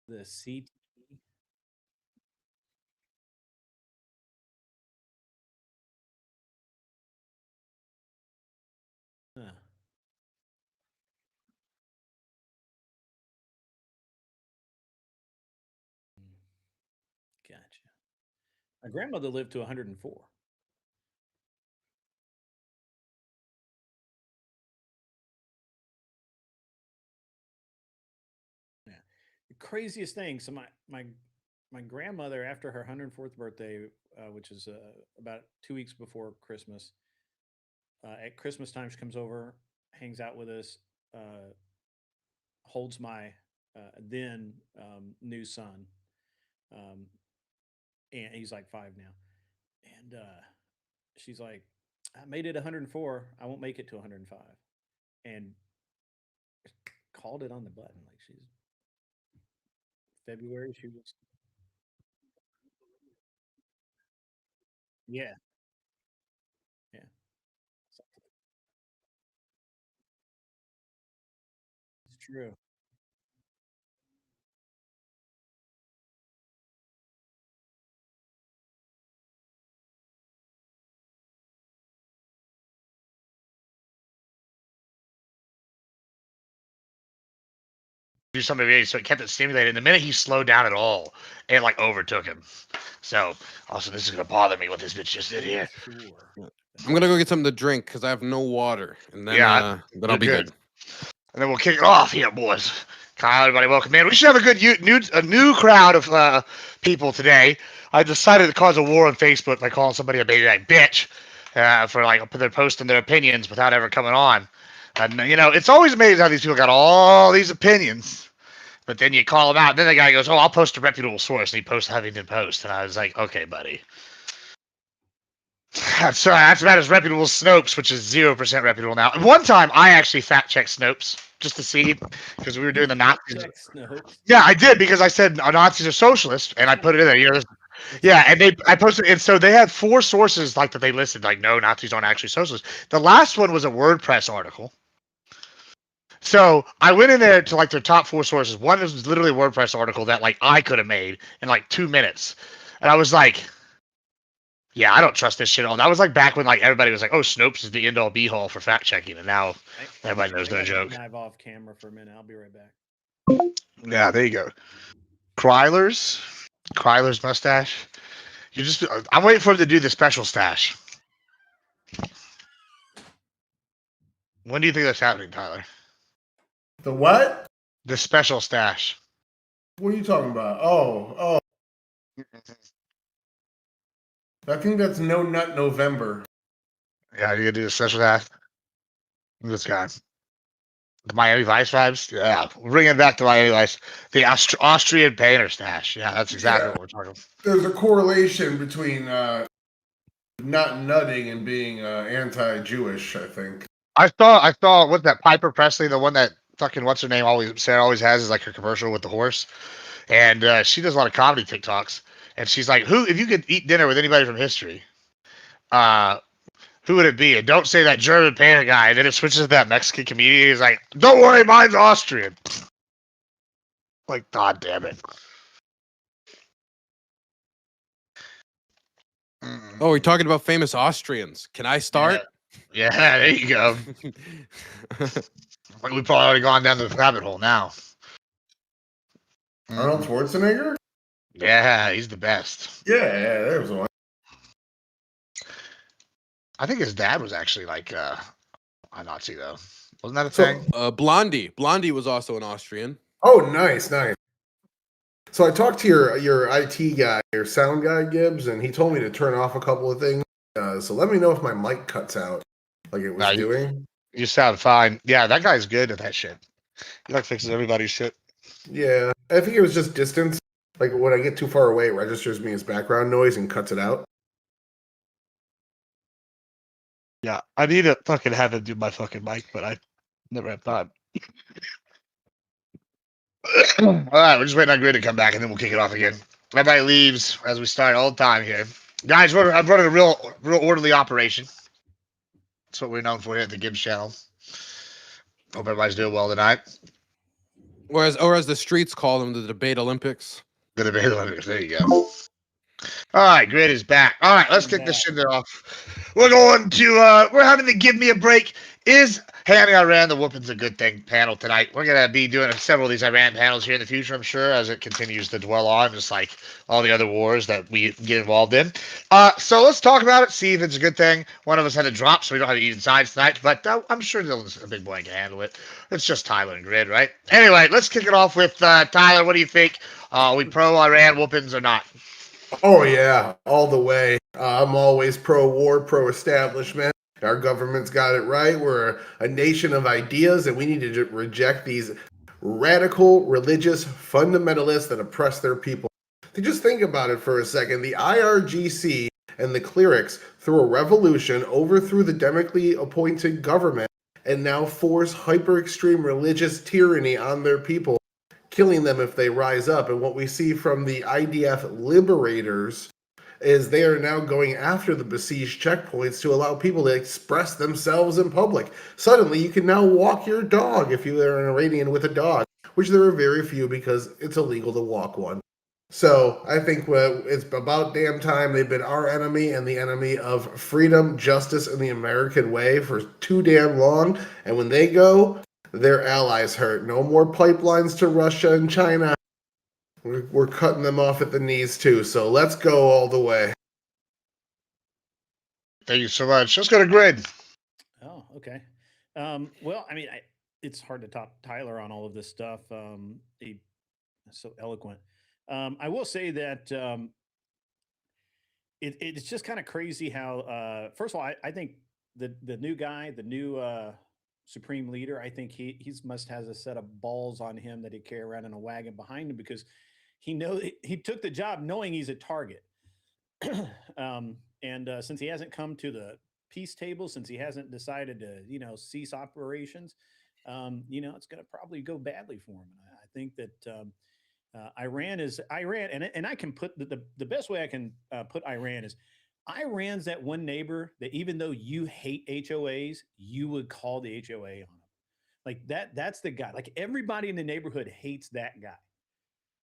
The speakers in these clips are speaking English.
The CT. Huh. Gotcha. My grandmother lived to 104. Yeah. The craziest thing. So my grandmother, after her 104th birthday, which is about 2 weeks before Christmas, at Christmas time, she comes over, hangs out with us, uh, holds my then new son, um, and he's like 5 now, and she's like, "I made it 104. I won't make it to 105," and called it on the button. Like she's February. She was, yeah, yeah. It's true. Do something really, so it kept it stimulated. And the minute he slowed down at all, it like overtook him. So also, this is gonna bother me what this bitch just did here. Sure. I'm gonna go get something to drink because I have no water, and then Yeah, I'll be good. And then we'll kick it off here, boys. Kyle, everybody, welcome in. We should have a good new crowd of people today. I decided to cause a war on Facebook by calling somebody a baby like bitch for like they're posting their opinions without ever coming on. And you know, it's always amazing how these people got all these opinions, but then you call them out. And then the guy goes, "Oh, I'll post a reputable source," and he posts Huffington Post, and I was like, "Okay, buddy." Sorry, that's about as reputable as Snopes, which is 0% reputable now. And one time, I actually fact checked Snopes just to see because we were doing the Nazis. Check Snopes. Yeah, I did because I said Nazis are socialists, and I put it in there. You know, yeah, and I posted, and so they had 4 sources like that they listed, like no, Nazis aren't actually socialists. The last one was a WordPress article. So I went in there to like their top 4 sources. One was literally a WordPress article that like I could have made in like 2 minutes, and I was like, yeah, I don't trust this shit at all. That was like back when like everybody was like, "Oh, Snopes is the end all be all for fact checking," and now everybody knows they're a joke. Dive off camera for a minute. I'll be right back. Yeah, there you go. Kryler's mustache. You just, I'm waiting for him to do the special stash. When do you think that's happening, Tyler? The what? The special stash. What are you talking about? Oh. I think that's No Nut November. Yeah, you gonna do the special stash? This guy. The Miami Vice vibes? Yeah, we're bringing it back to Miami Vice. The Austrian painter stash. Yeah, that's exactly what we're talking about. There's a correlation between not nutting and being anti-Jewish, I think. I saw what's that, Piper Presley, the one that fucking what's her name Sarah always has is like her commercial with the horse. And she does a lot of comedy TikToks. And she's like, "Who, if you could eat dinner with anybody from history, uh, who would it be?" And don't say that German painter guy. And then it switches to that Mexican comedian. He's like, "Don't worry, mine's Austrian." Like, God damn it. Oh, we're talking about famous Austrians. Can I start? Yeah, there you go. Like, we've probably already gone down the rabbit hole now. Arnold Schwarzenegger? Yeah, he's the best. Yeah, there's one. I think his dad was actually like a Nazi though. Wasn't that a thing? Blondie. Blondie was also an Austrian. Oh, nice. So I talked to your IT guy, your sound guy, Gibbs, and he told me to turn off a couple of things. So let me know if my mic cuts out like it was doing. You sound fine. Yeah, that guy's good at that shit. He like fixes everybody's shit. Yeah, I think it was just distance. Like when I get too far away, it registers me as background noise and cuts it out. Yeah, I need to fucking have him do my fucking mic, but I never have time. All right, we're just waiting on Grid to come back, and then we'll kick it off again. Everybody leaves as we start all the time here. Guys, I'm running a real orderly operation. That's what we're known for here at the Gibbs channel. Hope everybody's doing well tonight. or as the streets call them, the debate Olympics. The debate Olympics. There you go. All right, Grid is back. All right, let's I'm kick this back. shit off. We're going to we're having the Give Me a Break. Is handing Iran the whooping's a good thing panel tonight. We're gonna be doing several of these Iran panels here in the future, I'm sure, as it continues to dwell on, just like all the other wars that we get involved in. So let's talk about it, see if it's a good thing. One of us had to drop, so we don't have to eat sides tonight, but I'm sure Dylan's a big boy and can handle it. It's just Tyler and Grid, right? Anyway, let's kick it off with Tyler. What do you think? Are we pro Iran whoopings or not? Oh yeah, all the way. I'm always pro-war, pro-establishment. Our government's got it right. We're a nation of ideas, and we need to reject these radical religious fundamentalists that oppress their people. To just think about it for a second, the IRGC and the clerics, through a revolution, overthrew the democratically appointed government and now force hyper-extreme religious tyranny on their people, killing them if they rise up. And what we see from the IDF liberators is they are now going after the besieged checkpoints to allow people to express themselves in public. Suddenly, you can now walk your dog if you are an Iranian with a dog, which there are very few because it's illegal to walk one. So I think it's about damn time they've been our enemy and the enemy of freedom, justice, and the American way for too damn long. And when they go, their allies hurt. No more pipelines to Russia and China. We're cutting them off at the knees too. So let's go all the way. Thank you so much. Let's go to Grid. Oh, okay. Well, I mean, it's hard to top Tyler on all of this stuff. He's so eloquent. I will say that it's just kind of crazy how, first of all, I think the new guy, the new supreme leader, I think he's must has a set of balls on him that he carry around in a wagon behind him because he took the job knowing he's a target. And since he hasn't come to the peace table, since he hasn't decided to cease operations, it's going to probably go badly for him. I think that Iran, and I can put the best way I can put Iran is Iran's that one neighbor that even though you hate HOAs, you would call the HOA on them. Like that's the guy. Like everybody in the neighborhood hates that guy.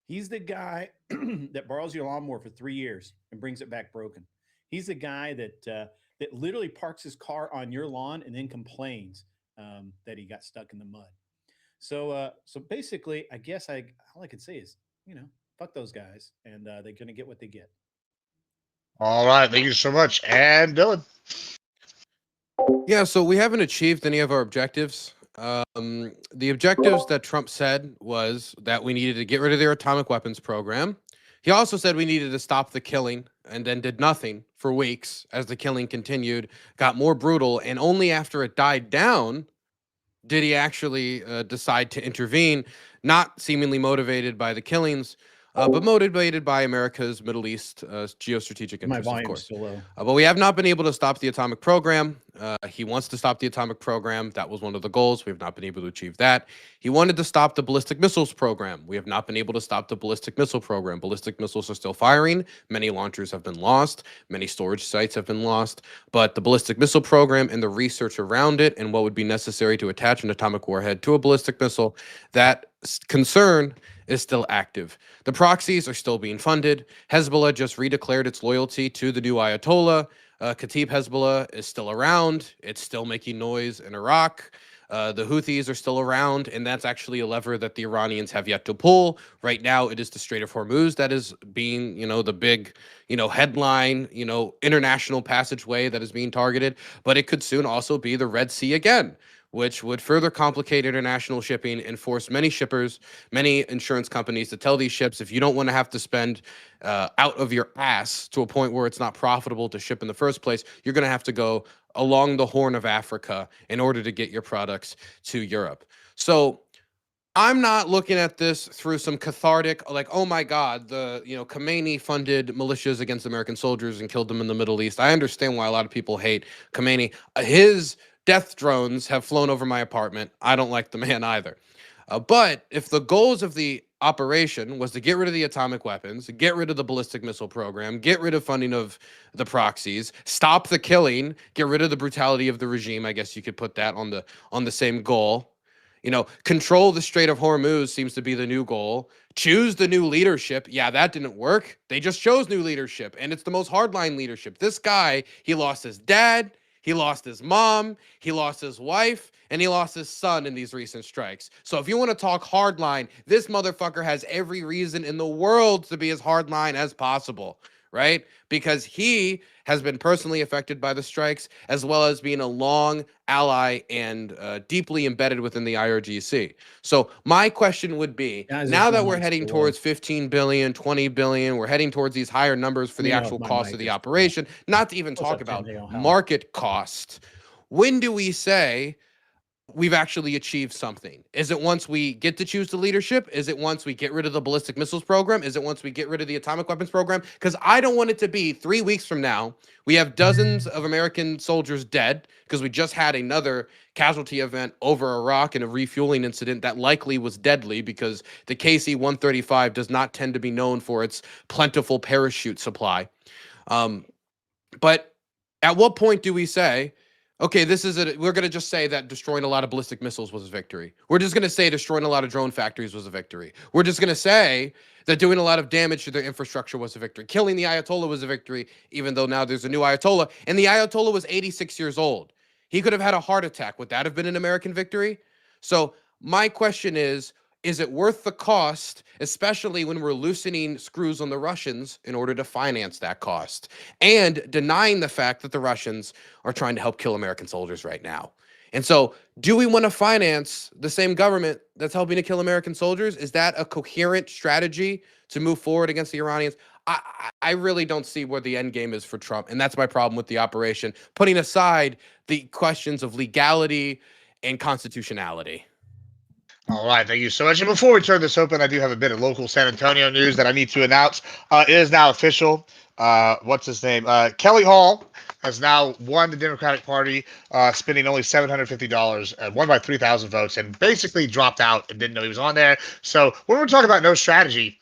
He's the guy that borrows your lawnmower for 3 years and brings it back broken. He's the guy that literally parks his car on your lawn and then complains that he got stuck in the mud. So basically, I guess all I can say is fuck those guys, and they're gonna get what they get. All right, thank you so much. And Dylan. Yeah, so we haven't achieved any of our objectives. The objectives that Trump said was that we needed to get rid of their atomic weapons program. He also said we needed to stop the killing and then did nothing for weeks as the killing continued, got more brutal, and only after it died down did he actually decide to intervene, not seemingly motivated by the killings, but motivated by America's Middle East geostrategic My interests, of volume's course. still low. But we have not been able to stop the atomic program. He wants to stop the atomic program. That was one of the goals. We have not been able to achieve that. He wanted to stop the ballistic missiles program. We have not been able to stop the ballistic missile program. Ballistic missiles are still firing. Many launchers have been lost. Many storage sites have been lost. But the ballistic missile program and the research around it and what would be necessary to attach an atomic warhead to a ballistic missile, that concern is still active. The proxies are still being funded. Hezbollah just redeclared its loyalty to the new Ayatollah. Kataib Hezbollah is still around. It's still making noise in Iraq. The Houthis are still around, and that's actually a lever that the Iranians have yet to pull. Right now, it is the Strait of Hormuz that is being, the big, headline, international passageway that is being targeted. But it could soon also be the Red Sea again, which would further complicate international shipping and force many shippers, many insurance companies to tell these ships, if you don't want to have to spend out of your ass to a point where it's not profitable to ship in the first place, you're going to have to go along the Horn of Africa in order to get your products to Europe. So I'm not looking at this through some cathartic, like, oh my God, Khomeini funded militias against American soldiers and killed them in the Middle East. I understand why a lot of people hate Khomeini. His death drones have flown over my apartment. I don't like the man either. But if the goals of the operation was to get rid of the atomic weapons, get rid of the ballistic missile program, get rid of funding of the proxies, stop the killing, get rid of the brutality of the regime, I guess you could put that on the same goal. Control the Strait of Hormuz seems to be the new goal. Choose the new leadership. Yeah, that didn't work. They just chose new leadership, and it's the most hardline leadership. This guy, he lost his dad, he lost his mom, he lost his wife, and he lost his son in these recent strikes. So if you want to talk hardline, this motherfucker has every reason in the world to be as hardline as possible, right? Because he has been personally affected by the strikes, as well as being a long ally and deeply embedded within the IRGC. So my question would be, Guys, now it's that we're months heading away. towards 15 billion, 20 billion, we're heading towards these higher numbers for the Let me know actual if my cost mic of the is- operation, not to even What's talk up, Tim? about Hey, how- market cost. When do we say we've actually achieved something? Is it once we get to choose the leadership? Is it once we get rid of the ballistic missiles program? Is it once we get rid of the atomic weapons program? Because I don't want it to be 3 weeks from now. We have dozens of American soldiers dead because we just had another casualty event over Iraq and a refueling incident that likely was deadly because the KC-135 does not tend to be known for its plentiful parachute supply. But at what point do we say, okay, we're going to just say that destroying a lot of ballistic missiles was a victory. We're just going to say destroying a lot of drone factories was a victory. We're just going to say that doing a lot of damage to their infrastructure was a victory. Killing the Ayatollah was a victory, even though now there's a new Ayatollah. And the Ayatollah was 86 years old. He could have had a heart attack. Would that have been an American victory? So my question is it worth the cost, especially when we're loosening screws on the Russians in order to finance that cost, and denying the fact that the Russians are trying to help kill American soldiers right now? And so, do we want to finance the same government that's helping to kill American soldiers? Is that a coherent strategy to move forward against the Iranians? I really don't see where the end game is for Trump, and that's my problem with the operation, putting aside the questions of legality and constitutionality. All right, thank you so much. And before we turn this open, I do have a bit of local San Antonio news that I need to announce. It is now official. What's his name? Kelly Hall has now won the Democratic Party, spending only $750 and won by 3,000 votes, and basically dropped out and didn't know he was on there. So when we're talking about no strategy,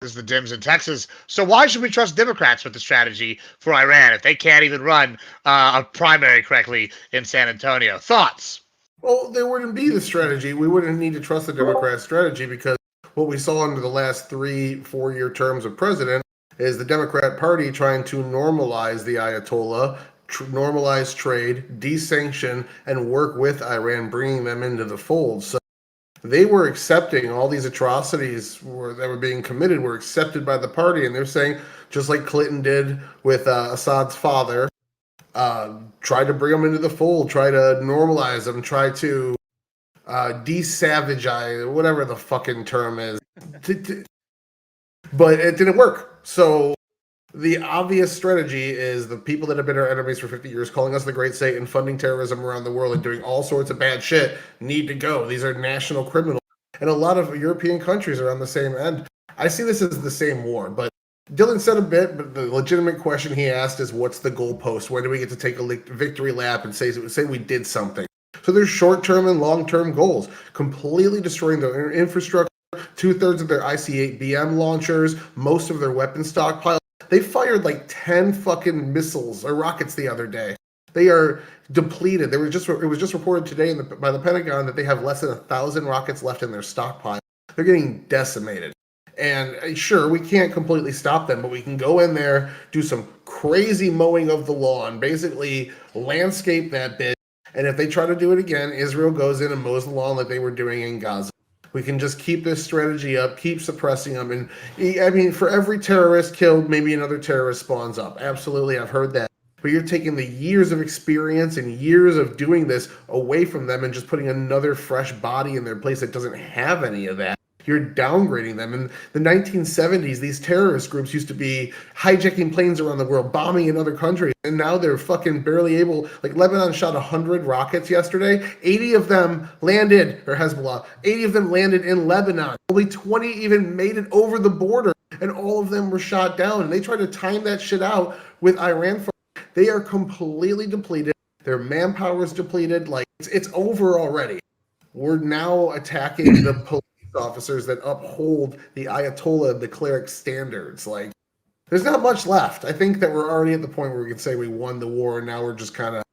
this is the Dems in Texas. So why should we trust Democrats with the strategy for Iran if they can't even run a primary correctly in San Antonio? Thoughts? Well, there wouldn't be the strategy. We wouldn't need to trust the Democrat strategy because what we saw under the last 3-4 year terms of president is the Democrat Party trying to normalize the Ayatollah, normalize trade, desanction, and work with Iran, bringing them into the fold. So they were accepting all these atrocities that were being committed were accepted by the party, and they're saying, just like Clinton did with Assad's father, try to bring them into the fold, try to normalize them, try to de-savagize, whatever the fucking term is. But it didn't work. So the obvious strategy is the people that have been our enemies for 50 years, calling us the Great Satan, funding terrorism around the world, and doing all sorts of bad shit, need to go. These are national criminals. And a lot of European countries are on the same end. I see this as the same war, but Dylan said a bit, but the legitimate question he asked is, what's the goalpost? When do we get to take a victory lap and say we did something? So there's short-term and long-term goals. Completely destroying their infrastructure, 2/3 of their IC-8BM launchers, most of their weapon stockpile. They fired like 10 fucking missiles or rockets the other day. They are depleted. It was just reported today by the Pentagon that they have less than 1,000 rockets left in their stockpile. They're getting decimated. And sure, we can't completely stop them, but we can go in there, do some crazy mowing of the lawn, basically landscape that bitch. And if they try to do it again, Israel goes in and mows the lawn like they were doing in Gaza. We can just keep this strategy up, keep suppressing them. And I mean, for every terrorist killed, maybe another terrorist spawns up. Absolutely, I've heard that. But you're taking the years of experience and years of doing this away from them and just putting another fresh body in their place that doesn't have any of that. You're downgrading them. In the 1970s, these terrorist groups used to be hijacking planes around the world, bombing in other countries, and now they're fucking barely able. Like Lebanon shot 100 rockets yesterday. 80 of them landed, or Hezbollah, 80 of them landed in Lebanon. Only 20 even made it over the border, and all of them were shot down. And they tried to time that shit out with Iran. They are completely depleted. Their manpower is depleted. Like it's over already. We're now attacking the police officers that uphold the Ayatollah and the cleric standards. Like, there's not much left. I think that we're already at the point where we can say we won the war, and now we're just kind of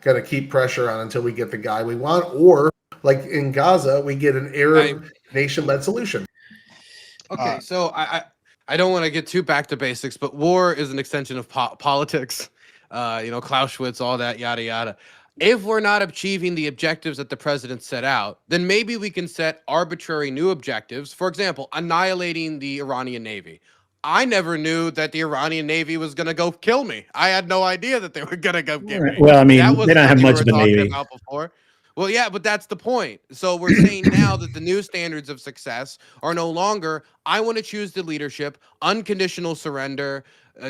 got to keep pressure on until we get the guy we want, or like in Gaza, we get an Arab nation-led solution. Okay, so I don't want to get too back to basics, but war is an extension of politics. Clausewitz, all that, yada yada. If we're not achieving the objectives that the president set out, then maybe we can set arbitrary new objectives. For example, annihilating the Iranian Navy. I never knew that the Iranian Navy was going to go kill me. I had no idea that they were going to go get me. Well, I mean, that was they don't have we much were of a talking Navy. about before. Well, yeah, but that's the point. So we're saying now that the new standards of success are no longer, I want to choose the leadership, unconditional surrender,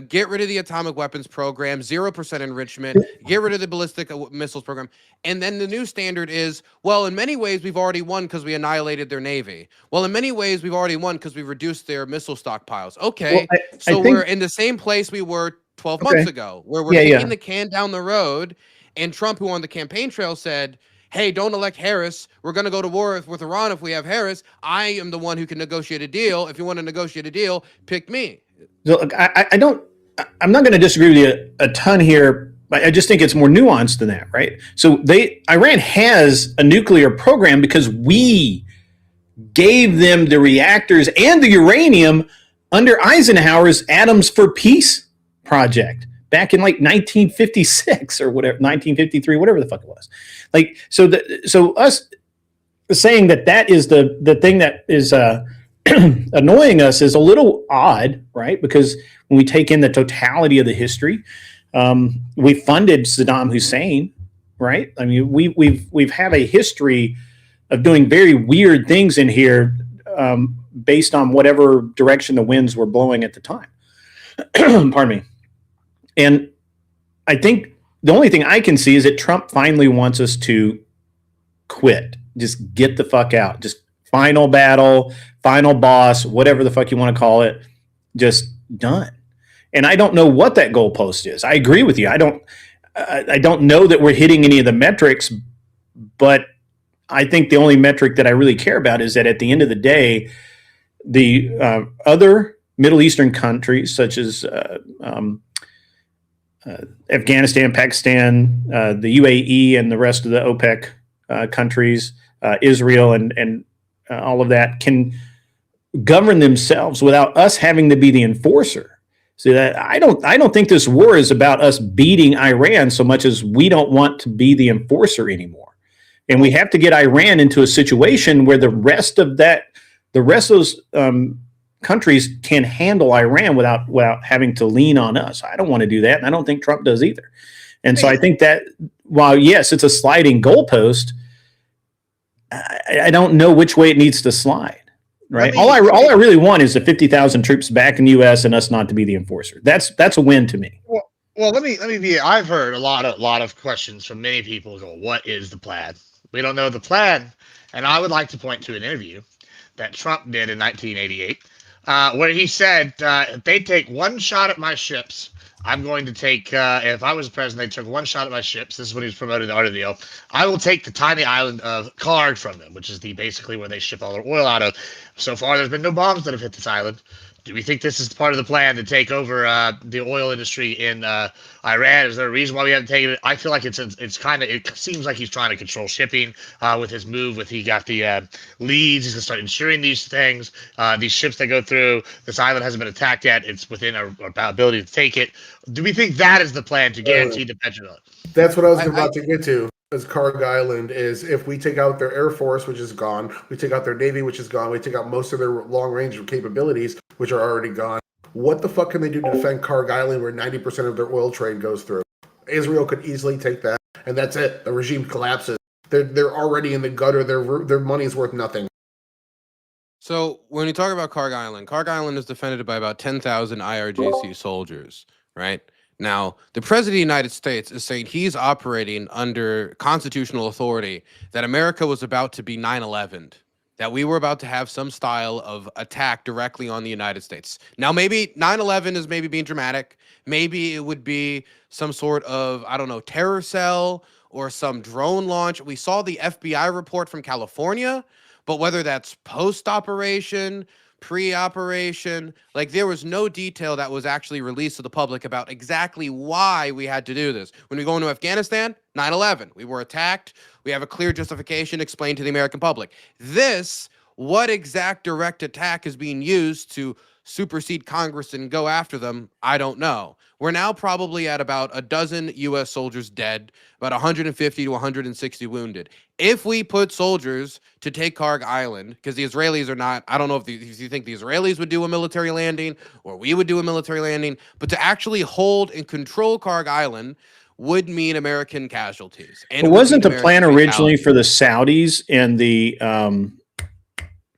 get rid of the atomic weapons program, 0% enrichment, get rid of the ballistic missiles program. And then the new standard is, well, in many ways, we've already won because we annihilated their Navy. Well, in many ways, we've already won because we reduced their missile stockpiles. Okay, Well, I so think, we're in the same place we were 12 months ago, where we're kicking the can down the road. And Trump, who on the campaign trail said, hey, don't elect Harris. We're going to go to war with Iran if we have Harris. I am the one who can negotiate a deal. If you want to negotiate a deal, pick me. Look, I'm not going to disagree with you a ton here. But I just think it's more nuanced than that, right? So Iran has a nuclear program because we gave them the reactors and the uranium under Eisenhower's Atoms for Peace project back in like 1956 or whatever, 1953, whatever the fuck it was. Like, so us saying that is the thing that is annoying us is a little odd, right? Because when we take in the totality of the history, we funded Saddam Hussein, right? I mean, we've had a history of doing very weird things in here, based on whatever direction the winds were blowing at the time. Pardon me. And I think the only thing I can see is that Trump finally wants us to quit. Just get the fuck out. Just final battle, final boss, whatever the fuck you want to call it. Just done. And I don't know what that goalpost is. I agree with you. I don't know that we're hitting any of the metrics, but I think the only metric that I really care about is that at the end of the day, the other Middle Eastern countries such as Afghanistan, Pakistan, the UAE, and the rest of the OPEC countries, Israel, and all of that can govern themselves without us having to be the enforcer. So that I don't think this war is about us beating Iran so much as we don't want to be the enforcer anymore, and we have to get Iran into a situation where the rest of those countries can handle Iran without having to lean on us. I don't want to do that, and I don't think Trump does either. And so I think that while yes, it's a sliding goalpost, I don't know which way it needs to slide. Right. All I really want is the 50,000 troops back in the U.S. and us not to be the enforcer. That's a win to me. Well, let me be. I've heard a lot of questions from many people. Go, what is the plan? We don't know the plan, and I would like to point to an interview that Trump did in 1988, where he said, "If they take one shot at my ships, I'm going to take. If I was president, they took one shot at my ships. This is when he was promoting the art of the deal. I will take the tiny island of Card from them, which is basically where they ship all their oil out of. So far, there's been no bombs that have hit this island. Do we think this is part of the plan to take over the oil industry in Iran? Is there a reason why we haven't taken it? I feel like it seems like he's trying to control shipping with his move. He got the leads. He's gonna start insuring these things. These ships that go through this island hasn't been attacked yet. It's within our ability to take it. Do we think that is the plan to guarantee the petrodollar? That's what I was about to get to. As Karg Island is, if we take out their Air Force, which is gone, we take out their Navy, which is gone, we take out most of their long-range capabilities, which are already gone. What the fuck can they do to defend Karg Island, where 90% of their oil trade goes through? Israel could easily take that, and that's it. The regime collapses. They're already in the gutter. Their money is worth nothing. So when you talk about Karg Island is defended by about 10,000 IRGC soldiers, right? Now, the president of the United States is saying he's operating under constitutional authority, that America was about to be 9/11, that we were about to have some style of attack directly on the United States. Now, maybe 9/11 is maybe being dramatic. Maybe it would be some sort of, I don't know, terror cell or some drone launch. We saw the FBI report from California, but whether that's post-operation, pre-operation. Like there was no detail that was actually released to the public about exactly why we had to do this. When we go into Afghanistan, 9/11, we were attacked. We have a clear justification explained to the American public. This, what exact direct attack is being used to supersede Congress and go after them, I don't know. We're now probably at about a dozen U.S. soldiers dead, about 150 to 160 wounded. If we put soldiers to take Karg Island, because the Israelis are not, I don't know if you think the Israelis would do a military landing or we would do a military landing, but to actually hold and control Karg Island would mean American casualties. And It would wasn't mean the plan American originally fatalities. for the Saudis and the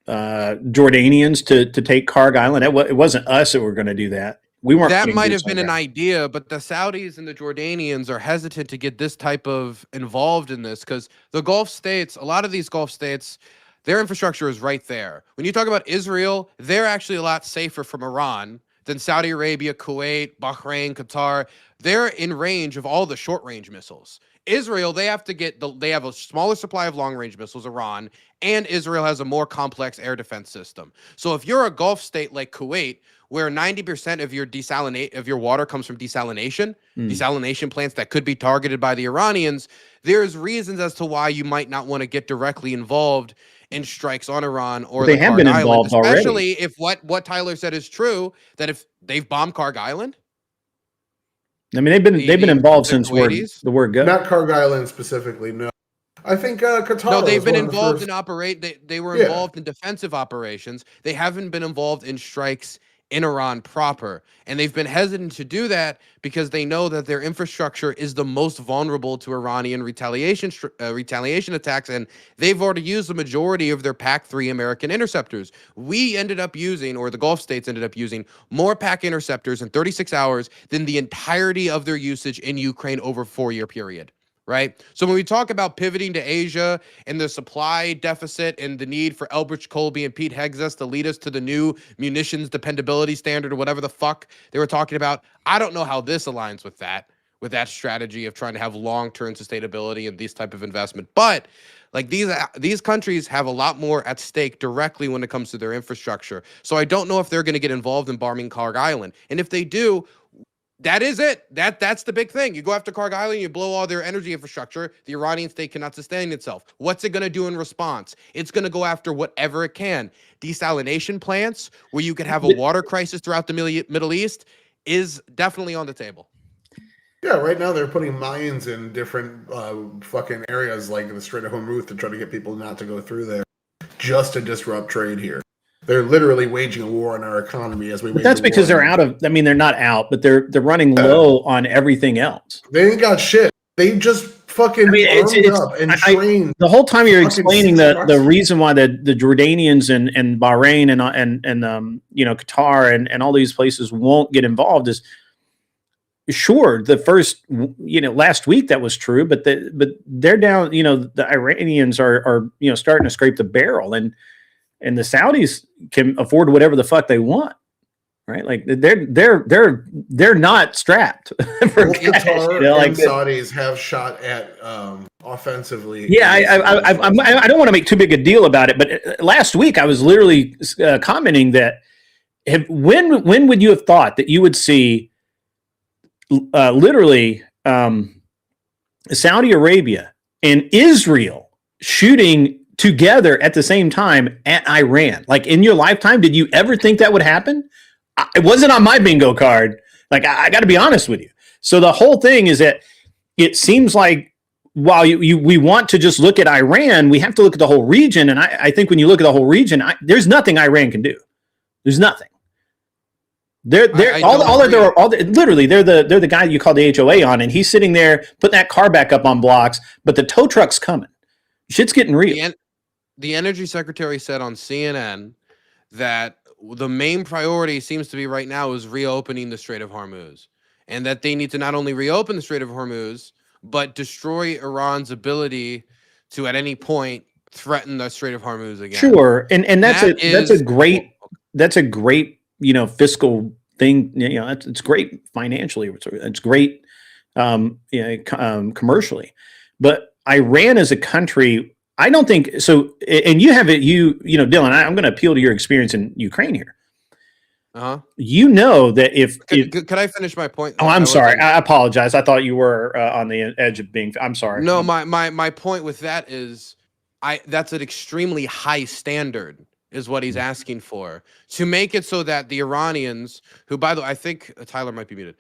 Jordanians to take Karg Island? It wasn't us that were going to do that. We weren't. That putting might boots have been on an the ground. idea, but the Saudis and the Jordanians are hesitant to get this type of involved in this because the Gulf states, a lot of these Gulf states, their infrastructure is right there. When you talk about Israel, they're actually a lot safer from Iran than Saudi Arabia, Kuwait, Bahrain, Qatar. They're in range of all the short-range missiles. Israel, they have a smaller supply of long-range missiles, Iran, and Israel has a more complex air defense system. So if you're a Gulf state like Kuwait, where 90% of your water comes from desalination plants that could be targeted by the Iranians, there's reasons as to why you might not want to get directly involved in strikes on Iran or They the have Karg been Island, involved already. especially if what Tyler said is true, that if they've bombed Karg Island. I mean, they've been involved since Kuwaitis? the word go. Not Karg Island specifically, no. I think Qatar. No, they've was been one of the involved first- they were Yeah. involved in defensive operations. They haven't been involved in strikes in Iran proper. And they've been hesitant to do that because they know that their infrastructure is the most vulnerable to Iranian retaliation attacks. And they've already used the majority of their PAC-3 American interceptors. We ended up using, or the Gulf states ended up using, more PAC interceptors in 36 hours than the entirety of their usage in Ukraine over a 4-year period. Right? So when we talk about pivoting to Asia and the supply deficit and the need for Elbridge Colby and Pete Hegseth to lead us to the new munitions dependability standard or whatever the fuck they were talking about, I don't know how this aligns with that strategy of trying to have long-term sustainability and these type of investment. But like these countries have a lot more at stake directly when it comes to their infrastructure. So I don't know if they're going to get involved in bombing Karg Island. And if they do, that is it. That's the big thing. You go after Karg Island, you blow all their energy infrastructure. The Iranian state cannot sustain itself. What's it going to do in response? It's going to go after whatever it can. Desalination plants, where you could have a water crisis throughout the Middle East, is definitely on the table. Yeah, right now they're putting mines in different fucking areas like the Strait of Hormuz to try to get people not to go through there, just to disrupt trade here. They're literally waging a war on our economy as we. But that's because they're out of. I mean, they're not out, but they're running low on everything else. They ain't got shit. They just fucking armed up and trained. The whole time you're explaining the reason why the Jordanians and Bahrain and Qatar and all these places won't get involved is. Sure, the first, last week that was true, but they're down. The Iranians are starting to scrape the barrel, and the Saudis can afford whatever the fuck they want, right? Like they're not strapped. Both Qatar and Saudis have shot at offensively. Yeah, I don't want to make too big a deal about it, but last week I was literally commenting that when would you have thought that you would see literally Saudi Arabia and Israel shooting together at the same time at Iran? Like in your lifetime, did you ever think that would happen? It wasn't on my bingo card. Like I got to be honest with you. So the whole thing is that it seems like while we want to just look at Iran, we have to look at the whole region. And I think when you look at the whole region, there's nothing Iran can do. There's nothing. They're literally they're the guy you call the HOA on, and he's sitting there putting that car back up on blocks, but the tow truck's coming. Shit's getting real. The energy secretary said on CNN that the main priority seems to be right now is reopening the Strait of Hormuz, and that they need to not only reopen the Strait of Hormuz, but destroy Iran's ability to at any point threaten the Strait of Hormuz again. Sure, and that's a great fiscal thing. It's great financially. It's great commercially, but Iran as a country, I don't think so. And you have it, Dylan, I'm going to appeal to your experience in Ukraine here. You know that could I finish my point? Oh, I'm sorry. I apologize. I thought you were on the edge of being. I'm sorry. No, my point with that is, that's an extremely high standard, is what he's asking for, to make it so that the Iranians, who, by the way, I think Tyler might be muted,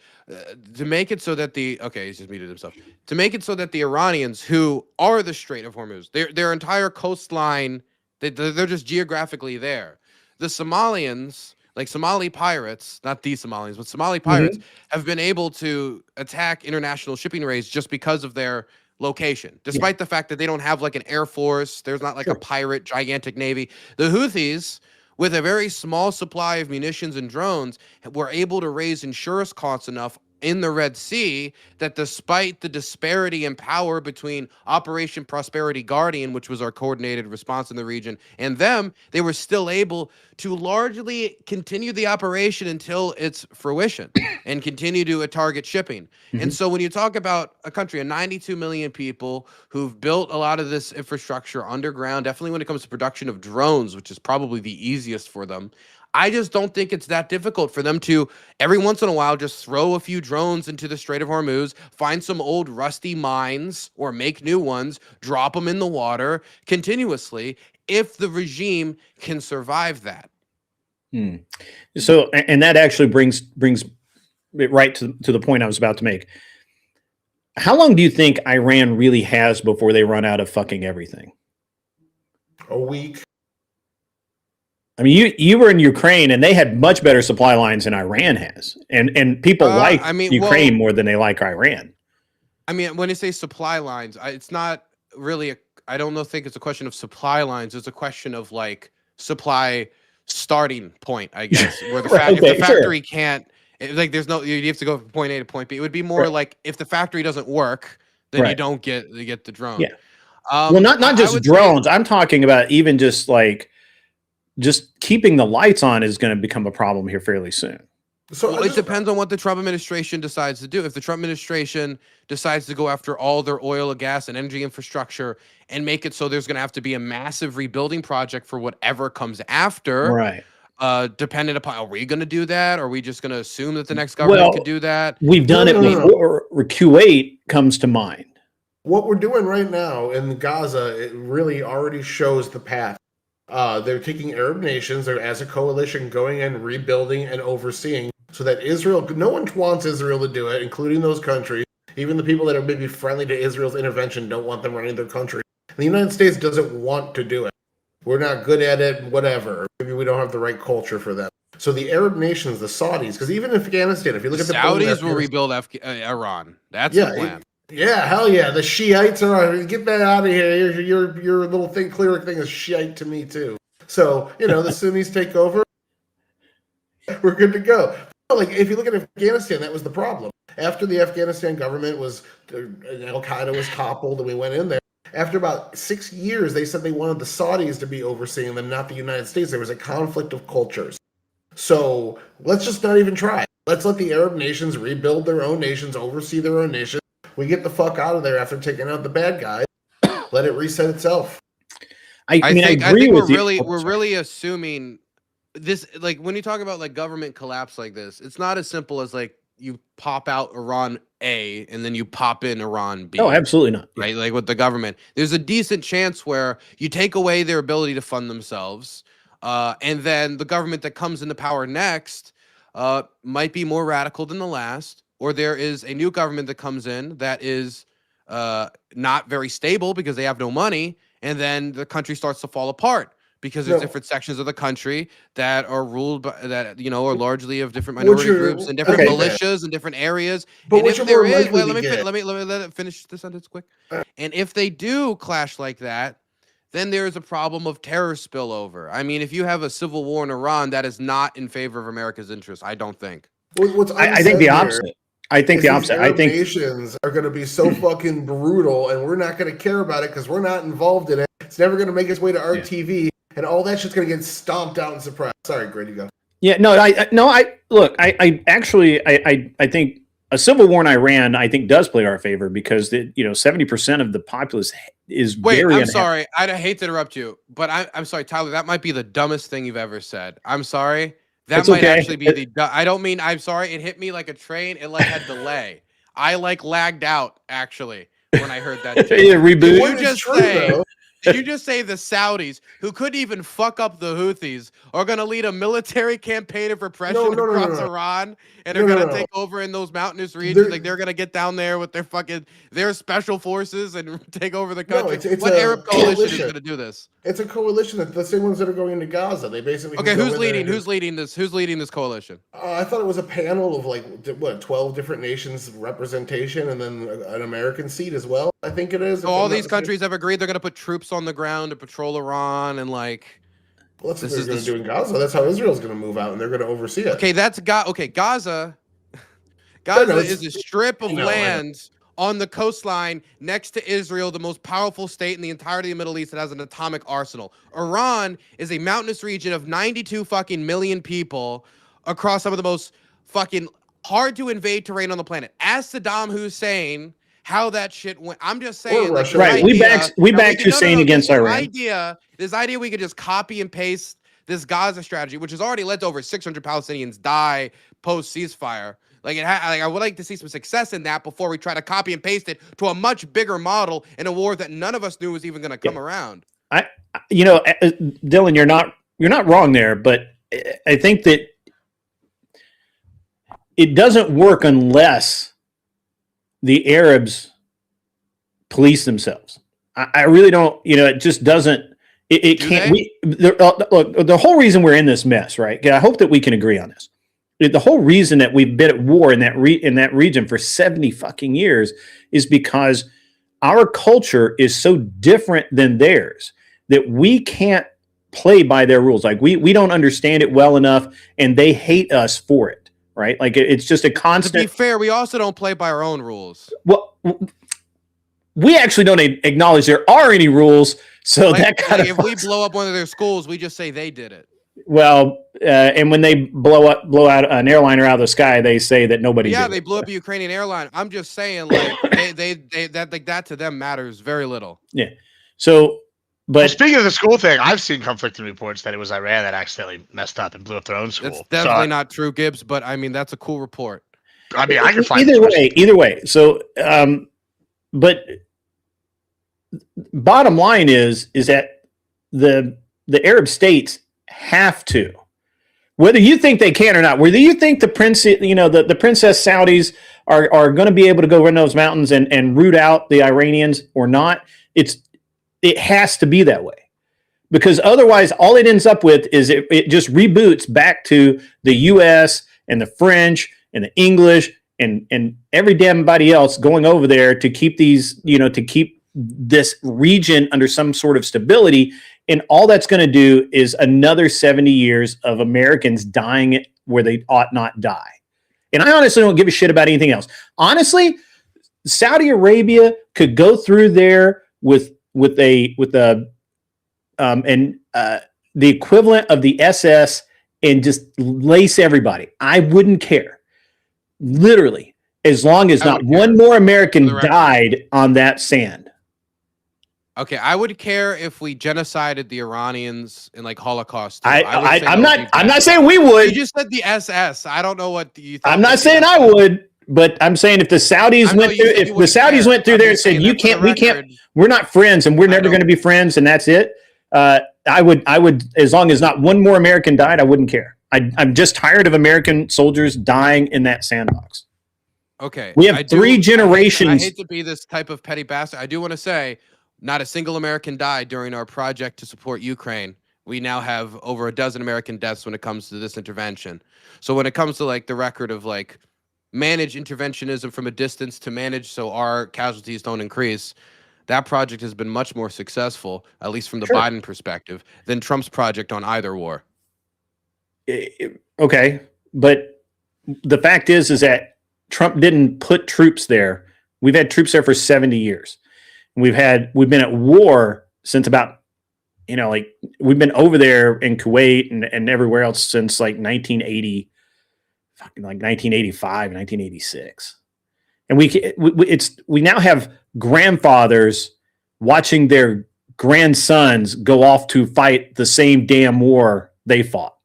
to make it so that he's just muted himself, to make it so that the Iranians, who are the Strait of Hormuz, their entire coastline, they're just geographically there. The Somalians, like Somali pirates, not these Somalians, but Somali pirates, have been able to attack international shipping rates just because of their location, despite the fact that they don't have like an air force. There's not like a pirate gigantic navy. The Houthis, with a very small supply of munitions and drones, were able to raise insurance costs enough in the Red Sea that, despite the disparity in power between Operation Prosperity Guardian, which was our coordinated response in the region, and them, they were still able to largely continue the operation until its fruition and continue to target shipping. And so when you talk about a country of 92 million people who've built a lot of this infrastructure underground, definitely when it comes to production of drones, which is probably the easiest for them, I just don't think it's that difficult for them to, every once in a while, just throw a few drones into the Strait of Hormuz, find some old rusty mines or make new ones, drop them in the water continuously, if the regime can survive that. So, and that actually brings it right to the point I was about to make. How long do you think Iran really has before they run out of fucking everything? A week. I mean, you were in Ukraine, and they had much better supply lines than Iran has, and people like Ukraine more than they like Iran. I mean, when you say supply lines, it's not really I don't think it's a question of supply lines. It's a question of like supply starting point, I guess, where the if the factory can't, like, there's no, you have to go from point A to point B. It would be more like, if the factory doesn't work, then you don't get the drone. Yeah. Well, not just drones. I'm talking about even just keeping the lights on is going to become a problem here fairly soon. So it depends on what the Trump administration decides to do. If the Trump administration decides to go after all their oil, gas, and energy infrastructure and make it so there's going to have to be a massive rebuilding project for whatever comes after, right? Dependent upon, are we going to do that? Or are we just going to assume that the next government could do that? We've done it before. Kuwait comes to mind. What we're doing right now in Gaza, it really already shows the path. They're taking Arab nations, they're as a coalition going and rebuilding and overseeing so that Israel, no one wants Israel to do it, including those countries. Even the people that are maybe friendly to Israel's intervention don't want them running their country. The United States doesn't want to do it. We're not good at it, whatever. Maybe we don't have the right culture for that. So the Arab nations, the Saudis, because even in Afghanistan, if you look at the Saudis will rebuild Iran. That's the plan. Yeah, hell yeah. The Shiites are, get that out of here. Your little thing, cleric thing is Shiite to me too. So, the Sunnis take over. We're good to go. Like, if you look at Afghanistan, that was the problem. After the Afghanistan government was, Al-Qaeda was toppled and we went in there. After about 6 years, they said they wanted the Saudis to be overseeing them, not the United States. There was a conflict of cultures. So let's just not even try. Let's let the Arab nations rebuild their own nations, oversee their own nations. We get the fuck out of there after taking out the bad guys. Let it reset itself. I think we're really assuming this, like, when you talk about like government collapse like this, it's not as simple as like you pop out Iran A and then you pop in Iran B. Oh, absolutely not. Right? Like with the government, there's a decent chance where you take away their ability to fund themselves, and then the government that comes into power next might be more radical than the last, or there is a new government that comes in that is not very stable because they have no money, and then the country starts to fall apart because there's different sections of the country that are ruled by are largely of different minority groups and different militias and different areas. But and if there is, let me let it finish the sentence quick. And if they do clash like that, then there is a problem of terror spillover. I mean, if you have a civil war in Iran, that is not in favor of America's interests. I don't think. I think the opposite. I think the opposite. I think nations are going to be so fucking brutal, and we're not going to care about it because we're not involved in it. It's never going to make its way to our TV, and all that shit's going to get stomped out and suppressed. Sorry, Grady, go. Yeah, I think a civil war in Iran, I think, does play our favor because 70% of the populace is Wait, very I'm unhappy. sorry. I hate to interrupt you, but I'm sorry, Tyler. That might be the dumbest thing you've ever said. I'm sorry. That It's might okay. actually be I don't mean I'm sorry. It hit me like a train. It like had delay. I like lagged out actually when I heard that joke. Yeah, reboot. Did What you is just true, say? though? Did you just say the Saudis, who couldn't even fuck up the Houthis, are going to lead a military campaign of repression no, across no. Iran and No, are no, going to no. take over in those mountainous regions? They're- Like they're going to get down there with their fucking their special forces and take over the No, country. it's What a Arab coalition is coalition. going to do this? It's a coalition of the same ones that are going into Gaza. They basically Okay, can go who's in there leading? and Who's just- leading this? Who's leading this coalition? I thought it was a panel of like 12 different nations representation, and then an American seat as well. I think it is. So all these countries have agreed they're going to put troops on the ground to patrol Iran and like. Well, that's what this they're is going the to do in Gaza. That's how Israel's going to move out, and they're going to oversee it. Okay, okay, Gaza. No, Gaza no, is a strip of I know. land on the coastline next to Israel, the most powerful state in the entirety of the Middle East that has an atomic arsenal. Iran is a mountainous region of 92 fucking million people across some of the most fucking hard to invade terrain on the planet. Ask Saddam Hussein how that shit went. I'm just saying, like, Russia. this Right. We idea backed that Hussein against this Iran. This idea we could just copy and paste this Gaza strategy, which has already led to over 600 Palestinians die post ceasefire. Like I would like to see some success in that before we try to copy and paste it to a much bigger model in a war that none of us knew was even going to come around. Dylan, you're not wrong there, but I think that it doesn't work unless the Arabs police themselves. I really don't. It just doesn't. It can't. Look, the whole reason we're in this mess, right? I hope that we can agree on this. The whole reason that we've been at war in that region for 70 fucking years is because our culture is so different than theirs that we can't play by their rules. Like we don't understand it well enough, and they hate us for it, right? Like it's just a constant. To be fair, we also don't play by our own rules. Well, we actually don't acknowledge there are any rules, so that kind of. If we blow up one of their schools, we just say they did it. Well, and when they blow out an airliner out of the sky, they say that nobody. Yeah, did they it. blew up a Ukrainian airline. I'm just saying, like they that to them matters very little. Yeah. So, but speaking of the school thing, I've seen conflicting reports that it was Iran that accidentally messed up and blew up their own school. It's definitely not true, Gibbs. But I mean, that's a cool report. I mean, I can find either way. So, but bottom line is that the Arab states have to, whether you think they can or not, whether you think the princess Saudis are going to be able to go run those mountains and root out the Iranians or not, it has to be that way, because otherwise all it ends up with is it just reboots back to the U.S. and the French and the English and every damn body else going over there to keep to keep this region under some sort of stability. And all that's going to do is another 70 years of Americans dying where they ought not die. And I honestly don't give a shit about anything else. Honestly, Saudi Arabia could go through there with the equivalent of the SS and just lace everybody. I wouldn't care. Literally, as long as not one more American died on that sand. Okay, I would care if we genocided the Iranians in like Holocaust. I'm not saying we would. You just said the SS. I don't know what you. I'm not saying I would, but I'm saying if the Saudis went through there and said we can't, we're not friends, and we're never going to be friends, and that's it. I would, as long as not one more American died, I wouldn't care. I'm just tired of American soldiers dying in that sandbox. Okay, we have three generations. I hate to be this type of petty bastard. I do want to say, not a single American died during our project to support Ukraine. We now have over a dozen American deaths when it comes to this intervention. So when it comes to like the record of like manage interventionism from a distance to manage so our casualties don't increase, that project has been much more successful, at least from the Biden perspective, than Trump's project on either war. Okay, but the fact is that Trump didn't put troops there. We've had troops there for 70 years. We've been at war since about, we've been over there in Kuwait and everywhere else since like 1980, fucking like 1985, 1986. And we now have grandfathers watching their grandsons go off to fight the same damn war they fought.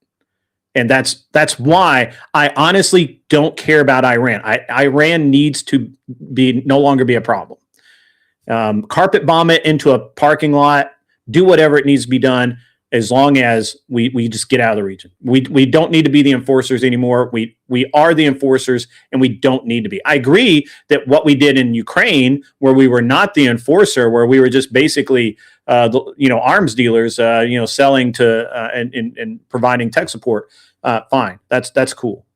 And that's why I honestly don't care about Iran. Iran needs to no longer be a problem. Carpet bomb it into a parking lot, do whatever it needs to be done, as long as we just get out of the region. We don't need to be the enforcers anymore. We are the enforcers, and we don't need to be. I agree that what we did in Ukraine, where we were not the enforcer, where we were just basically arms dealers, selling to and providing tech support. Fine, that's cool.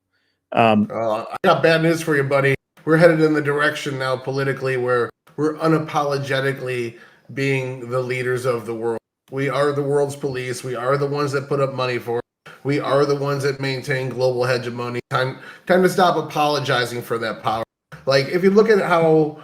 I got bad news for you, buddy. We're headed in the direction now politically where we're unapologetically being the leaders of the world. We are the world's police. We are the ones that put up money for it. We are the ones that maintain global hegemony. Time to stop apologizing for that power. Like, if you look at how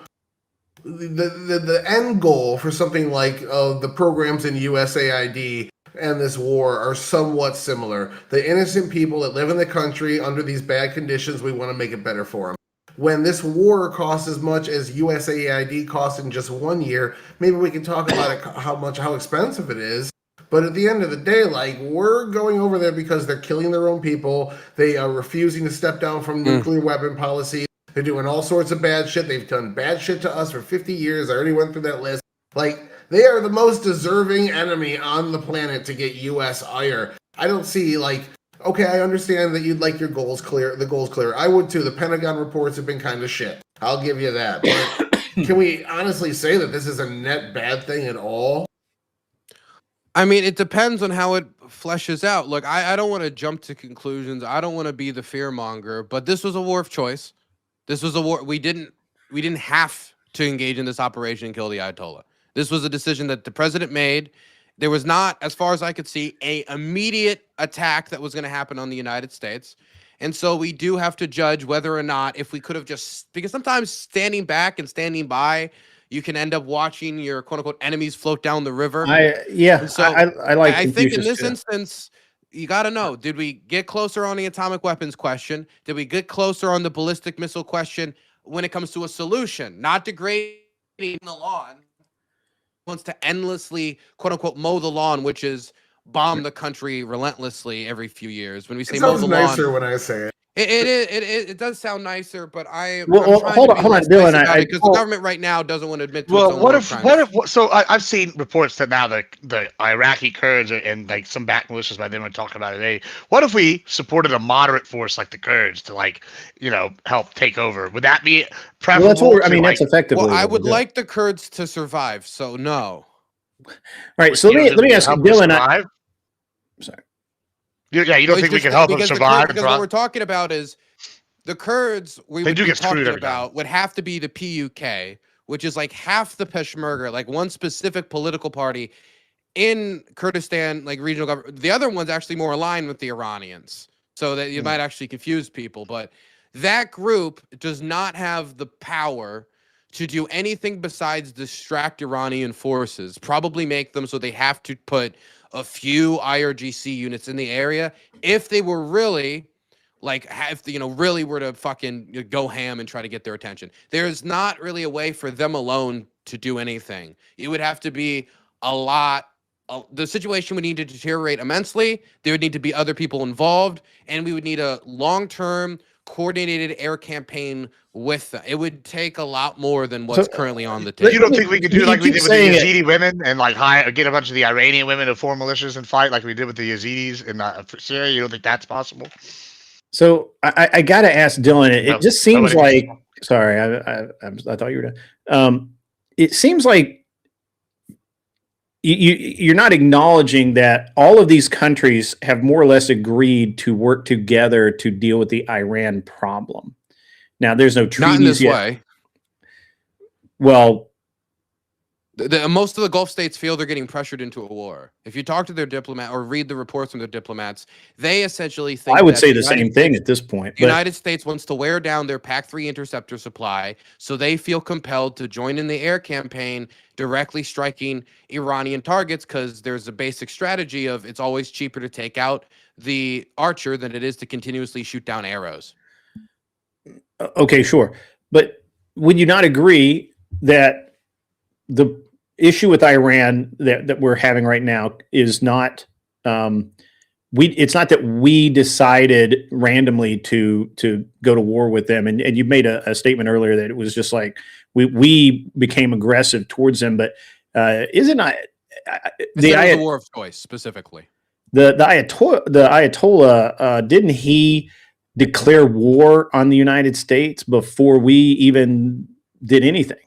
the end goal for something like the programs in USAID and this war are somewhat similar. The innocent people that live in the country under these bad conditions, we want to make it better for them. When this war costs as much as USAID cost in just 1 year, maybe we can talk about it, how expensive it is. But at the end of the day, like, we're going over there because they're killing their own people. They are refusing to step down from nuclear weapon policy. They're doing all sorts of bad shit. They've done bad shit to us for 50 years. I already went through that list. Like, they are the most deserving enemy on the planet to get U.S. ire. I don't see, like, okay, I understand that you'd like your goals clear. The goals clear. I would too. The Pentagon reports have been kind of shit. I'll give you that. But can we honestly say that this is a net bad thing at all? I mean, it depends on how it fleshes out. Look, I don't want to jump to conclusions. I don't want to be the fear monger, but this was a war of choice. This was a war. We didn't have to engage in this operation and kill the Ayatollah. This was a decision that the president made. There was not, as far as I could see, an immediate attack that was going to happen on the United States. And so we do have to judge whether or not, if we could have just, because sometimes standing back and standing by, you can end up watching your quote unquote enemies float down the river. I think in this instance, you got to know, did we get closer on the atomic weapons question? Did we get closer on the ballistic missile question when it comes to a solution, not degrading the lawn? Wants to endlessly quote unquote mow the lawn, which is bomb the country relentlessly every few years. When we say mow the lawn, nicer when I say it. It does sound nicer, but I'm hold on, Dylan. Because the government right now doesn't want to admit to its own what if? So I've seen reports that now the Iraqi Kurds and like some back militias by them are talking about it today. What if we supported a moderate force like the Kurds to help take over? Would that be preferable? Well, that's effectively. Well, I would like the Kurds to survive, so no. All right, so let me ask you, Dylan. Sorry. Yeah, you don't think we can help them survive? Because what we're talking about is the Kurds would have to be the PUK, which is like half the Peshmerga, like one specific political party in Kurdistan, like regional government. The other one's actually more aligned with the Iranians, so that you might actually confuse people. But that group does not have the power to do anything besides distract Iranian forces, probably make them so they have to put a few IRGC units in the area. If they were really really were to fucking go ham and try to get their attention, there's not really a way for them alone to do anything. It would have to be the situation would need to deteriorate immensely. There would need to be other people involved, and we would need a long-term coordinated air campaign with them. It would take a lot more than what's currently on the table. You don't think we could do like we did with the Yazidi women and like get a bunch of the Iranian women to form militias and fight like we did with the Yazidis in Syria? You don't think that's possible? So I got to ask Dylan. It just seems like. Sorry, I thought you were done. It seems like you're not acknowledging that all of these countries have more or less agreed to work together to deal with the Iran problem. Now, there's no treaties not in this yet. way. Well, most of the Gulf states feel they're getting pressured into a war. If you talk to their diplomat or read the reports from their diplomats, they essentially think I would say the same thing at this point. The United States wants to wear down their PAC-3 interceptor supply, so they feel compelled to join in the air campaign, directly striking Iranian targets, because there's a basic strategy of it's always cheaper to take out the archer than it is to continuously shoot down arrows. Okay, sure. But would you not agree that issue with Iran that we're having right now is not it's not that we decided randomly to go to war with them. And you made a statement earlier that it was just like we became aggressive towards them. But isn't the war of choice specifically? The Ayatollah didn't he declare war on the United States before we even did anything?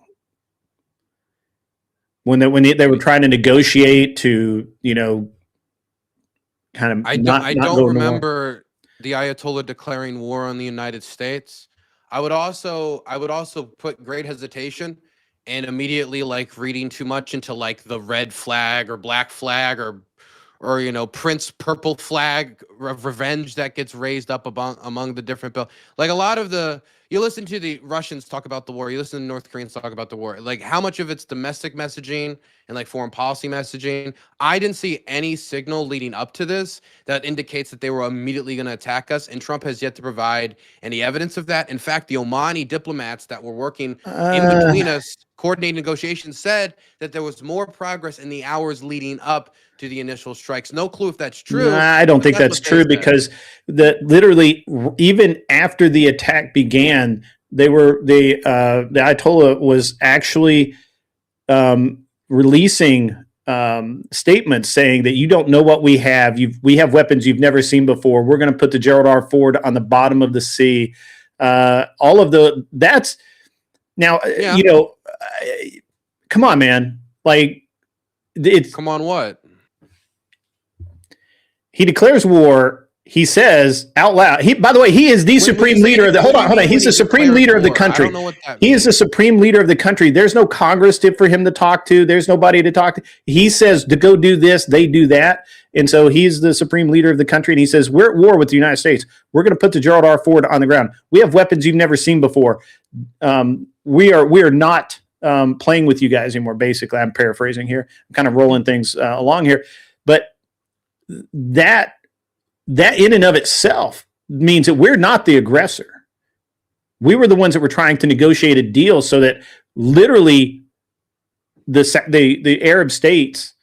When they were trying to negotiate to, kind of I don't remember the Ayatollah declaring war on the United States. I would also put great hesitation and immediately like reading too much into like the red flag or black flag or Prince purple flag of revenge that gets raised up among the different like a lot of you listen to the Russians talk about the war, you listen to the North Koreans talk about the war, like how much of it's domestic messaging and like foreign policy messaging. I didn't see any signal leading up to this that indicates that they were immediately going to attack us, and Trump has yet to provide any evidence of that. In fact, the Omani diplomats that were working in between us coordinating negotiations said that there was more progress in the hours leading up to the initial strikes. No clue if that's true. I don't think that's true because literally even after the attack began, the Ayatollah was actually releasing statements saying that you don't know what we have. We have weapons you've never seen before. We're going to put the Gerald R. Ford on the bottom of the sea. All of that's now, come on, man. Like come on, what? He declares war. He says out loud. By the way, he is the supreme leader of the. Hold on. He's the supreme leader of the country. I don't know what that means. He is the supreme leader of the country. There's no Congress for him to talk to. There's nobody to talk to. He says to go do this, they do that, and so he's the supreme leader of the country. And he says we're at war with the United States. We're going to put the Gerald R. Ford on the ground. We have weapons you've never seen before. We are not playing with you guys anymore. Basically, I'm paraphrasing here. I'm kind of rolling things along here, but that in and of itself means that we're not the aggressor. We were the ones that were trying to negotiate a deal so that literally the Arab states,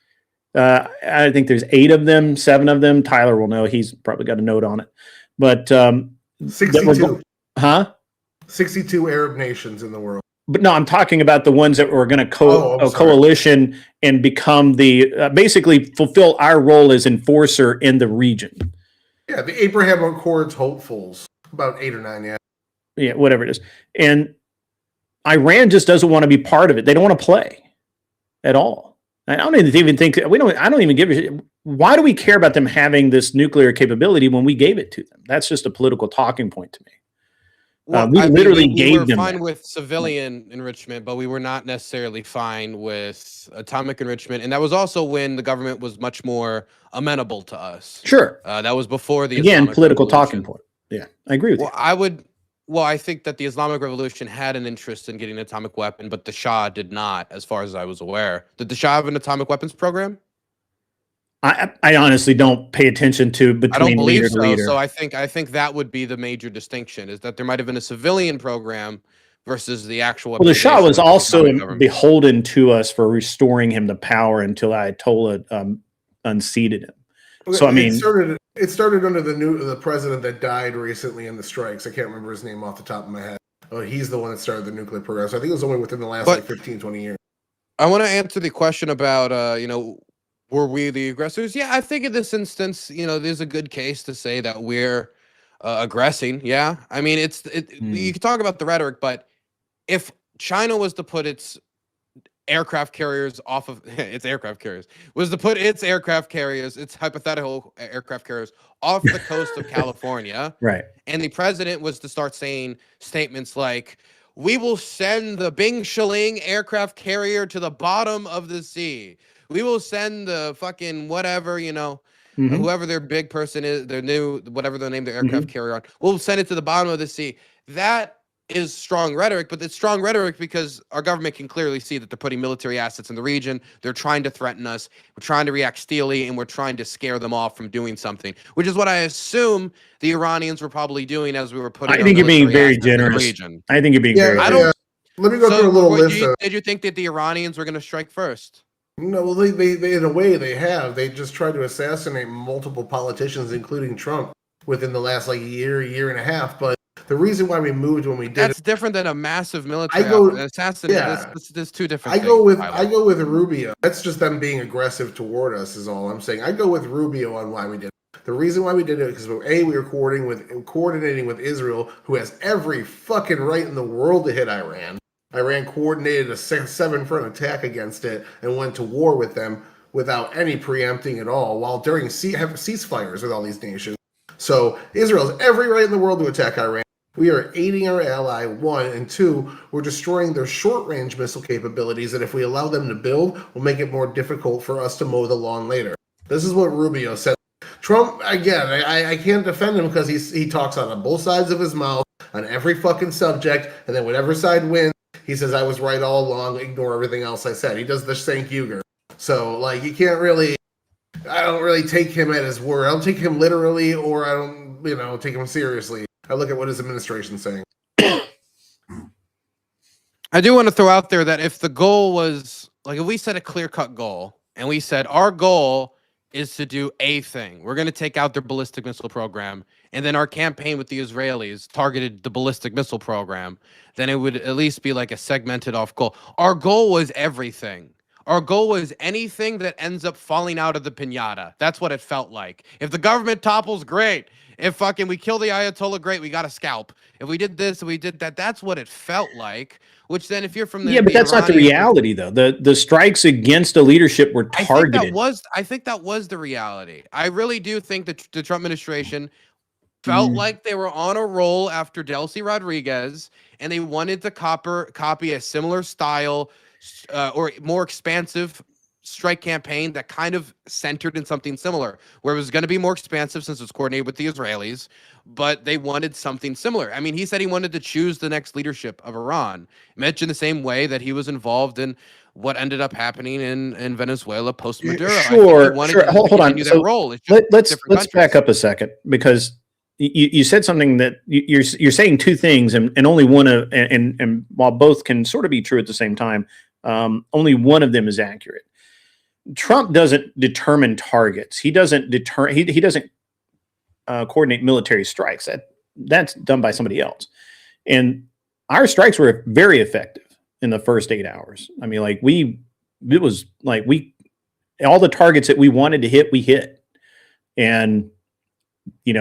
I think there's 8 of them, 7 of them. Tyler will know. He's probably got a note on it. But 62. 62 Arab nations in the world. But no, I'm talking about the ones that were going to coalition and become basically fulfill our role as enforcer in the region. Yeah, the Abraham Accords hopefuls, about 8 or 9, yeah. Yeah, whatever it is. And Iran just doesn't want to be part of it. They don't want to play at all. I don't even think I don't even give a shit. Why do we care about them having this nuclear capability when we gave it to them? That's just a political talking point to me. Well, we were fine with civilian enrichment, but we were not necessarily fine with atomic enrichment. And that was also when the government was much more amenable to us. Sure. That was before the Islamic political Revolution. Talking point. Yeah, I agree with you. I think that the Islamic Revolution had an interest in getting an atomic weapon, but the Shah did not, as far as I was aware. Did the Shah have an atomic weapons program? I honestly don't pay attention to between I don't believe leader so. to leader. So I think that would be the major distinction, is that there might have been a civilian program versus the actual. Well, the Shah was also beholden to us for restoring him to power until Ayatollah unseated him. So I mean, it started under the president that died recently in the strikes. I can't remember his name off the top of my head. Oh, he's the one that started the nuclear program. So I think it was only within the last 15, 20 years. I want to answer the question about were we the aggressors? Yeah, I think in this instance, there's a good case to say that we're aggressing. Yeah, I mean, you can talk about the rhetoric, but if China was to put its aircraft carriers off of its aircraft carriers, its hypothetical aircraft carriers off the coast of California, right, and the president was to start saying statements like, "We will send the Bing Shilling aircraft carrier to the bottom of the sea. We will send the fucking whatever, whoever their big person is, their new, whatever they name their aircraft carrier on. We'll send it to the bottom of the sea." That is strong rhetoric, but it's strong rhetoric because our government can clearly see that they're putting military assets in the region. They're trying to threaten us. We're trying to react steely, and we're trying to scare them off from doing something, which is what I assume the Iranians were probably doing as we were putting. I think you're being very generous. I think you're being very. Let me go So, through a little list of. did you think that the Iranians were going to strike first? No, well, they in a way they have. They just tried to assassinate multiple politicians, including Trump, within the last like year and a half. But the reason why we moved when we did That's different than a massive I military go, assassin. yeah. There's two different I things. go with Tyler. Rubio. That's just them being aggressive toward us, is all I'm saying. I go with Rubio on why we did it. The reason why we did it is because we were coordinating with Israel, who has every fucking right in the world to hit Iran. Iran coordinated a 7-front attack against it and went to war with them without any preempting at all, while during have ceasefires with all these nations. So Israel has every right in the world to attack Iran. We are aiding our ally, 1, and 2, we're destroying their short-range missile capabilities that if we allow them to build, will make it more difficult for us to mow the lawn later. This is what Rubio said. Trump, again, I can't defend him because he talks on both sides of his mouth on every fucking subject, and then whatever side wins, he says, I was right all along, ignore everything else I said. He does the St. Uger. So, like, you can't really, I don't really take him at his word. I don't take him literally, or I don't, take him seriously. I look at what his administration's saying. I do want to throw out there that if the goal was, like, if we set a clear-cut goal, and we said, our goal is to do a thing. We're going to take out their ballistic missile program, and then our campaign with the Israelis targeted the ballistic missile program, then it would at least be like a segmented off goal. Our goal was everything. Our goal was anything that ends up falling out of the piñata. That's what it felt like. If the government topples, great. If fucking we kill the Ayatollah, great. We got a scalp. If we did this, we did that. That's what it felt like. Which then, if you're from the but that's not the reality, though. The strikes against the leadership were targeted. I think that was the reality. I really do think that the Trump administration felt like they were on a roll after Delcy Rodriguez, and they wanted to copy a similar style or more expansive strike campaign that kind of centered in something similar, where it was going to be more expansive since it's coordinated with the Israelis, but they wanted something similar. I mean, he said he wanted to choose the next leadership of Iran, much in the same way that he was involved in what ended up happening in Venezuela post Maduro. Sure. Hold on. That role. Let's back up a second, because you said something that you're saying two things, and only one of and while both can sort of be true at the same time, only one of them is accurate. Trump doesn't determine targets. He doesn't he doesn't coordinate military strikes. That's done by somebody else. And our strikes were very effective in the first 8 hours. I mean, all the targets that we wanted to hit, we hit. And you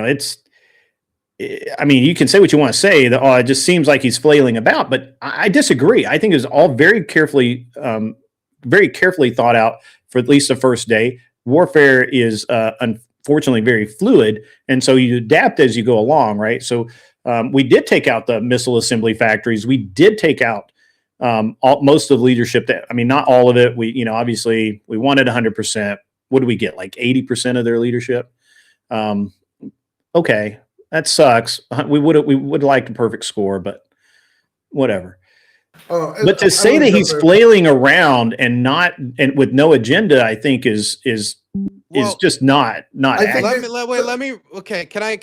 can say what you want to say, that it just seems like he's flailing about, but I disagree. I think it was all very carefully thought out for at least the first day. Warfare is unfortunately very fluid, and so you adapt as you go along, right? So we did take out the missile assembly factories. We did take out most of the leadership. Not all of it. We, obviously we wanted 100%. What do we get? Like 80% of their leadership. Okay, that sucks. We would like a perfect score, but whatever. But to say that he's flailing around and with no agenda, I think is just not accurate. Okay, can I?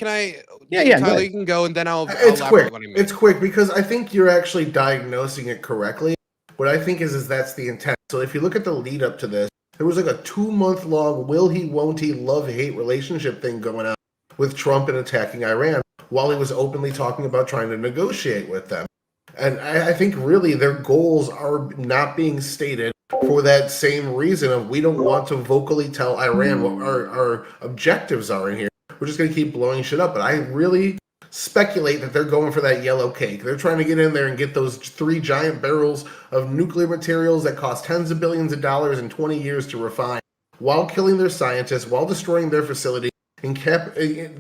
Yeah. Tyler, you can go, and then I'll. It's quick. It's quick because I think you're actually diagnosing it correctly. What I think is that's the intent. So if you look at the lead up to this, there was like a 2-month-long will he, won't he, love-hate relationship thing going on with Trump and attacking Iran, while he was openly talking about trying to negotiate with them. And I think really their goals are not being stated for that same reason of we don't want to vocally tell Iran what our objectives are in here. We're just going to keep blowing shit up. But I really speculate that they're going for that yellow cake. They're trying to get in there and get those 3 giant barrels of nuclear materials that cost tens of billions of dollars in 20 years to refine, while killing their scientists, while destroying their facility,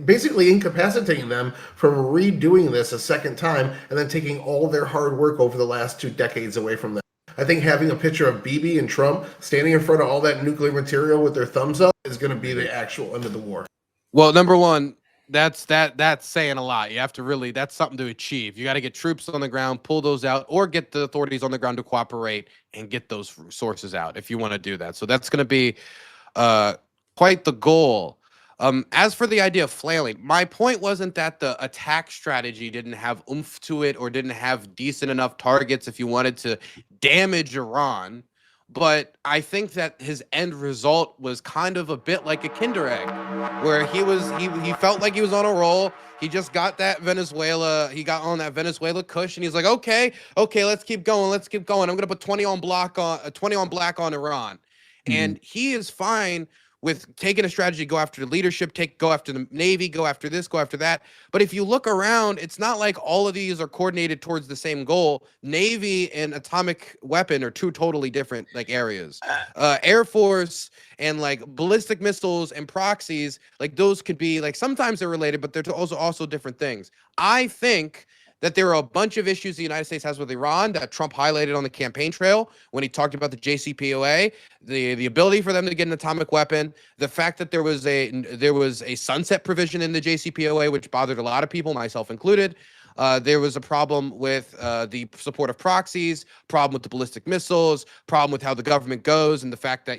basically incapacitating them from redoing this a second time, and then taking all their hard work over the last 2 decades away from them. I think having a picture of Bibi and Trump standing in front of all that nuclear material with their thumbs up is going to be the actual end of the war. Well, number one, that's saying a lot. You have to really, that's something to achieve. You got to get troops on the ground, pull those out, or get the authorities on the ground to cooperate and get those sources out if you want to do that. So that's going to be quite the goal. As for the idea of flailing, my point wasn't that the attack strategy didn't have oomph to it or didn't have decent enough targets if you wanted to damage Iran. But I think that his end result was kind of a bit like a Kinder Egg, where he felt like he was on a roll. He just got that he got on that Venezuela cush, and he's like, okay, let's keep going. I'm gonna put 20 on black on Iran. And he is fine with taking a strategy, go after the leadership, go after the Navy, go after this, go after that. But if you look around, it's not like all of these are coordinated towards the same goal. Navy and atomic weapon are two totally different like areas. Air Force and like ballistic missiles and proxies, like those could be like sometimes they're related, but they're also different things. I think that there are a bunch of issues the United States has with Iran that Trump highlighted on the campaign trail when he talked about the JCPOA, the ability for them to get an atomic weapon, the fact that there was a sunset provision in the JCPOA, which bothered a lot of people, myself included. There was a problem with the support of proxies, problem with the ballistic missiles, problem with how the government goes, and the fact that,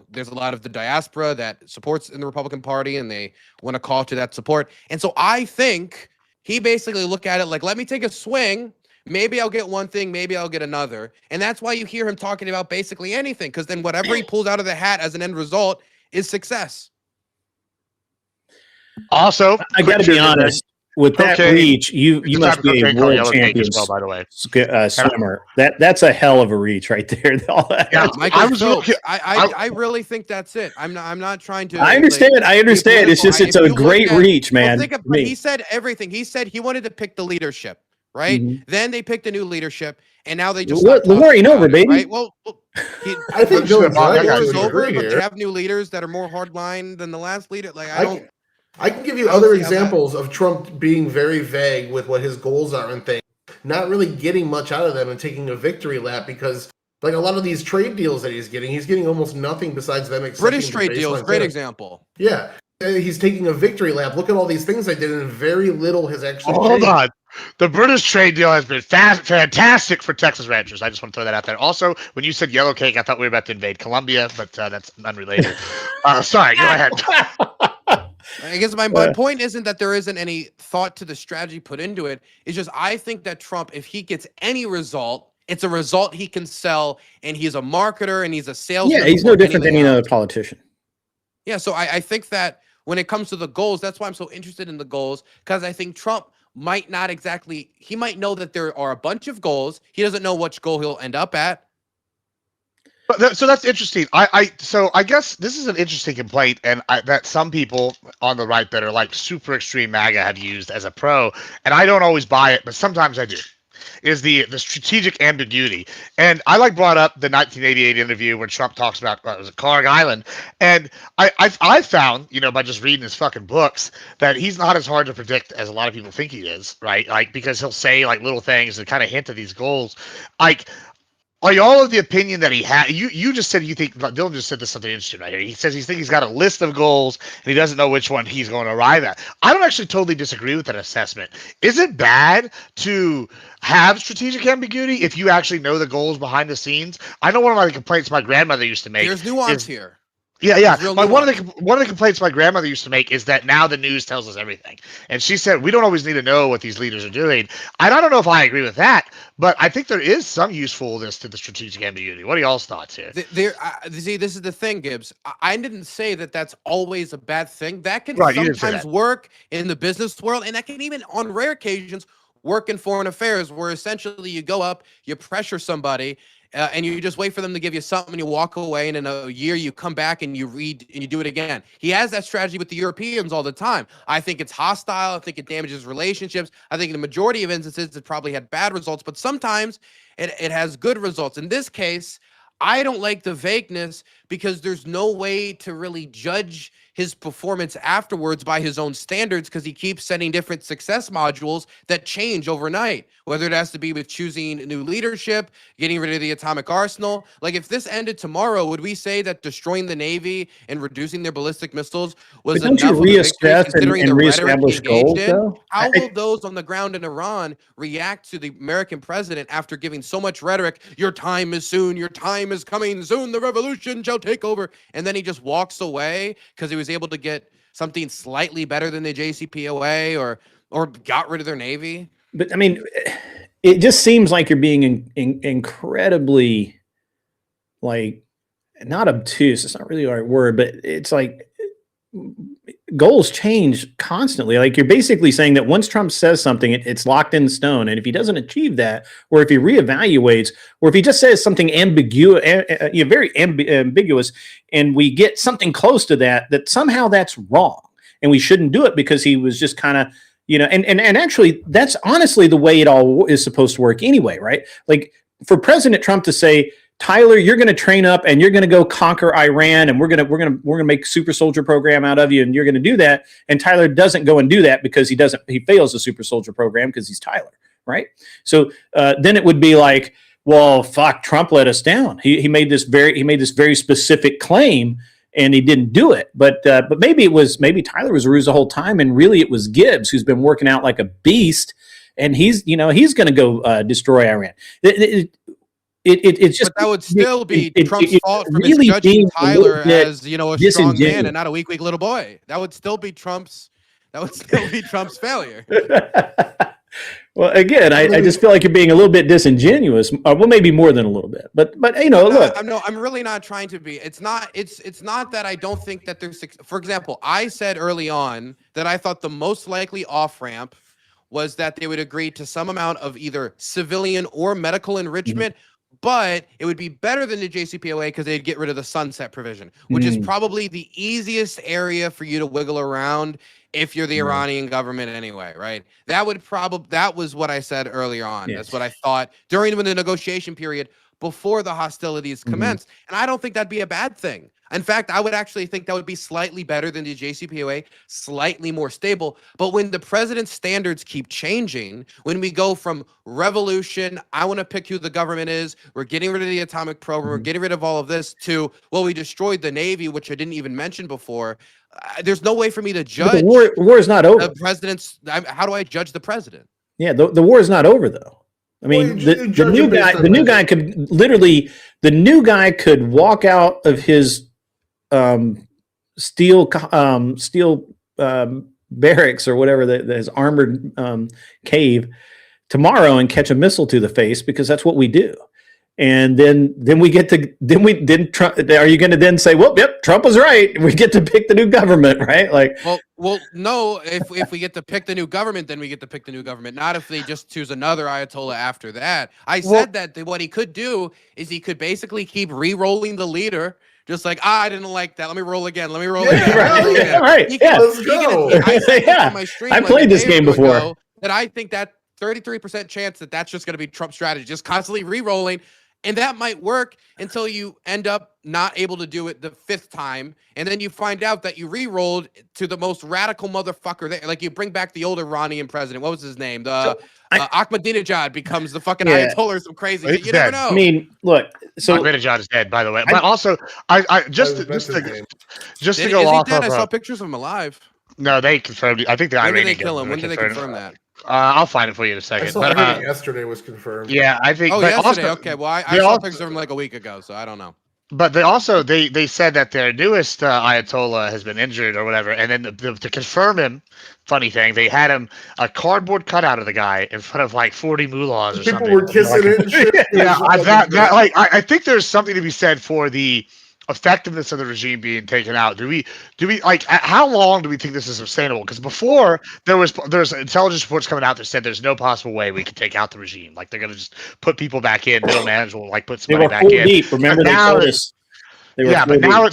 there's a lot of the diaspora that supports in the Republican Party, and they want to call to that support. And so I think he basically looked at it like, let me take a swing. Maybe I'll get one thing, maybe I'll get another. And that's why you hear him talking about basically anything, because then whatever he pulls out of the hat as an end result is success. Also, I got to be honest. With that reach, you must be a world champion as well, by the way. Swimmer. That's a hell of a reach right there. Yeah, Michael, I really think that's it. I'm not trying to. I understand. It's just it's a great reach, man. He said everything. He said he wanted to pick the leadership, right? Mm-hmm. Then they picked a new leadership, and now they just the war ain't over, baby. Right? Well, I think the war is over, but they have new leaders that are more hardline than the last leader. Like I can give you other examples of Trump being very vague with what his goals are and things, not really getting much out of them and taking a victory lap because, like, a lot of these trade deals that he's getting almost nothing besides them accepting British trade deals, great example. Yeah. He's taking a victory lap. Look at all these things I did, and very little has actually changed. Hold on. The British trade deal has been fantastic for Texas ranchers. I just want to throw that out there. Also, when you said yellow cake, I thought we were about to invade Colombia, but that's unrelated. Sorry, go ahead. I guess my point isn't that there isn't any thought to the strategy put into it. It's just I think that Trump, if he gets any result, it's a result he can sell, and he's a marketer and he's a salesman. Yeah, he's no different than any other politician. Yeah, so I think that when it comes to the goals, that's why I'm so interested in the goals, because I think Trump might not exactly, he might know that there are a bunch of goals. He doesn't know which goal he'll end up at. So that's interesting. So I guess this is an interesting complaint, and that some people on the right that are like super extreme MAGA have used as a pro, and I don't always buy it, but sometimes I do. Is the strategic ambiguity, and I brought up the 1988 interview where Trump talks about was it Carg Island, and I found by just reading his fucking books that he's not as hard to predict as a lot of people think he is, right? Like because he'll say like little things and kind of hint at these goals, like. Are y'all of the opinion that he had? You just said you think Dylan just said this something interesting right here. He says he's got a list of goals and he doesn't know which one he's going to arrive at. I don't actually totally disagree with that assessment. Is it bad to have strategic ambiguity if you actually know the goals behind the scenes? I know one of my complaints my grandmother used to make. There's nuance here. Yeah. Like one of the complaints my grandmother used to make is that now the news tells us everything, and she said we don't always need to know what these leaders are doing. I don't know if I agree with that, but I think there is some usefulness to the strategic ambiguity. What are y'all's thoughts here? See, this is the thing, Gibbs. I didn't say that that's always a bad thing. That can sometimes work in the business world, and that can even, on rare occasions, work in foreign affairs, where essentially you go up, you pressure somebody. And you just wait for them to give you something, and you walk away, and in a year you come back and you read and you do it again. He has that strategy with the Europeans all the time. I think it's hostile. I think it damages relationships. I think in the majority of instances it probably had bad results, but sometimes it has good results. In this case, I don't like the vagueness because there's no way to really judge his performance afterwards by his own standards, because he keeps setting different success modules that change overnight, whether it has to be with choosing new leadership, getting rid of the atomic arsenal. Like if this ended tomorrow, would we say that destroying the Navy and reducing their ballistic missiles was enough of a victory, considering the rhetoric he engaged in? How will those on the ground in Iran react to the American president after giving so much rhetoric? Your time is soon, your time is coming soon, the revolution shall take over. And then he just walks away because he was able to get something slightly better than the JCPOA or got rid of their Navy? But I mean, it just seems like you're being incredibly, like, not obtuse. It's not really the right word, but it's like goals change constantly. Like, you're basically saying that once Trump says something, it's locked in stone. And if he doesn't achieve that, or if he reevaluates, or if he just says something ambiguous, very ambiguous, and we get something close to that, that somehow that's wrong. And we shouldn't do it because he was just kind of, and actually that's honestly the way it all is supposed to work anyway, right? Like, for President Trump to say, Tyler, you're going to train up and you're going to go conquer Iran, and we're going to make super soldier program out of you, and you're going to do that. And Tyler doesn't go and do that because he fails the super soldier program because he's Tyler, right? So then it would be like, well, fuck, Trump let us down. He made this very specific claim, and he didn't do it. But maybe Tyler was ruse the whole time, and really it was Gibbs who's been working out like a beast, and he's going to go destroy Iran. It's just, but that would still be Trump's fault for really misjudging Tyler as a strong man and not a weak little boy. That would still be Trump's failure. Well, again, I just feel like you're being a little bit disingenuous. Well, maybe more than a little bit, but look. I'm really not trying to be. It's not that I don't think that there's. For example, I said early on that I thought the most likely off ramp was that they would agree to some amount of either civilian or medical enrichment. Mm-hmm. But it would be better than the JCPOA because they'd get rid of the sunset provision, which is probably the easiest area for you to wiggle around if you're the Iranian government anyway, right? That was what I said earlier on. Yes. That's what I thought during the negotiation period before the hostilities commenced. And I don't think that'd be a bad thing. In fact, I would actually think that would be slightly better than the JCPOA, slightly more stable. But when the president's standards keep changing, when we go from revolution, I want to pick who the government is, we're getting rid of the atomic program, we're getting rid of all of this, to, well, we destroyed the Navy, which I didn't even mention before. There's no way for me to judge. The war is not over. The president's. How do I judge the president? Yeah, the war is not over, though. I mean, the new guy could walk out of his steel barracks or whatever, his armored cave tomorrow and catch a missile to the face, because that's what we do. And then Trump, are you going to then say, well, yep, Trump was right, we get to pick the new government, right? Like, well, no, if we get to pick the new government, then we get to pick the new government, not if they just choose another Ayatollah after that. I said that what he could do is he could basically keep re-rolling the leader. Just like, I didn't like that. Let me roll again. Let me roll again. Right. Let's go. I played this game before. And I think that 33% chance that's just going to be Trump's strategy, just constantly re-rolling. And that might work until you end up not able to do it the fifth time. And then you find out that you re-rolled to the most radical motherfucker there. Like, you bring back the old Iranian president. What was his name? Ahmadinejad becomes the fucking Ayatollah or some crazy shit. You never know. I mean, look. So Ahmadinejad is dead, by the way. But also, just to go off dead? of. I saw pictures of him alive. No, they confirmed. I think the Iranian. When did they kill him? When did they confirm that? I'll find it for you in a second. I saw it yesterday was confirmed. Yeah, I think. Oh, yesterday. Okay, well, I saw pictures of him like a week ago, so I don't know. But they said that their newest Ayatollah has been injured or whatever, and then to confirm him, funny thing, they had him a cardboard cutout of the guy in front of like 40 mullahs or something. People were kissing it and shit. Yeah, I think there's something to be said for the effectiveness of the regime being taken out. Do we like, how long do we think this is sustainable? Because before there's intelligence reports coming out that said there's no possible way we can take out the regime. Like, they're gonna just put people back in, middle management will like put somebody back in. Deep. Remember, now it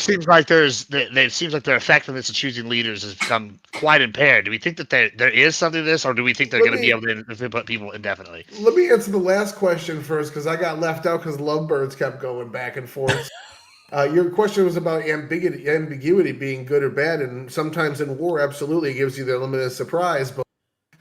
seems like it seems like their effectiveness of choosing leaders has become quite impaired. Do we think that there is something to this, or do we think they're going to be able to put people indefinitely? Let me answer the last question first, because I got left out because lovebirds kept going back and forth. Your question was about ambiguity being good or bad, and sometimes in war, absolutely, it gives you the element of surprise, but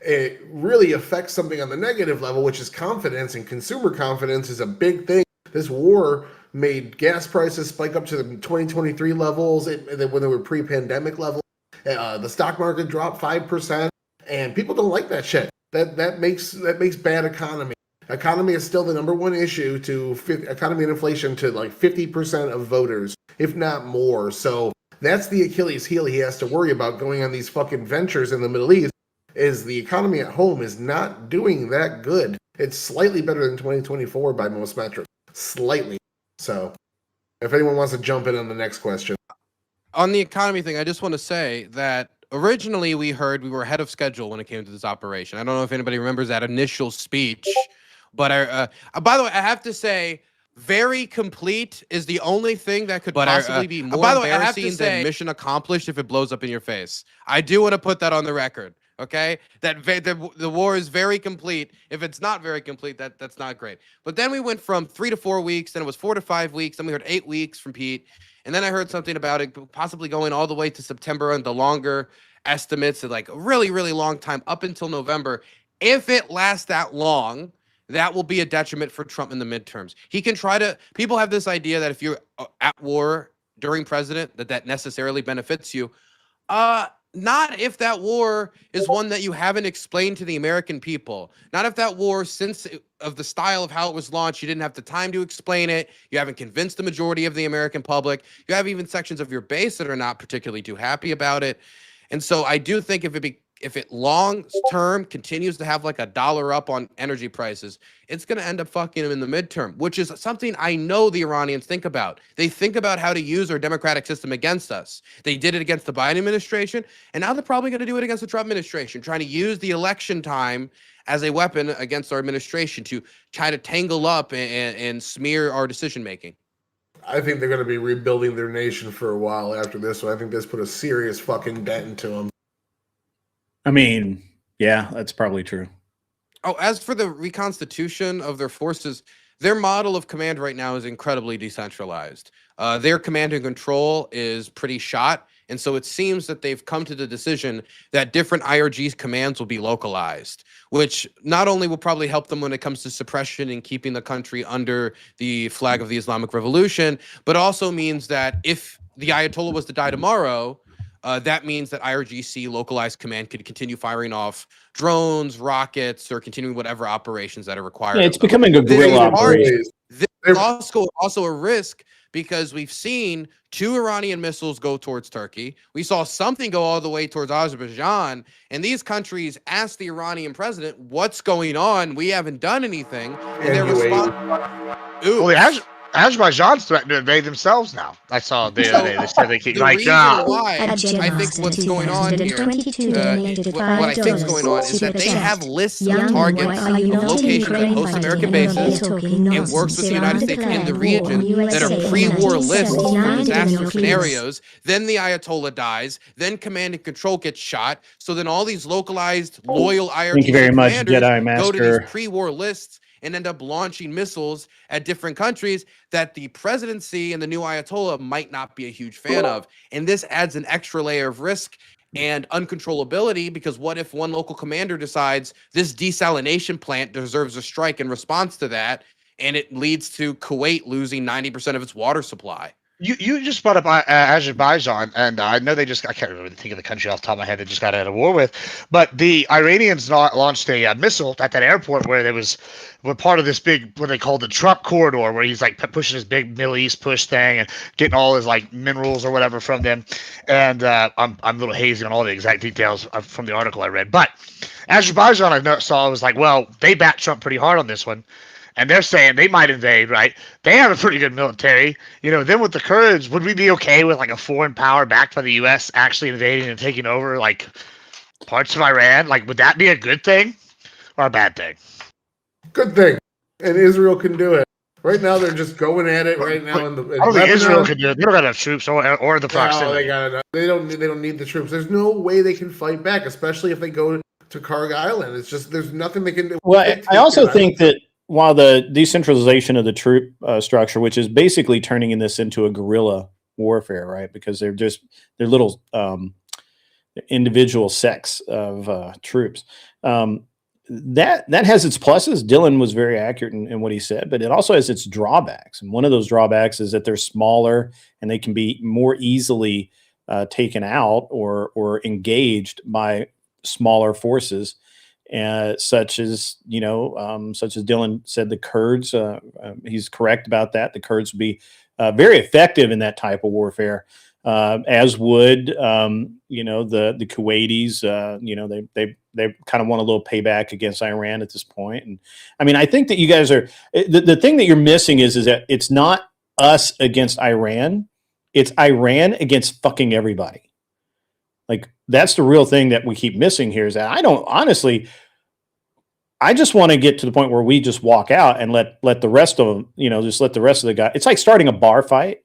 it really affects something on the negative level, which is confidence, and consumer confidence is a big thing. This war made gas prices spike up to the 2023 levels when they were pre-pandemic levels. The stock market dropped 5%, and people don't like that shit. That makes bad economy. Economy is still the number one issue to economy and inflation to like 50% of voters, if not more. So That's the Achilles heel he has to worry about going on these fucking ventures in the Middle East. Is the economy at home is not doing that good. It's slightly better than 2024 by most metrics, slightly. So, if anyone wants to jump in on the next question, On the economy thing, I just want to say that originally we heard we were ahead of schedule when it came to this operation. I don't know if anybody remembers that initial speech, but by the way, I have to say, very complete is the only thing that could possibly be more embarrassing than mission accomplished if it blows up in your face. I do want to put that on the record. Okay, that the war is very complete. If it's not very complete, that's not great. But then we went from 3 to 4 weeks, then it was 4 to 5 weeks, then we heard 8 weeks from Pete, and then I heard something about it possibly going all the way to September and the longer estimates of like a really, really long time up until November. If it lasts that long, that will be a detriment for Trump in the midterms. He can try to. People have this idea that if you're at war during president, that necessarily benefits you. Not if that war is one that you haven't explained to the American people. Not if that war, of the style of how it was launched, you didn't have the time to explain it. You haven't convinced the majority of the American public. You have even sections of your base that are not particularly too happy about it. And so I do think if it long term continues to have like $1 up on energy prices, it's going to end up fucking them in the midterm, which is something I know the Iranians think about. They think about how to use our democratic system against us. They did it against the Biden administration, and now they're probably going to do it against the Trump administration, trying to use the election time as a weapon against our administration to try to tangle up and smear our decision making. I think they're going to be rebuilding their nation for a while after this one. I think this put a serious fucking dent into them. I mean, yeah, that's probably true. Oh, as for the reconstitution of their forces, their model of command right now is incredibly decentralized. Their command and control is pretty shot. And so it seems that they've come to the decision that different IRG's commands will be localized, which not only will probably help them when it comes to suppression and keeping the country under the flag of the Islamic Revolution, but also means that if the Ayatollah was to die tomorrow, that means that IRGC localized command could continue firing off drones, rockets, or continuing whatever operations that are required. Yeah, it's becoming a guerrilla operation. There's also a risk because we've seen 2 Iranian missiles go towards Turkey. We saw something go all the way towards Azerbaijan. And these countries asked the Iranian president, what's going on? We haven't done anything. And their response... Well, Azerbaijan's threatening to invade themselves now. I saw they said they keep like why I think what's going on here, what I think is going on is that they have lists of targets of locations at post-American bases and works with the United States in the region that are pre-war lists for disaster scenarios. Then the Ayatollah dies. Then command and control gets shot. So then all these localized, loyal IRGC Thank you very much, commanders Jedi Master. go to these pre-war lists and end up launching missiles at different countries that the presidency and the new Ayatollah might not be a huge fan of. And this adds an extra layer of risk and uncontrollability, because what if one local commander decides this desalination plant deserves a strike in response to that, and it leads to Kuwait losing 90% of its water supply? You just brought up Azerbaijan, and I know I can't remember the think of the country off the top of my head they just got out of war with, but the Iranians launched a missile at that airport where were part of this big, what they call the Trump corridor, where he's like pushing his big Middle East push thing and getting all his like minerals or whatever from them. And I'm a little hazy on all the exact details from the article I read, but Azerbaijan I saw was like, well, they backed Trump pretty hard on this one. And they're saying they might invade, right? They have a pretty good military. Then with the Kurds, would we be okay with like a foreign power backed by the U.S. actually invading and taking over like parts of Iran? Like, would that be a good thing or a bad thing? Good thing. And Israel can do it. Right now, they're just going at it right now. I don't think Israel can do it. They don't got enough troops or the proximity. No, they don't need the troops. There's no way they can fight back, especially if they go to Karga Island. It's just there's nothing they can do. Well, I also think that while the decentralization of the troop structure, which is basically turning this into a guerrilla warfare, right? Because they're little individual sects of troops. That has its pluses. Dylan was very accurate in what he said, but it also has its drawbacks. And one of those drawbacks is that they're smaller and they can be more easily taken out or engaged by smaller forces. Such as Dylan said, the Kurds, he's correct about that. The Kurds would be very effective in that type of warfare. as would the Kuwaitis. They kind of want a little payback against Iran at this point. And I mean, I think that you guys are the thing that you're missing is that it's not us against Iran, it's Iran against fucking everybody. Like, that's the real thing that we keep missing here, is that I just want to get to the point where we just walk out and let the rest of them, just let the rest of the guys. It's like starting a bar fight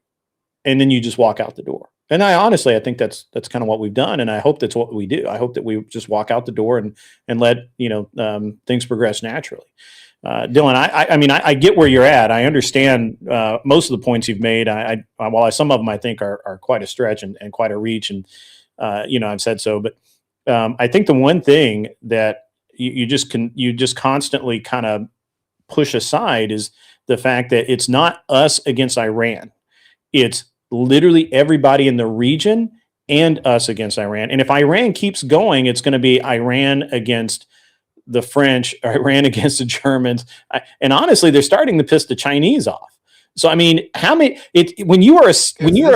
and then you just walk out the door. And I think that's kind of what we've done. And I hope that's what we do. I hope that we just walk out the door and let, things progress naturally. Dylan, I get where you're at. I understand most of the points you've made. While some of them I think are quite a stretch and quite a reach, and I've said so. But I think the one thing that you just constantly kind of push aside is the fact that it's not us against Iran. It's literally everybody in the region and us against Iran. And if Iran keeps going, it's going to be Iran against the French, Iran against the Germans. And honestly, they're starting to piss the Chinese off. So, I mean, when you are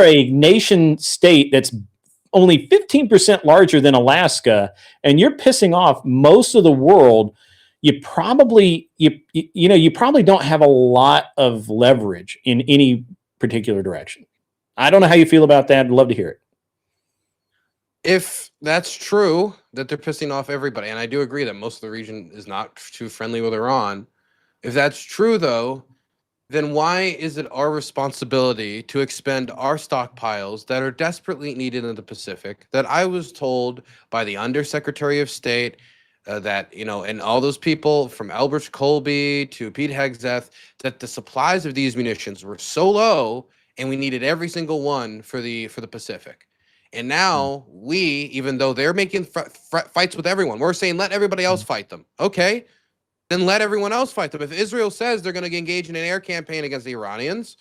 a nation state that's only 15% larger than Alaska, and you're pissing off most of the world, you probably don't have a lot of leverage in any particular direction. I don't know how you feel about that. I'd love to hear it. If that's true, that they're pissing off everybody, and I do agree that most of the region is not too friendly with Iran. If that's true, though, then why is it our responsibility to expend our stockpiles that are desperately needed in the Pacific, that I was told by the Undersecretary of State that, and all those people from Albert Colby to Pete Hegseth, that the supplies of these munitions were so low and we needed every single one for the Pacific. And now we, even though they're making fights with everyone, we're saying let everybody else fight them. Okay, then let everyone else fight them. If Israel says they're going to engage in an air campaign against the Iranians,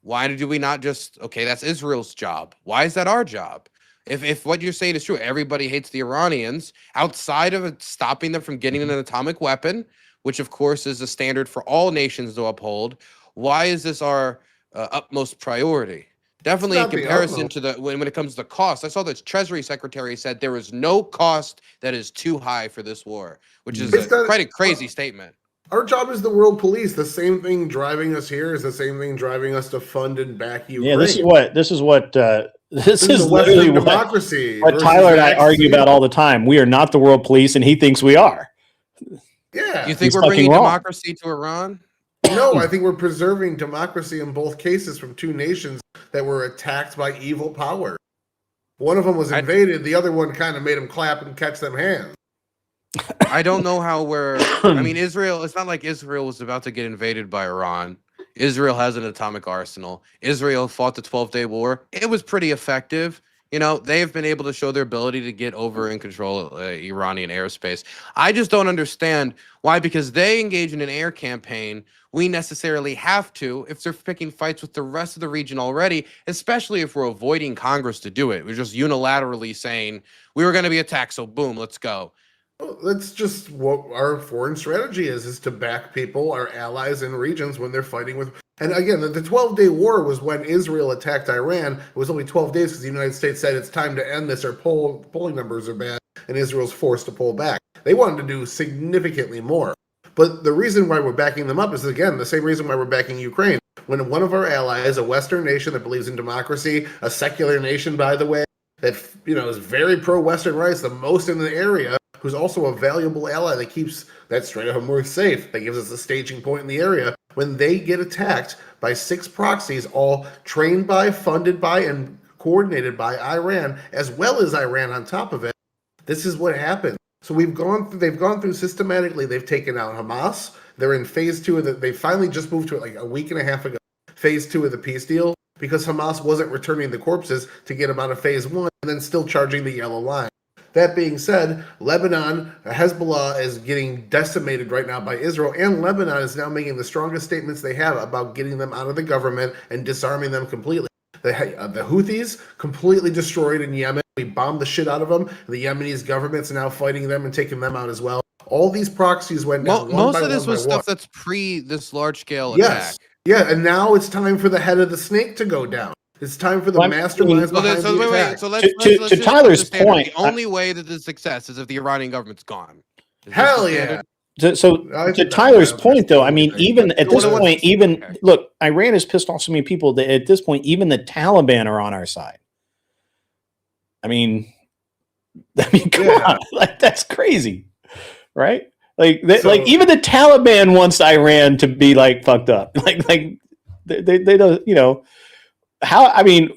why do we not just, okay, that's Israel's job. Why is that our job? If what you're saying is true, everybody hates the Iranians, outside of it stopping them from getting an atomic weapon, which of course is a standard for all nations to uphold, why is this our utmost priority? Definitely in comparison to when it comes to cost. I saw the Treasury Secretary said there is no cost that is too high for this war, which is quite a crazy statement. Our job is the world police. The same thing driving us here is the same thing driving us to fund and back Ukraine. Yeah, this is literally democracy. What Tyler and I argue about all the time. We are not the world police, and he thinks we are. Yeah. You think we're bringing democracy to Iran? No, I think we're preserving democracy in both cases from two nations that were attacked by evil power. One of them was invaded. The other one kind of made them clap and catch them hands. I don't know how Israel, it's not like Israel was about to get invaded by Iran. Israel has an atomic arsenal. Israel fought the 12-day war. It was pretty effective. They've been able to show their ability to get over and control Iranian airspace. I just don't understand why, because they engage in an air campaign, we necessarily have to, if they're picking fights with the rest of the region already, especially if we're avoiding Congress to do it. We're just unilaterally saying, we were going to be attacked, so boom, let's go. Well, that's just what our foreign strategy is to back people, our allies in regions when they're fighting with. And again, the 12-day war was when Israel attacked Iran. It was only 12 days because the United States said it's time to end this. Our polling numbers are bad, and Israel's forced to pull back. They wanted to do significantly more. But the reason why we're backing them up is, again, the same reason why we're backing Ukraine. When one of our allies, a Western nation that believes in democracy, a secular nation, by the way, that is very pro-Western rights, the most in the area, who's also a valuable ally that keeps that Strait of Hormuz safe, that gives us a staging point in the area, when they get attacked by 6 proxies, all trained by, funded by, and coordinated by Iran, as well as Iran on top of it, this is what happened. So they've gone through systematically, they've taken out Hamas. They're in phase 2 they finally just moved to it like a week and a half ago, phase 2 of the peace deal, because Hamas wasn't returning the corpses to get them out of phase 1 and then still charging the yellow line. That being said, Lebanon, Hezbollah is getting decimated right now by Israel, and Lebanon is now making the strongest statements they have about getting them out of the government and disarming them completely. The Houthis completely destroyed in Yemen. We bombed the shit out of them. The Yemenis government's now fighting them and taking them out as well. All these proxies went down. Most of this was stuff that's pre this large scale attack. Yeah, and now it's time for the head of the snake to go down. It's time for the Well, masterminds behind the attack. So let's To just Tyler's understand it. point, The only way that this success is if the Iranian government's gone. Is this the Hell standard? yeah! So I to think that Tyler's might- point, though, I totally mean, agree. even at this What- point, even okay. look, Iran has pissed off so many people that at this point, even the Taliban are on our side. I mean, come Yeah. on, like that's crazy, right? Like, So- like even the Taliban wants Iran to be like fucked up. Like they don't, you know, how? I mean,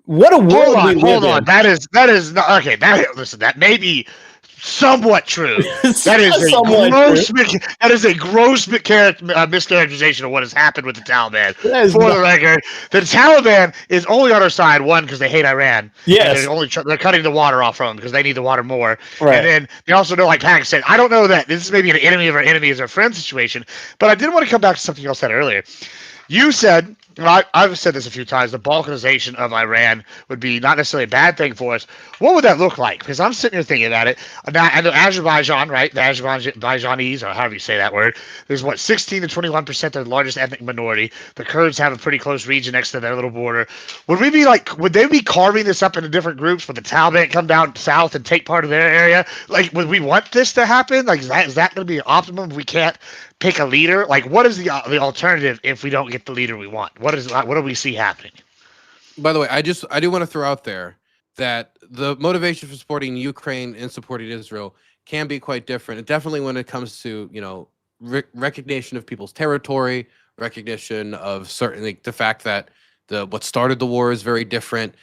what a world we live Hold on. in. That is not okay. Listen, that may be somewhat true. That is a Somewhat gross. true. That is a gross mischaracterization of what has happened with the Taliban. That is For not- the record, the Taliban is only on our side. One, because they hate Iran. And Yes, they're cutting the water off from them because they need the water more. right. And then they also know, like Patrick said, I don't know that this is maybe an enemy of our enemy is our friend situation. But I did want to come back to something you all said earlier. You said, and I've said this a few times, the balkanization of Iran would be not necessarily a bad thing for us. What would that look like? Because I'm sitting here thinking about it. Now, and Azerbaijan, right? The Azerbaijanis, or however you say that word, there's what, 16 to 21%, they're the largest ethnic minority. The Kurds have a pretty close region next to their little border. Would they be carving this up into different groups? Would the Taliban come down south and take part of their area? Like, would we want this to happen? Like, is that going to be optimum if we can't pick a leader? Like, what is the alternative if we don't get the leader we want? What do we see happening? By the way, I do want to throw out there that the motivation for supporting Ukraine and supporting Israel can be quite different. And definitely when it comes to, you know, recognition of people's territory, recognition of certainly the fact that what started the war is very different.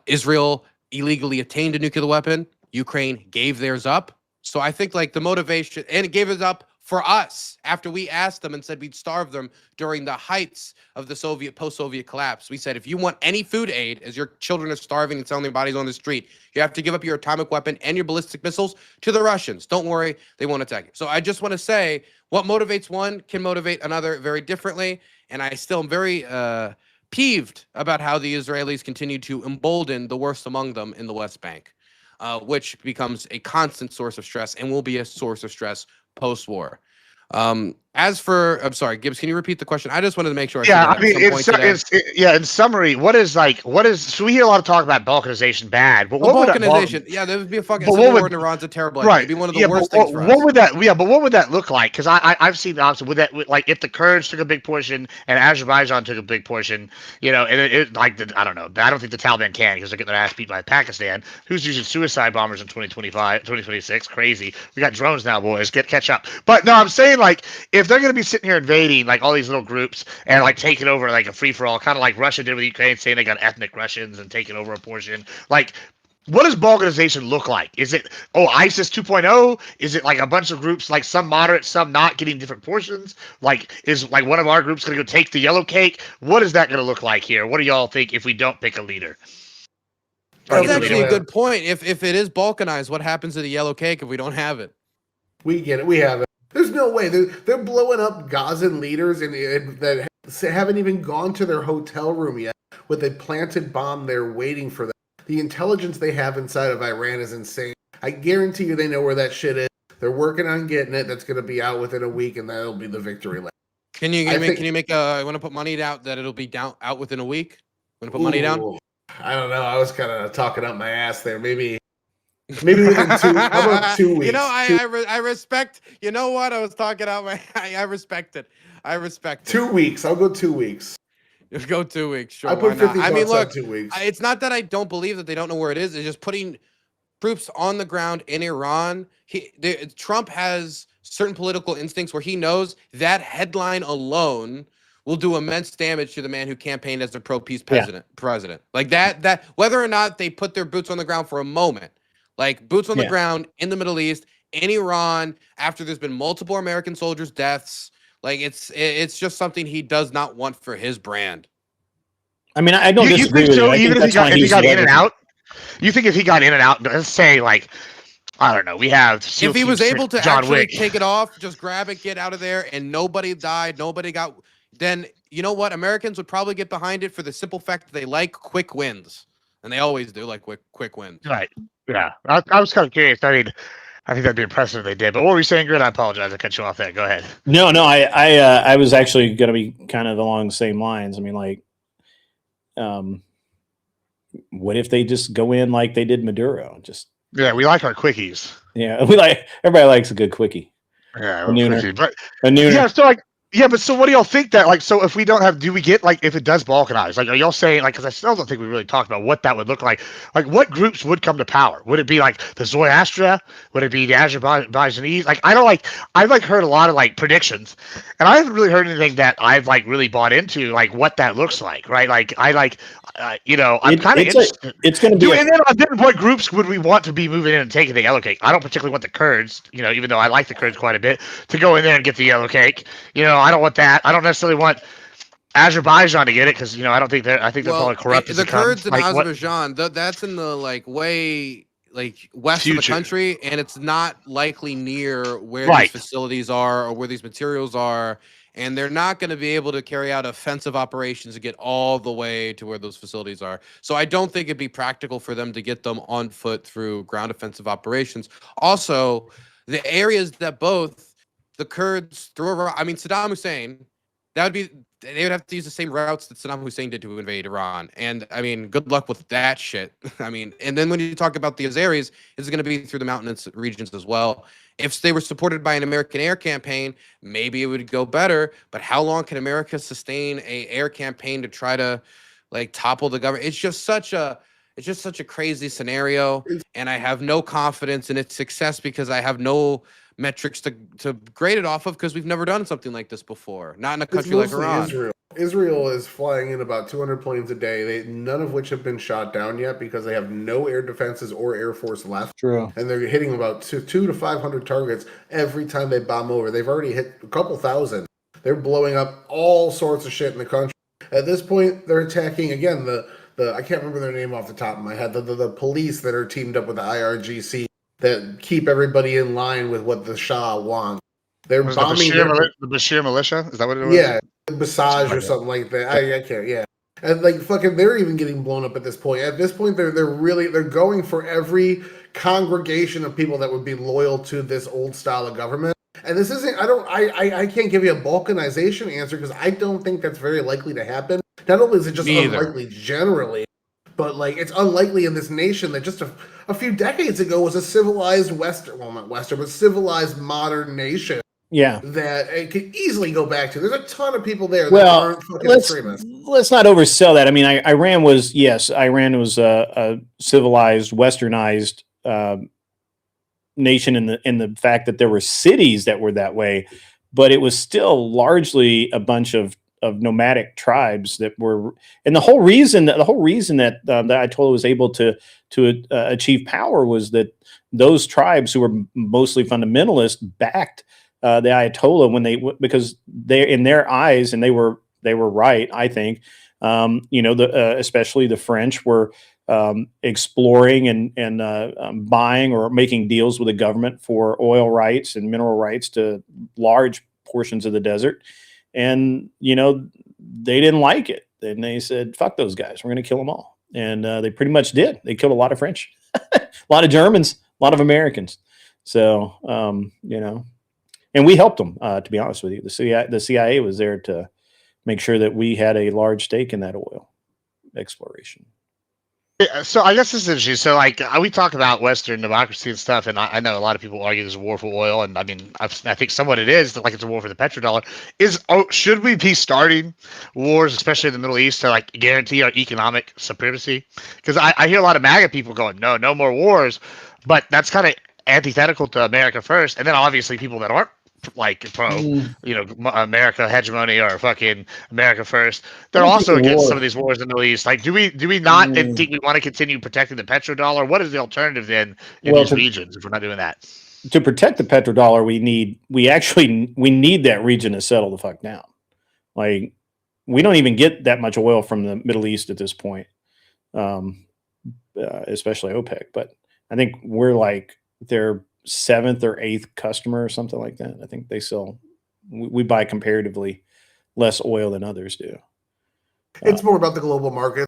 Israel illegally attained a nuclear weapon. Ukraine gave theirs up. So I think like the motivation, and it gave it up for us after we asked them and said we'd starve them during the heights of the post-Soviet collapse. We said, if you want any food aid as your children are starving and selling their bodies on the street, you have to give up your atomic weapon and your ballistic missiles to the Russians. Don't worry, they won't attack you. So I just want to say what motivates one can motivate another very differently. And I still am very peeved about how the Israelis continue to embolden the worst among them in the West Bank, which becomes a constant source of stress and will be a source of stress post-war. As for, I'm sorry, Gibbs, can you repeat the question? I just wanted to make sure. Yeah, I mean, in summary, so we hear a lot of talk about balkanization bad, but what balkanization? Yeah, there would be a fucking civil war in Iran's a terrible idea. It'd be one of the worst things for us. What would that? Yeah, but what would that look like? Because I've seen the opposite. Would that, like, if the Kurds took a big portion and Azerbaijan took a big portion, you know, and I don't know. I don't think the Taliban can because they're getting their ass beat by Pakistan, who's using suicide bombers in 2025, 2026. Crazy. We got drones now, boys. Catch up. But no, I'm saying, like, if they're going to be sitting here invading like all these little groups and like taking over like a free-for-all, kind of like Russia did with Ukraine, saying they got ethnic Russians and taking over a portion, like, what does balkanization look like? Is it ISIS 2.0? Is it like a bunch of groups, like some moderate, some not, getting different portions? Like, is like one of our groups going to go take the yellow cake? What is that going to look like here? What do y'all think if we don't pick a leader? That's actually a good point. If it is balkanized, what happens to the yellow cake if we don't have it? We get it. We have it. There's no way. They're blowing up Gazan leaders and that haven't even gone to their hotel room yet with a planted bomb there waiting for them. The intelligence they have inside of Iran is insane. I guarantee you they know where that shit is. They're working on getting it. That's going to be out within a week, and that'll be the victory lap. Can you make I want to put money down that it'll be out within a week? Want to put money down? I don't know. I was kind of talking up my ass there. Maybe within how about 2 weeks? You know, I respect. You know what? I was talking out my. I respect it. I respect it. 2 weeks. I'll go 2 weeks. Go 2 weeks. Sure. I put 50 I mean, look. on 2 weeks. It's not that I don't believe that they don't know where it is. It's just putting troops on the ground in Iran. Trump has certain political instincts where he knows that headline alone will do immense damage to the man who campaigned as the pro-peace president. Like that whether or not they put their boots on the ground for a moment, like boots on the ground in the Middle East, in Iran, after there's been multiple American soldiers' deaths, like it's just something he does not want for his brand. I mean, I don't disagree with you. Even if he got in and out, you think if he got in and out, let's say, like, I don't know, we have if he was able to John actually Wick. take it off, just grab it, get out of there, and nobody died, nobody got, then you know what? Americans would probably get behind it for the simple fact that they like quick wins, and they always do like quick wins. Right. Yeah. I was kind of curious. I mean, I think that'd be impressive if they did. But what were you saying, Grid? I apologize. I cut you off there. Go ahead. No. I was actually going to be kind of along the same lines. I mean, like, what if they just go in like they did Maduro? Just Yeah, we like our quickies. yeah, everybody likes a good quickie. Yeah, A nooner. quickie. But A nooner. yeah, so but so what do y'all think that so if we don't have, do we get if it does balkanize? Like, are y'all saying because I still don't think we really talked about what that would look like. Like, what groups would come to power? Would it be like the Zoroastra? Would it be the Azerbaijanese? Like, I've heard a lot of predictions, and I haven't really heard anything that I've really bought into what that looks like, right? Like, I'm kind of interested. It's going to be. And then what groups would we want to be moving in and taking the yellow cake? I don't particularly want the Kurds, even though I like the Kurds quite a bit, to go in there and get the yellow cake. I don't want that. I don't necessarily want Azerbaijan to get it because I don't think I think they're probably corrupt. The Kurds in Azerbaijan, that's in the way west Future. of the country, and it's not likely near where these facilities are or where these materials are, and they're not going to be able to carry out offensive operations to get all the way to where those facilities are. So I don't think it'd be practical for them to get them on foot through ground offensive operations. Also, the areas that both the Kurds threw around, I mean, Saddam Hussein, they would have to use the same routes that Saddam Hussein did to invade Iran. And I mean, good luck with that shit. I mean, and then when you talk about the Azeris, it's going to be through the mountainous regions as well. If they were supported by an American air campaign, maybe it would go better. But how long can America sustain a air campaign to try to topple the government? It's just such a crazy scenario, and I have no confidence in its success because I have no metrics to grade it off of because we've never done something like this before. Not in a country like Iran. Israel is flying in about 200 planes a day, none of which have been shot down yet because they have no air defenses or air force left. True. And they're hitting about 200 to 500 targets every time they bomb over. They've already hit a couple thousand. They're blowing up all sorts of shit in the country. At this point, they're attacking, again, the I can't remember their name off the top of my head, the police that are teamed up with the IRGC that keep everybody in line with what the Shah wants. They're bombing the Bashir militia. Is that what it was? Yeah, Basaj or something like that. I can't. Yeah, and they're even getting blown up at this point. At this point, they're going for every congregation of people that would be loyal to this old style of government. And this isn't. I can't give you a balkanization answer because I don't think that's very likely to happen. Not only is it just unlikely generally, but it's unlikely in this nation that just a few decades ago was a civilized civilized modern nation. Yeah, that it could easily go back to. There's a ton of people there that aren't fucking extremists. Let's not oversell that. I mean, Iran was a civilized, westernized nation in the fact that there were cities that were that way, but it was still largely a bunch of nomadic tribes that were, and the whole reason that the Ayatollah was able to achieve power was that those tribes who were mostly fundamentalist backed the Ayatollah because they, in their eyes, and they were right, I think, especially the French were exploring and buying or making deals with the government for oil rights and mineral rights to large portions of the desert. And, they didn't like it. And they said, fuck those guys. We're going to kill them all. And they pretty much did. They killed a lot of French, a lot of Germans, a lot of Americans. So, and we helped them, to be honest with you. The CIA was there to make sure that we had a large stake in that oil exploration. Yeah, so I guess this is interesting. So we talk about Western democracy and stuff, and I know a lot of people argue there's a war for oil, and I mean I think somewhat it is it's a war for the petrodollar. Should we be starting wars, especially in the Middle East, to guarantee our economic supremacy? Because I hear a lot of MAGA people going, no more wars, but that's kind of antithetical to America first, and then obviously people that aren't pro America hegemony or fucking America first, they're also against some of these wars in the Middle East. Do we not then think we want to continue protecting the petrodollar? What is the alternative then in these regions if we're not doing that? To protect the petrodollar, we need that region to settle the fuck down. We don't even get that much oil from the Middle East at this point, especially OPEC. But I think we're their 7th or 8th customer or something like that. I think we buy comparatively less oil than others do. It's more about the global market.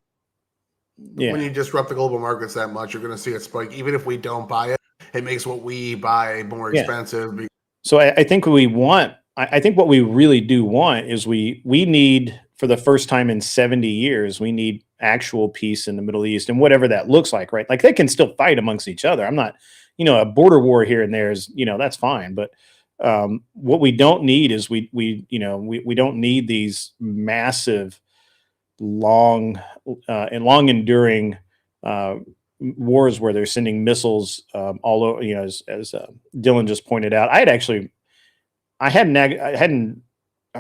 Yeah. When you disrupt the global markets that much, you're going to see a spike. Even if we don't buy it, it makes what we buy more expensive. So I think what we really do want is we need, for the first time in 70 years, we need actual peace in the Middle East and whatever that looks like, right? Like they can still fight amongst each other. I'm not, a border war here and there is, that's fine. But what we don't need is we don't need these massive, long long enduring wars where they're sending missiles all over. As Dylan just pointed out, I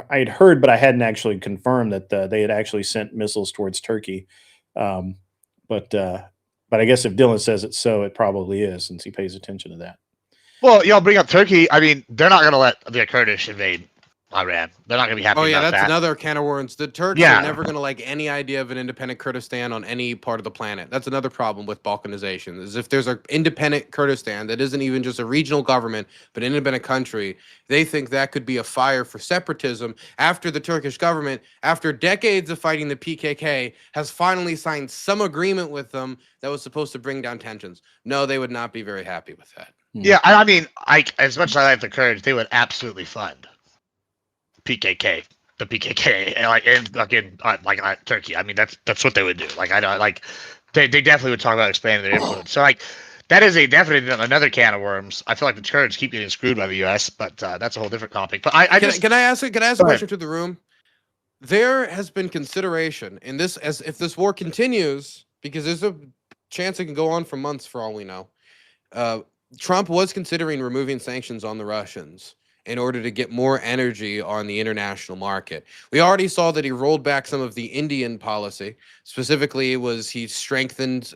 had heard, but I hadn't actually confirmed that they had actually sent missiles towards Turkey. But I guess if Dylan says it's so, it probably is, since he pays attention to that. Well, y'all bring up Turkey. I mean, they're not going to let the Kurdish invade Iran. They're not going to be happy Oh yeah, about that's that. another can of worms. The Turks Yeah. are never going to like any idea of an independent Kurdistan on any part of the planet. That's another problem with Balkanization. Is if there's an independent Kurdistan that isn't even just a regional government, but an independent country, they think that could be a fire for separatism after the Turkish government, after decades of fighting the PKK, has finally signed some agreement with them that was supposed to bring down tensions. No, they would not be very happy with that. Yeah, I mean, as much as I like the Kurds, they would absolutely fund PKK, the PKK, and Turkey. I mean, that's what they would do. Like I know, like they definitely would talk about expanding their influence. So like that is definitely another can of worms. I feel like the Kurds keep getting screwed by the U.S., but that's a whole different topic. But Can I ask a Go ahead. question to the room? There has been consideration in this, as if this war continues, because there's a chance it can go on for months for all we know. Trump was considering removing sanctions on the Russians in order to get more energy on the international market. We already saw that he rolled back some of the Indian policy. Specifically, he strengthened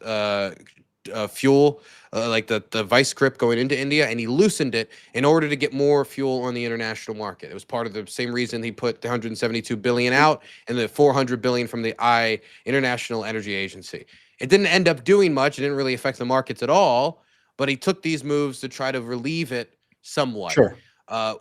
fuel, like the vice script going into India, and he loosened it in order to get more fuel on the international market. It was part of the same reason he put the 172 billion out and the 400 billion from the International Energy Agency. It didn't end up doing much. It didn't really affect the markets at all, but he took these moves to try to relieve it somewhat. Sure.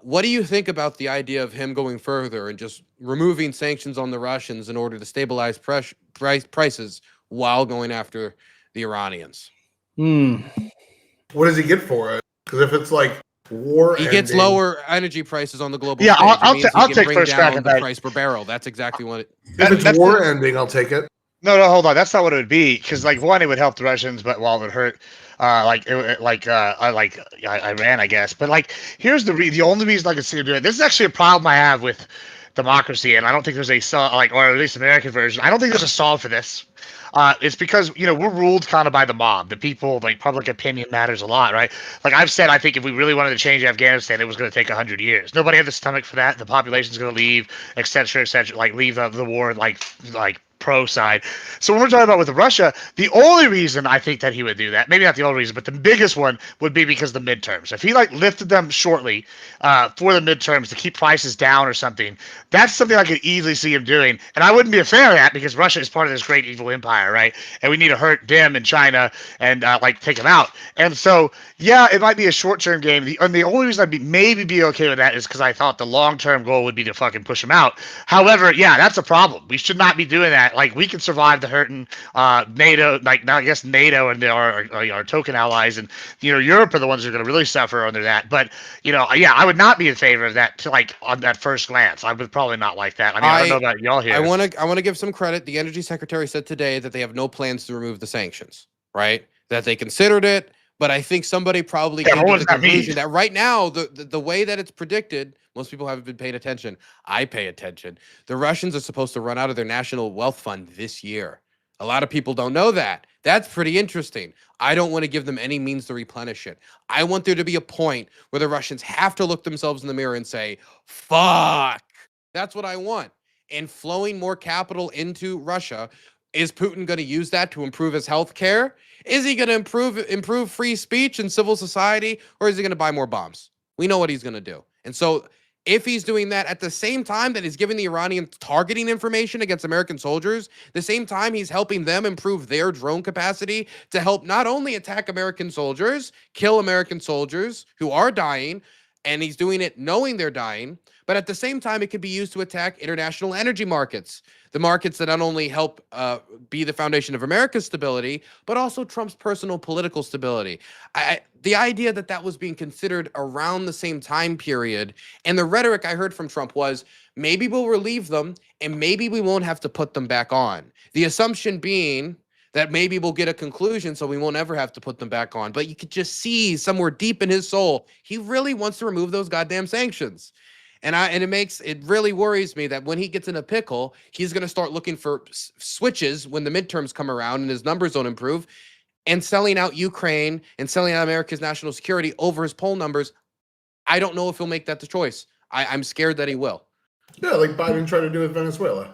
What do you think about the idea of him going further and just removing sanctions on the Russians in order to stabilize prices while going after the Iranians? What does he get for it? Because if it's like war, he gets ending- lower energy prices on the global Yeah, stage. I'll he can take bring first crack down at the that. price per barrel. That's exactly what it. If it's that's war ending, I'll take it. No, hold on. That's not what it would be. Because like one, it would help the Russians, but while it would hurt, Iran, I guess. But like, here's the only reason I can see him doing it. This is actually a problem I have with democracy, and I don't think there's or at least American version. I don't think there's a solve for this. It's because we're ruled kind of by the mob. The people, like public opinion matters a lot, right? Like I've said, I think if we really wanted to change Afghanistan, it was going to take 100 years. Nobody had the stomach for that. The population's going to leave, et cetera, like leave the war, like pro side. So when we're talking about with Russia, the only reason I think that he would do that, maybe not the only reason, but the biggest one would be because of the midterms. If he like lifted them shortly for the midterms to keep prices down or something, that's something I could easily see him doing. And I wouldn't be a fan of that because Russia is part of this great evil empire, right? And we need to hurt them and China and take them out. And so, yeah, it might be a short-term game. The only reason I'd maybe be okay with that is because I thought the long-term goal would be to fucking push them out. However, yeah, that's a problem. We should not be doing that. Like we can survive the hurting NATO, like now I guess NATO and our token allies, and Europe are the ones that are going to really suffer under that. But yeah, I would not be in favor of that. On that first glance, I would probably not like that. I mean, I don't know about y'all here. I want to give some credit. The Energy Secretary said today that they have no plans to remove the sanctions. Right? That they considered it. But I think somebody probably came to the conclusion that right now, the way that it's predicted, most people haven't been paying attention. I pay attention. The Russians are supposed to run out of their national wealth fund this year. A lot of people don't know that. That's pretty interesting. I don't want to give them any means to replenish it. I want there to be a point where the Russians have to look themselves in the mirror and say, fuck. That's what I want. And flowing more capital into Russia, is Putin going to use that to improve his health care? Is he going to improve free speech and civil society, or is he going to buy more bombs? We know what he's going to do. And so if he's doing that at the same time that he's giving the Iranians targeting information against American soldiers, the same time he's helping them improve their drone capacity to help not only attack American soldiers, kill American soldiers who are dying, and he's doing it knowing they're dying. But at the same time, it could be used to attack international energy markets, the markets that not only help be the foundation of America's stability, but also Trump's personal political stability. The idea that that was being considered around the same time period, and the rhetoric I heard from Trump was, maybe we'll relieve them, and maybe we won't have to put them back on. The assumption being that maybe we'll get a conclusion so we won't ever have to put them back on. But you could just see somewhere deep in his soul, he really wants to remove those goddamn sanctions. And it really worries me that when he gets in a pickle, he's going to start looking for switches when the midterms come around and his numbers don't improve, and selling out Ukraine and selling out America's national security over his poll numbers. I don't know if he'll make that the choice. I'm scared that he will. Yeah, like Biden tried to do with Venezuela.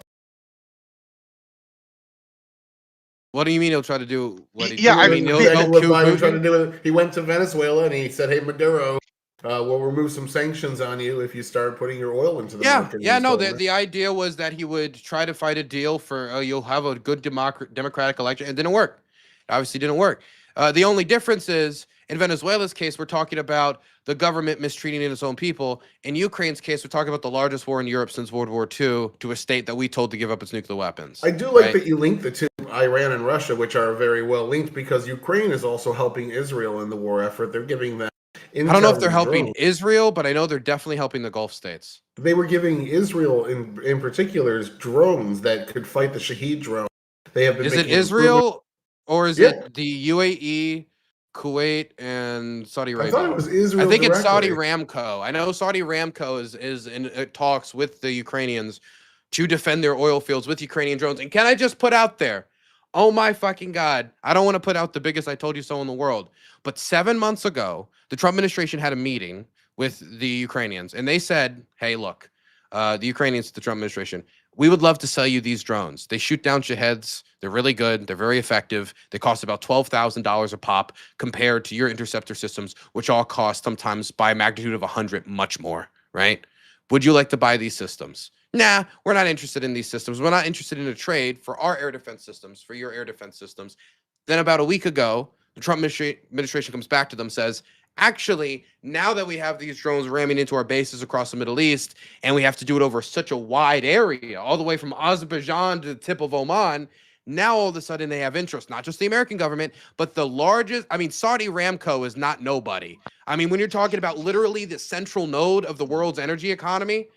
What do you mean he'll try to do? What he, Yeah, I I mean, mean, he'll Exactly what kill Biden tried Putin? to do with, he went to Venezuela and he said, "Hey, Maduro, we'll remove some sanctions on you if you start putting your oil into the market." No. The idea was that he would try to fight a deal for you'll have a good democratic election. It didn't work. It obviously didn't work. The only difference is in Venezuela's case, we're talking about the government mistreating its own people. In Ukraine's case, we're talking about the largest war in Europe since World War II to a state that we told to give up its nuclear weapons. I do like that you link the two, Iran and Russia, which are very well linked, because Ukraine is also helping Israel in the war effort. They're giving them intel. I don't know if they're helping drones. Israel, but I know they're definitely helping the Gulf states. They were giving Israel, in particular, drones that could fight the Shahed drone. They have been. Is it making Israel or is Yeah. it the UAE, Kuwait, and Saudi Arabia? I thought it was Israel. I think it's Saudi directly. Ramco. I know Saudi Ramco is in talks with the Ukrainians to defend their oil fields with Ukrainian drones. And can I just put out there, oh my fucking God, I don't want to put out the biggest I told you so in the world, but 7 months ago, the Trump administration had a meeting with the Ukrainians, and they said, hey, look, the Ukrainians, the Trump administration, we would love to sell you these drones. They shoot down Shaheds. They're really good. They're very effective. They cost about $12,000 a pop compared to your interceptor systems, which all cost sometimes by a magnitude of 100 much more, right? Would you like to buy these systems? Nah, we're not interested in these systems. We're not interested in a trade for our air defense systems, for your air defense systems. Then about a week ago, the Trump administration comes back to them, says, actually, now that we have these drones ramming into our bases across the Middle East, and we have to do it over such a wide area, all the way from Azerbaijan to the tip of Oman, now all of a sudden they have interest, not just the American government, but the largest, I mean, Saudi Aramco is not nobody. I mean, when you're talking about literally the central node of the world's energy economy,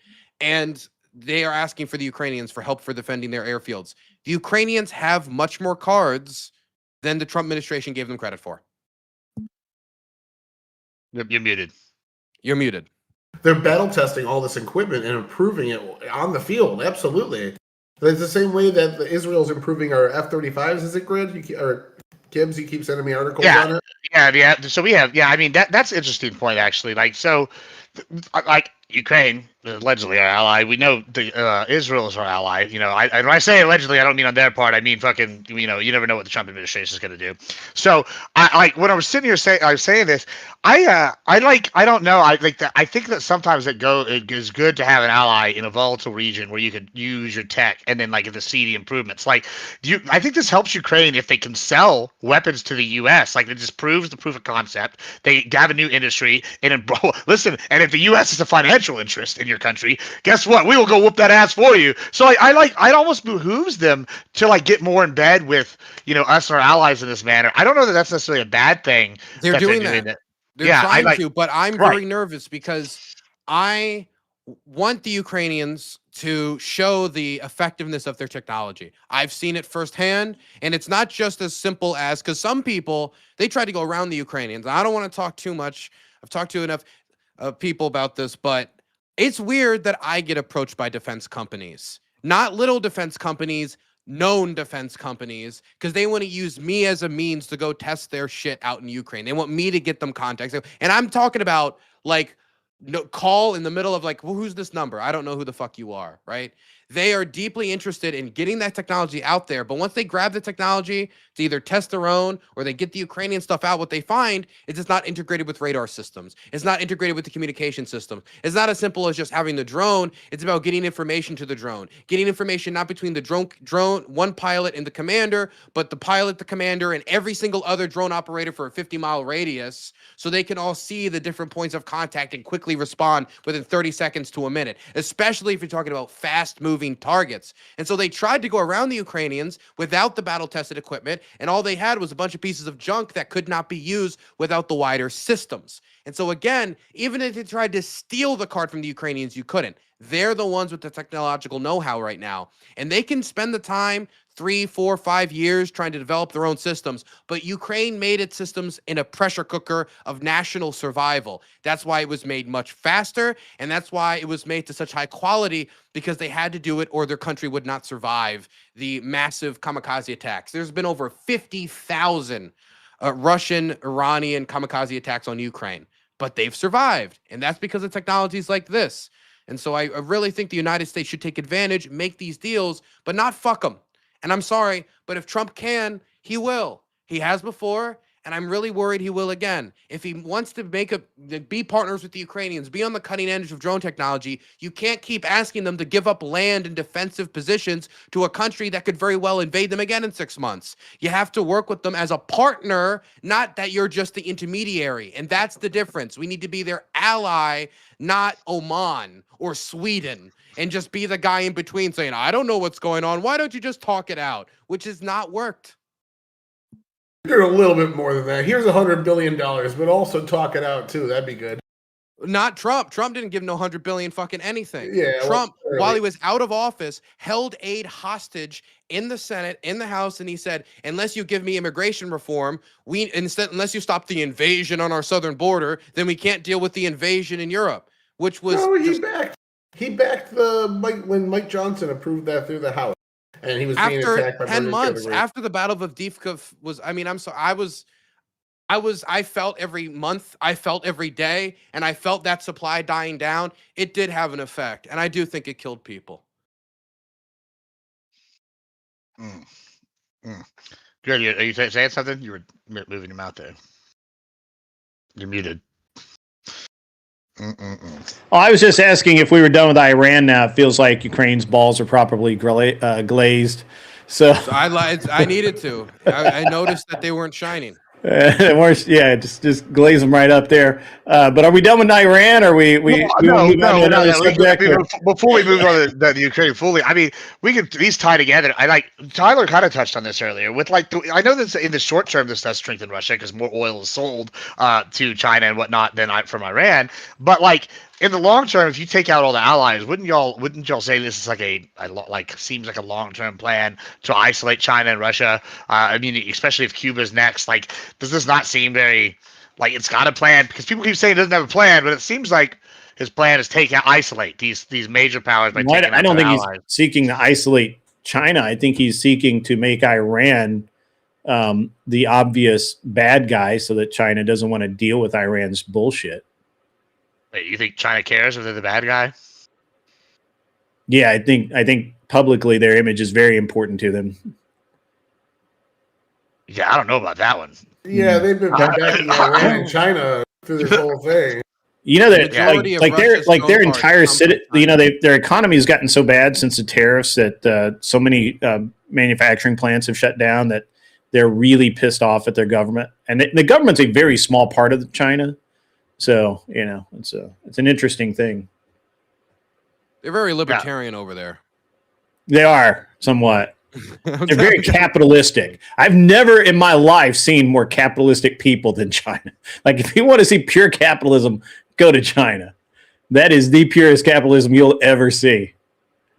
and they are asking for the Ukrainians for help for defending their airfields. The Ukrainians have much more cards than the Trump administration gave them credit for. You're muted. You're muted. They're battle testing all this equipment and improving it on the field. Absolutely. It's the same way that Israel's improving our F-35s. Is it, Grid? Or Gibbs, you keep sending me articles on it? Yeah. So we have, I mean, that's an interesting point, actually. Like, so, like, Ukraine, allegedly our ally. We know the Israel is our ally. You know, when I say allegedly, I don't mean on their part. I mean fucking. You know, you never know what the Trump administration is going to do. So, I like when I was sitting here I was saying this. I don't know. I think that sometimes it is good to have an ally in a volatile region where you could use your tech and then like get see the improvements. Like, I think this helps Ukraine if they can sell weapons to the U.S. Like, it just proves the proof of concept. They have a new industry, and then, listen. And if the U.S. is a financial interest in your country, guess what? We will go whoop that ass for you. So it almost behooves them to like get more in bed with, you know, us and our allies in this manner. I don't know that that's necessarily a bad thing. They're doing that. They're trying to, but I'm very nervous because I want the Ukrainians to show the effectiveness of their technology. I've seen it firsthand, and it's not just as simple as, because some people, they try to go around the Ukrainians. I don't want to talk too much. I've talked to enough people about this, but it's weird that I get approached by defense companies, not little defense companies, known defense companies, because they want to use me as a means to go test their shit out in Ukraine. They want me to get them contacts. And I'm talking about like call in the middle of like, well, who's this number? I don't know who the fuck you are, right? They are deeply interested in getting that technology out there. But once they grab the technology to either test their own or they get the Ukrainian stuff out, what they find is it's not integrated with radar systems. It's not integrated with the communication systems. It's not as simple as just having the drone. It's about getting information to the drone, getting information not between the drone, one pilot and the commander, but the pilot, the commander, and every single other drone operator for a 50-mile radius, so they can all see the different points of contact and quickly respond within 30 seconds to a minute, especially if you're talking about fast-moving targets. And so they tried to go around the Ukrainians without the battle-tested equipment, and all they had was a bunch of pieces of junk that could not be used without the wider systems. And so again, even if they tried to steal the card from the Ukrainians, you couldn't. They're the ones with the technological know-how right now, and they can spend the time 3, 4, 5 years trying to develop their own systems, but Ukraine made its systems in a pressure cooker of national survival. That's why it was made much faster, and that's why it was made to such high quality, because they had to do it or their country would not survive the massive kamikaze attacks. There's been over 50,000 Russian, Iranian kamikaze attacks on Ukraine, but they've survived, and that's because of technologies like this. And so I really think the United States should take advantage, make these deals, but not fuck them. And I'm sorry, but if Trump can, he will. He has before, and I'm really worried he will again. If he wants to be partners with the Ukrainians, be on the cutting edge of drone technology, you can't keep asking them to give up land and defensive positions to a country that could very well invade them again in 6 months. You have to work with them as a partner, not that you're just the intermediary. And that's the difference. We need to be their ally, not Oman or Sweden, and just be the guy in between saying, I don't know what's going on. Why don't you just talk it out? Which has not worked. You're a little bit more than that. Here's $100 billion, but also talk it out too. That'd be good. Not Trump. Trump didn't give no 100 billion fucking anything. Yeah, Trump, well, while he was out of office, held aid hostage in the Senate, in the House, and he said, unless you give me immigration reform, unless you stop the invasion on our southern border, then we can't deal with the invasion in Europe. Which was he backed when Mike Johnson approved that through the House, and he was being after attacked by 10 months after the Battle of Avdiivka was. I mean, I'm sorry. I felt every month, I felt every day, and I felt that supply dying down. It did have an effect, and I do think it killed people. Good. Are you saying something? You were moving your mouth there. You're muted. Oh, I was just asking if we were done with Iran now. It feels like Ukraine's balls are properly glazed. So I needed to. I noticed that they weren't shining. Just glaze them right up there. But are we done with Iran? Or No. Before we move on to the Ukraine fully, I mean, we could these tie together. Tyler kind of touched on this earlier. With I know that in the short term, this does strengthen Russia because more oil is sold to China and whatnot than from Iran. But in the long term, if you take out all the allies, wouldn't y'all say this is seems like a long-term plan to isolate China and Russia? I mean, especially if Cuba's next. Does this not seem very it's got a plan? Because people keep saying it doesn't have a plan, but it seems like his plan is isolate these major powers by taking out I don't think allies. he's seeking to isolate China. I think he's seeking to make Iran the obvious bad guy, so that China doesn't want to deal with Iran's bullshit. Wait, you think China cares if they're the bad guy? Yeah, I think publicly their image is very important to them. Yeah, I don't know about that one. Yeah, they've been backing Iran and China through this whole thing. You know that their entire city, their economy has gotten so bad since the tariffs that so many manufacturing plants have shut down that they're really pissed off at their government, and the government's a very small part of China. So, it's an interesting thing. They're very libertarian over there. They are somewhat. They're very capitalistic. I've never in my life seen more capitalistic people than China. If you want to see pure capitalism, go to China. That is the purest capitalism you'll ever see.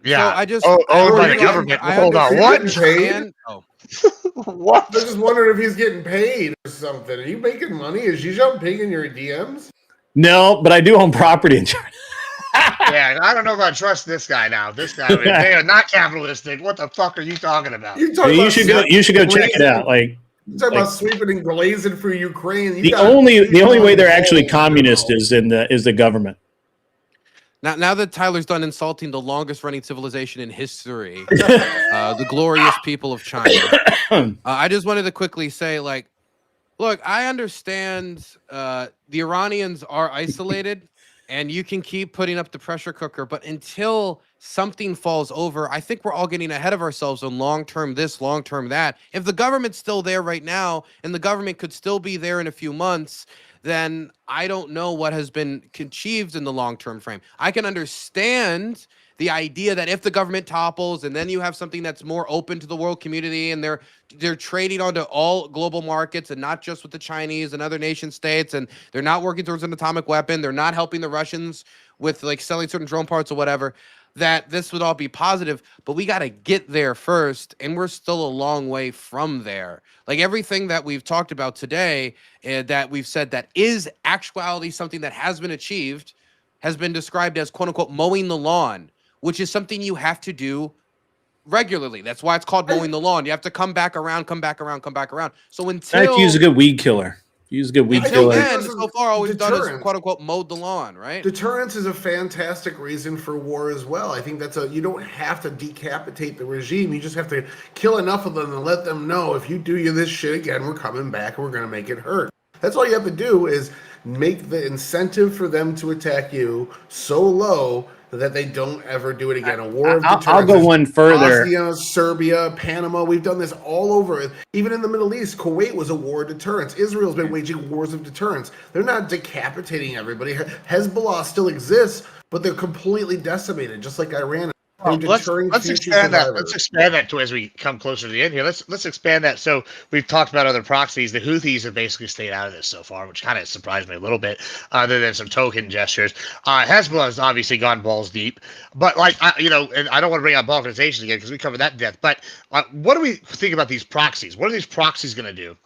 Yeah. So I just by the government. Hold on. What? What? I just wondering if he's getting paid or something. Are you making money? Is Xi Jinping in your DMs? No, but I do own property in China. Yeah, I don't know if I trust this guy now. This guy, they are not capitalistic. What the fuck are you talking about? You should go check it out. You're talking about sweeping and glazing for Ukraine. The only way they're actually communist is the government. Now that Tyler's done insulting the longest running civilization in history, the glorious people of China, I just wanted to quickly say, like, look, I understand the Iranians are isolated and you can keep putting up the pressure cooker, but until something falls over, I think we're all getting ahead of ourselves on long-term this, long-term that. If the government's still there right now and the government could still be there in a few months, then I don't know what has been achieved in the long-term frame. I can understand the idea that if the government topples and then you have something that's more open to the world community and they're trading onto all global markets and not just with the Chinese and other nation states, and they're not working towards an atomic weapon, they're not helping the Russians with like selling certain drone parts or whatever, that this would all be positive. But we got to get there first, and we're still a long way from there. Like everything that we've talked about today, that we've said that is actuality something that has been achieved, has been described as quote unquote mowing the lawn, which is something you have to do regularly. That's why it's called mowing the lawn. You have to come back around, come back around, come back around. So I have to use a until good weed killer. Use a good weed until killer. then, so far all we've done is Deterrence. quote unquote mowed the lawn, right? Deterrence is a fantastic reason for war as well. I think you don't have to decapitate the regime. You just have to kill enough of them and let them know if you do this shit again, we're coming back and we're going to make it hurt. That's all you have to do is make the incentive for them to attack you so low that they don't ever do it again. A war of deterrence. I'll go one further. Bosnia, Serbia, Panama. We've done this all over. Even in the Middle East, Kuwait was a war of deterrence. Israel's been waging wars of deterrence. They're not decapitating everybody. Hezbollah still exists, but they're completely decimated, just like Iran. Let's expand that. Let's expand that to as we come closer to the end here. Let's expand that. So we've talked about other proxies. The Houthis have basically stayed out of this so far, which kind of surprised me a little bit, other than some token gestures. Hezbollah has obviously gone balls deep, but and I don't want to bring up balkanization again because we covered that in depth. But what do we think about these proxies? What are these proxies going to do?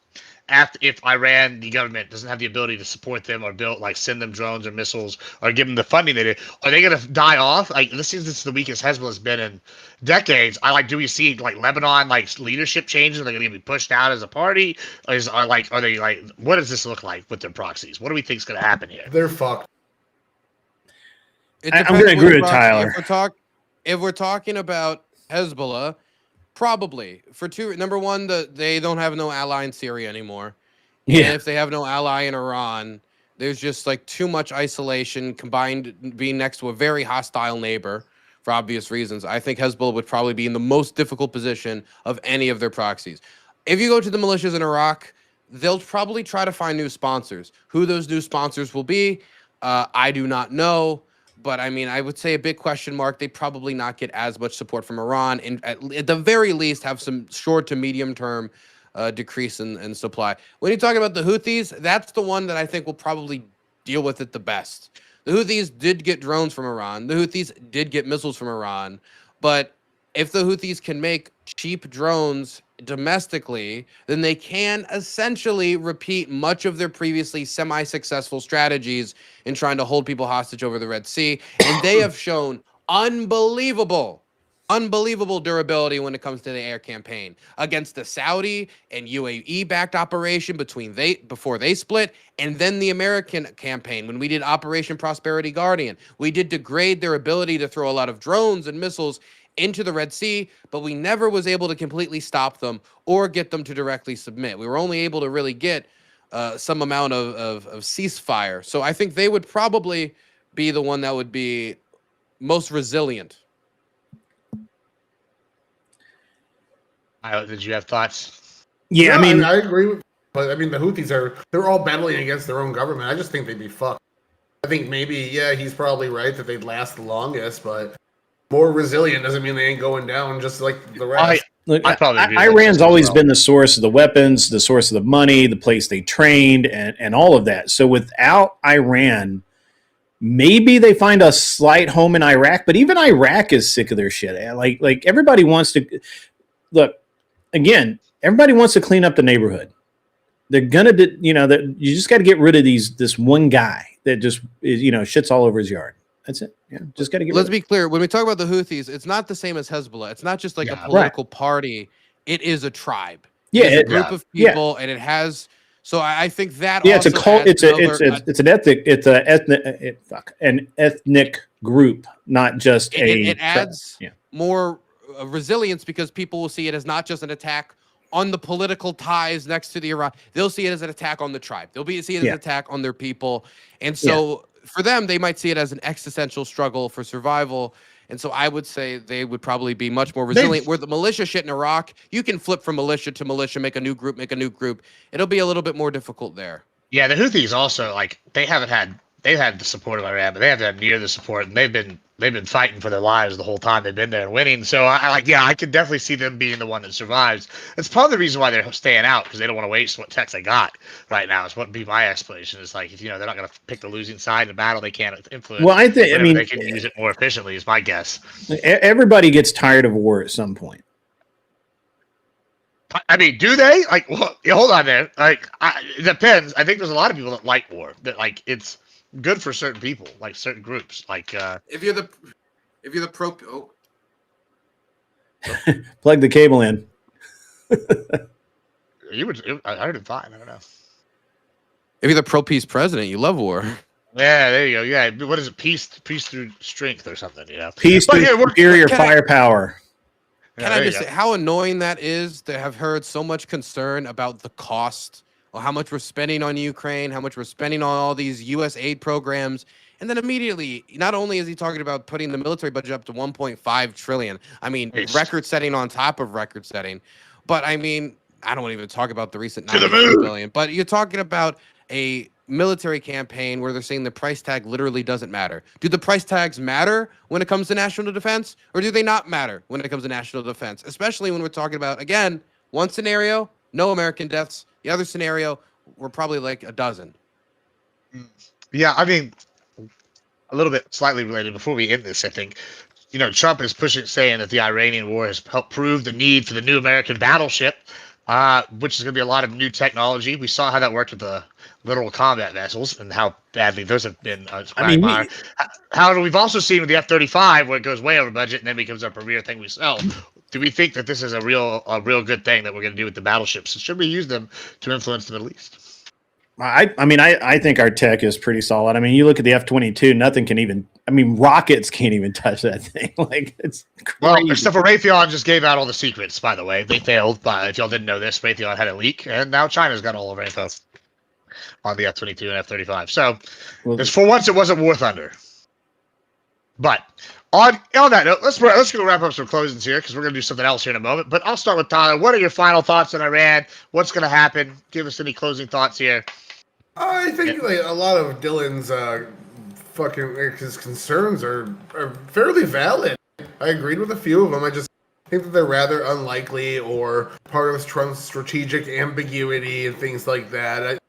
If Iran, the government, doesn't have the ability to support them or send them drones or missiles or give them the funding they do, are they going to die off? Like, this is the weakest Hezbollah's been in decades. Do we see Lebanon leadership changes? Are they going to be pushed out as a party? What does this look like with their proxies? What do we think is going to happen here? They're fucked. It I'm depends going to what agree with proxy- Tyler. If we're talking about Hezbollah, probably for two. Number one, they don't have no ally in Syria anymore. Yeah. And if they have no ally in Iran, there's just too much isolation combined being next to a very hostile neighbor for obvious reasons. I think Hezbollah would probably be in the most difficult position of any of their proxies. If you go to the militias in Iraq, they'll probably try to find new sponsors. Who those new sponsors will be, I do not know. But I mean, I would say a big question mark. They probably not get as much support from Iran, and at the very least have some short to medium term decrease in supply. When you're talking about the Houthis, that's the one that I think will probably deal with it the best. The Houthis did get drones from Iran. The Houthis did get missiles from Iran. But if the Houthis can make cheap drones domestically, then they can essentially repeat much of their previously semi-successful strategies in trying to hold people hostage over the Red Sea. And they have shown unbelievable durability when it comes to the air campaign against the Saudi and UAE-backed operation before they split, and then the American campaign when we did Operation Prosperity Guardian. We did degrade their ability to throw a lot of drones and missiles into the Red Sea, but we never was able to completely stop them or get them to directly submit. We were only able to really get some amount of ceasefire. So I think they would probably be the one that would be most resilient. Did you have thoughts? Yeah, I mean, I agree with, but I mean, the Houthis they're all battling against their own government. I just think they'd be fucked. I think maybe, he's probably right that they'd last the longest, but more resilient doesn't mean they ain't going down just like the rest. look, I probably agree with Iran's that always as well. been the source of the weapons, the source of the money, the place they trained, and all of that. So without Iran, maybe they find a slight home in Iraq, but even Iraq is sick of their shit. Like everybody wants to look again. Everybody wants to clean up the neighborhood. They're gonna, that you just got to get rid of this one guy that just is, shits all over his yard. That's it. Yeah, just got to get. Let's be clear. When we talk about the Houthis, it's not the same as Hezbollah. It's not just like a political party. It is a tribe. Yeah, it's a group of people, and it has. So I think that. Yeah, it's a cult. It's an ethnic group, not just It adds yeah. more resilience because people will see it as not just an attack on the political ties next to the Iran. They'll see it as an attack on the tribe. They'll see it as an attack on their people. And so for them, they might see it as an existential struggle for survival. And so I would say they would probably be much more resilient. Where the militia shit in Iraq, you can flip from militia to militia, make a new group. It'll be a little bit more difficult there. Yeah, the Houthis also, like, they've had the support of Iran, but they haven't had near the support, and they've been fighting for their lives the whole time they've been there and winning. So I could definitely see them being the one that survives. It's part of the reason why they're staying out, because they don't want to waste what techs they got right now. Is what would be my explanation. Is like, if they're not going to pick the losing side in a battle, they can't influence. Well, I mean, they can use it more efficiently. Is my guess. Everybody gets tired of war at some point. I mean, do they? Like, well, hold on there. Like, it depends. I think there's a lot of people that like war. That, like, it's good for certain people, like certain groups. Like, if you're the pro, plug the cable in. I heard it fine. I don't know. If you're the pro-peace president, you love war. Yeah, there you go. Yeah, what is it? Peace through strength or something. Peace through superior firepower. Can I just say how annoying that is to have heard so much concern about the cost or how much we're spending on Ukraine, how much we're spending on all these U.S. aid programs. And then immediately, not only is he talking about putting the military budget up to 1.5 trillion, I mean, record setting on top of record setting. But I mean, I don't want to even talk about the recent 92 billion, but you're talking about a military campaign where they're saying the price tag literally doesn't matter. Do the price tags matter when it comes to national defense, or do they not matter when it comes to national defense? Especially when we're talking about, again, one scenario, no American deaths. The other scenario, we're probably like a dozen. Yeah, I mean, a little bit slightly related before we end this, I think, Trump is saying that the Iranian war has helped prove the need for the new American battleship, which is going to be a lot of new technology. We saw how that worked with the literal combat vessels and how badly those have been. However, we've also seen with the F-35 where it goes way over budget and then becomes a premier thing we sell. Do we think that this is a real good thing that we're going to do with the battleships? Should we use them to influence the Middle East? I think our tech is pretty solid. I mean, you look at the F-22, nothing can even. I mean, rockets can't even touch that thing. Like, it's crazy. Well, except for Raytheon just gave out all the secrets. By the way, they failed. But if y'all didn't know this, Raytheon had a leak, and now China's got all of our info on the F-22 and F-35. So, for once, it wasn't War Thunder. But on that note, let's go wrap up some closings here because we're going to do something else here in a moment. But I'll start with Tyler. What are your final thoughts on Iran? What's going to happen? Give us any closing thoughts here. I think like a lot of Dylan's his concerns are fairly valid. I agreed with a few of them. I just think that they're rather unlikely or part of Trump's strategic ambiguity and things like that.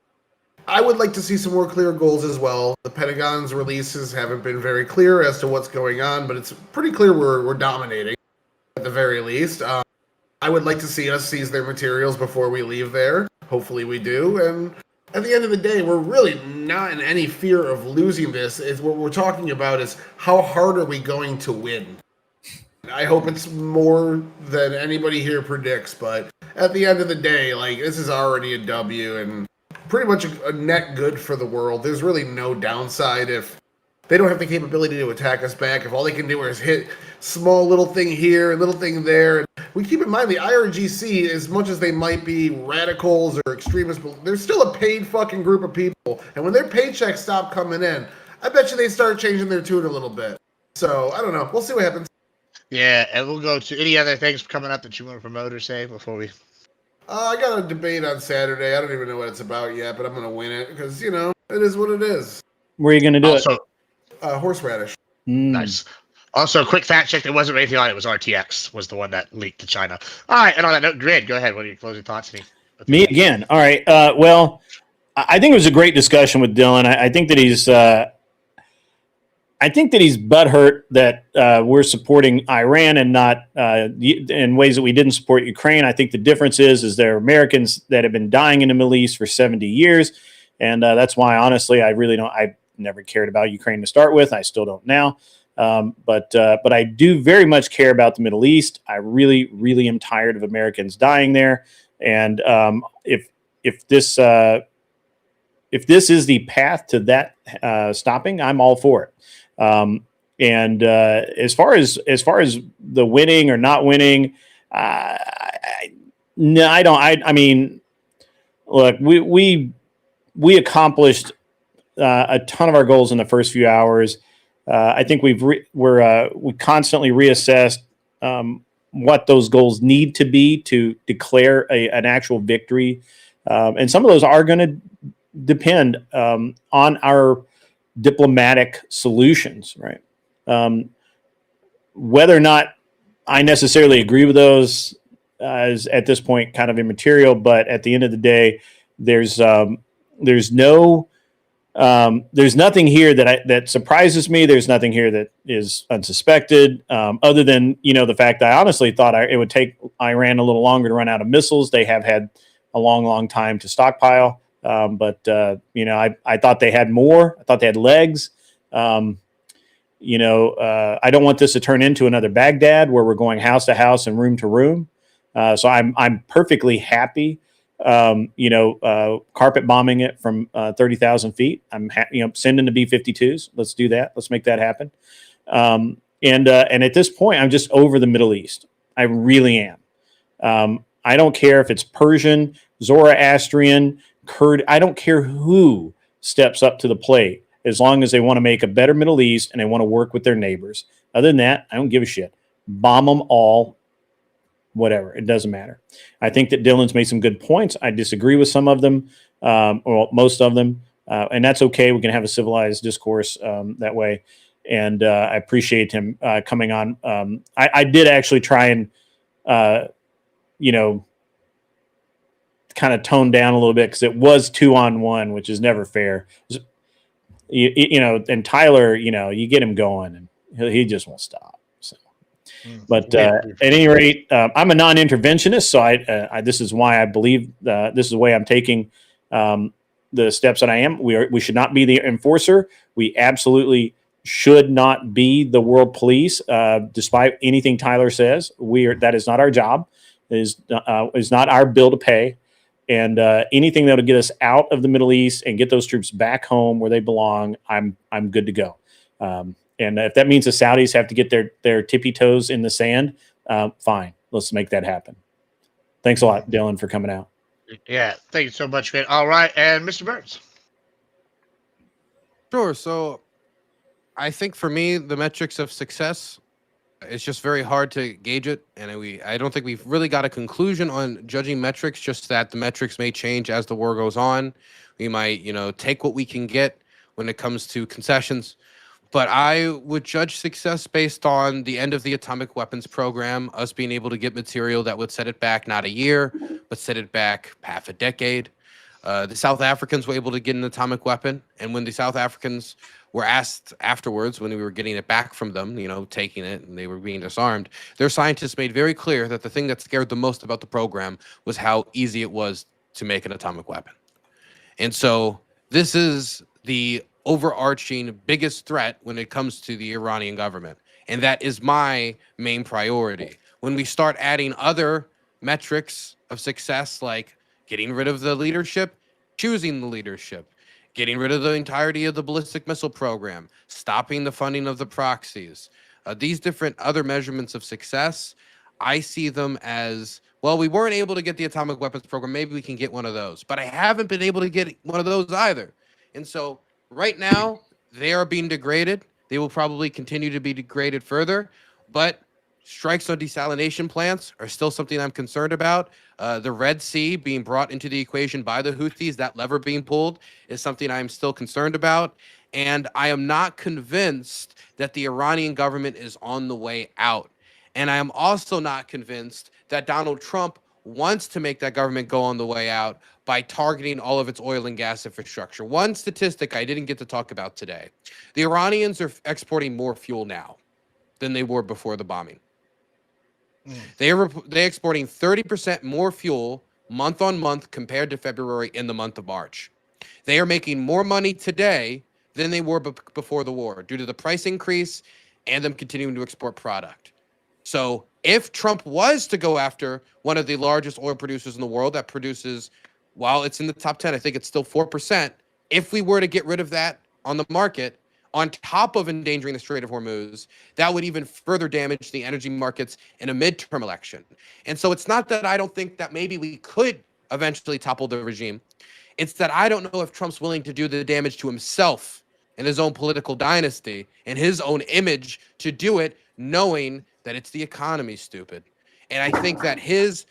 I would like to see some more clear goals as well. The Pentagon's releases haven't been very clear as to what's going on, but it's pretty clear we're dominating at the very least. I would like to see us seize their materials before we leave there. Hopefully we do. And at the end of the day, we're really not in any fear of losing this. What we're talking about is how hard are we going to win? I hope it's more than anybody here predicts, but at the end of the day, like, this is already a W and pretty much a net good for the world. There's really no downside if they don't have the capability to attack us back. If all they can do is hit small little thing here, little thing there. We keep in mind the IRGC, as much as they might be radicals or extremists, they're still a paid fucking group of people. And when their paychecks stop coming in, I bet you they start changing their tune a little bit. So, I don't know. We'll see what happens. Yeah, and we'll go to any other things coming up that you want to promote or say before we... I got a debate on Saturday. I don't even know what it's about yet, but I'm going to win it because, it is what it is. Where are you going to do it? Horseradish. Nice. Also, quick fact check, it wasn't Raytheon, it was RTX, was the one that leaked to China. All right, and on that note, Grid, go ahead. What are your closing thoughts? Me again. All right. Well, I think it was a great discussion with Dylan. I think that he's butthurt that we're supporting Iran and not in ways that we didn't support Ukraine. I think the difference is there are Americans that have been dying in the Middle East for 70 years. And that's why, honestly, I never cared about Ukraine to start with. I still don't now. But I do very much care about the Middle East. I really, really am tired of Americans dying there. And if this is the path to that stopping, I'm all for it. And as far as the winning or not winning, no, I don't. I mean, look, we accomplished a ton of our goals in the first few hours. I think we constantly reassessed what those goals need to be to declare an actual victory, and some of those are going to depend on our diplomatic solutions, right? Whether or not I necessarily agree with those is at this point kind of immaterial, but at the end of the day, there's no there's nothing here that surprises me. There's nothing here that is unsuspected, other than the fact that I honestly thought it would take Iran a little longer to run out of missiles. They have had a long time to stockpile, but I thought they had more. I thought they had legs. I don't want this to turn into another Baghdad where we're going house to house and room to room. So I'm perfectly happy. Carpet bombing it from 30,000 feet. I'm sending the B-52s. Let's do that. Let's make that happen. And at this point, I'm just over the Middle East. I really am. I don't care if it's Persian, Zoroastrian, Kurd. I don't care who steps up to the plate as long as they want to make a better Middle East and they want to work with their neighbors. Other than that, I don't give a shit. Bomb them all. Whatever. It doesn't matter. I think that Dylan's made some good points. I disagree with some of them, or most of them, and that's okay. We can have a civilized discourse that way, and I appreciate him coming on. I did actually try and, kind of tone down a little bit because it was 2-on-1, which is never fair. And Tyler, you get him going, and he just won't stop. But at any rate, I'm a non-interventionist, so this is why I believe this is the way I'm taking the steps that I am. We should not be the enforcer. We absolutely should not be the world police, despite anything Tyler says. That is not our job. It is not our bill to pay. And anything that will get us out of the Middle East and get those troops back home where they belong, I'm good to go. And if that means the Saudis have to get their tippy toes in the sand, fine. Let's make that happen. Thanks a lot, Dylan, for coming out. Yeah, thank you so much, man. All right, and Mr. Burns. Sure. So I think for me, the metrics of success, it's just very hard to gauge it. And I don't think we've really got a conclusion on judging metrics, just that the metrics may change as the war goes on. We might, take what we can get when it comes to concessions. But I would judge success based on the end of the atomic weapons program, us being able to get material that would set it back not a year, but set it back half a decade. The South Africans were able to get an atomic weapon. And when the South Africans were asked afterwards, when we were getting it back from them, taking it and they were being disarmed, their scientists made very clear that the thing that scared them most about the program was how easy it was to make an atomic weapon. And so this is the overarching biggest threat when it comes to the Iranian government. And that is my main priority. When we start adding other metrics of success, like getting rid of the leadership, choosing the leadership, getting rid of the entirety of the ballistic missile program, stopping the funding of the proxies, these different other measurements of success, I see them as, well, we weren't able to get the atomic weapons program. Maybe we can get one of those. But I haven't been able to get one of those either. And so right now, they are being degraded. They will probably continue to be degraded further, but strikes on desalination plants are still something I'm concerned about. The Red Sea being brought into the equation by the Houthis, that lever being pulled, is something I'm still concerned about. And I am not convinced that the Iranian government is on the way out. And I am also not convinced that Donald Trump wants to make that government go on the way out by targeting all of its oil and gas infrastructure. One statistic I didn't get to talk about today: the Iranians are exporting more fuel now than they were before the bombing. They're exporting 30% more fuel month on month compared to February in the month of March. They are making more money today than they were before the war due to the price increase and them continuing to export product. So if Trump was to go after one of the largest oil producers in the world that produces, while it's in the top 10, I think it's still 4%. If we were to get rid of that on the market, on top of endangering the Strait of Hormuz, that would even further damage the energy markets in a midterm election. And so it's not that I don't think that maybe we could eventually topple the regime. It's that I don't know if Trump's willing to do the damage to himself and his own political dynasty and his own image to do it, knowing that it's the economy, stupid. And I think that his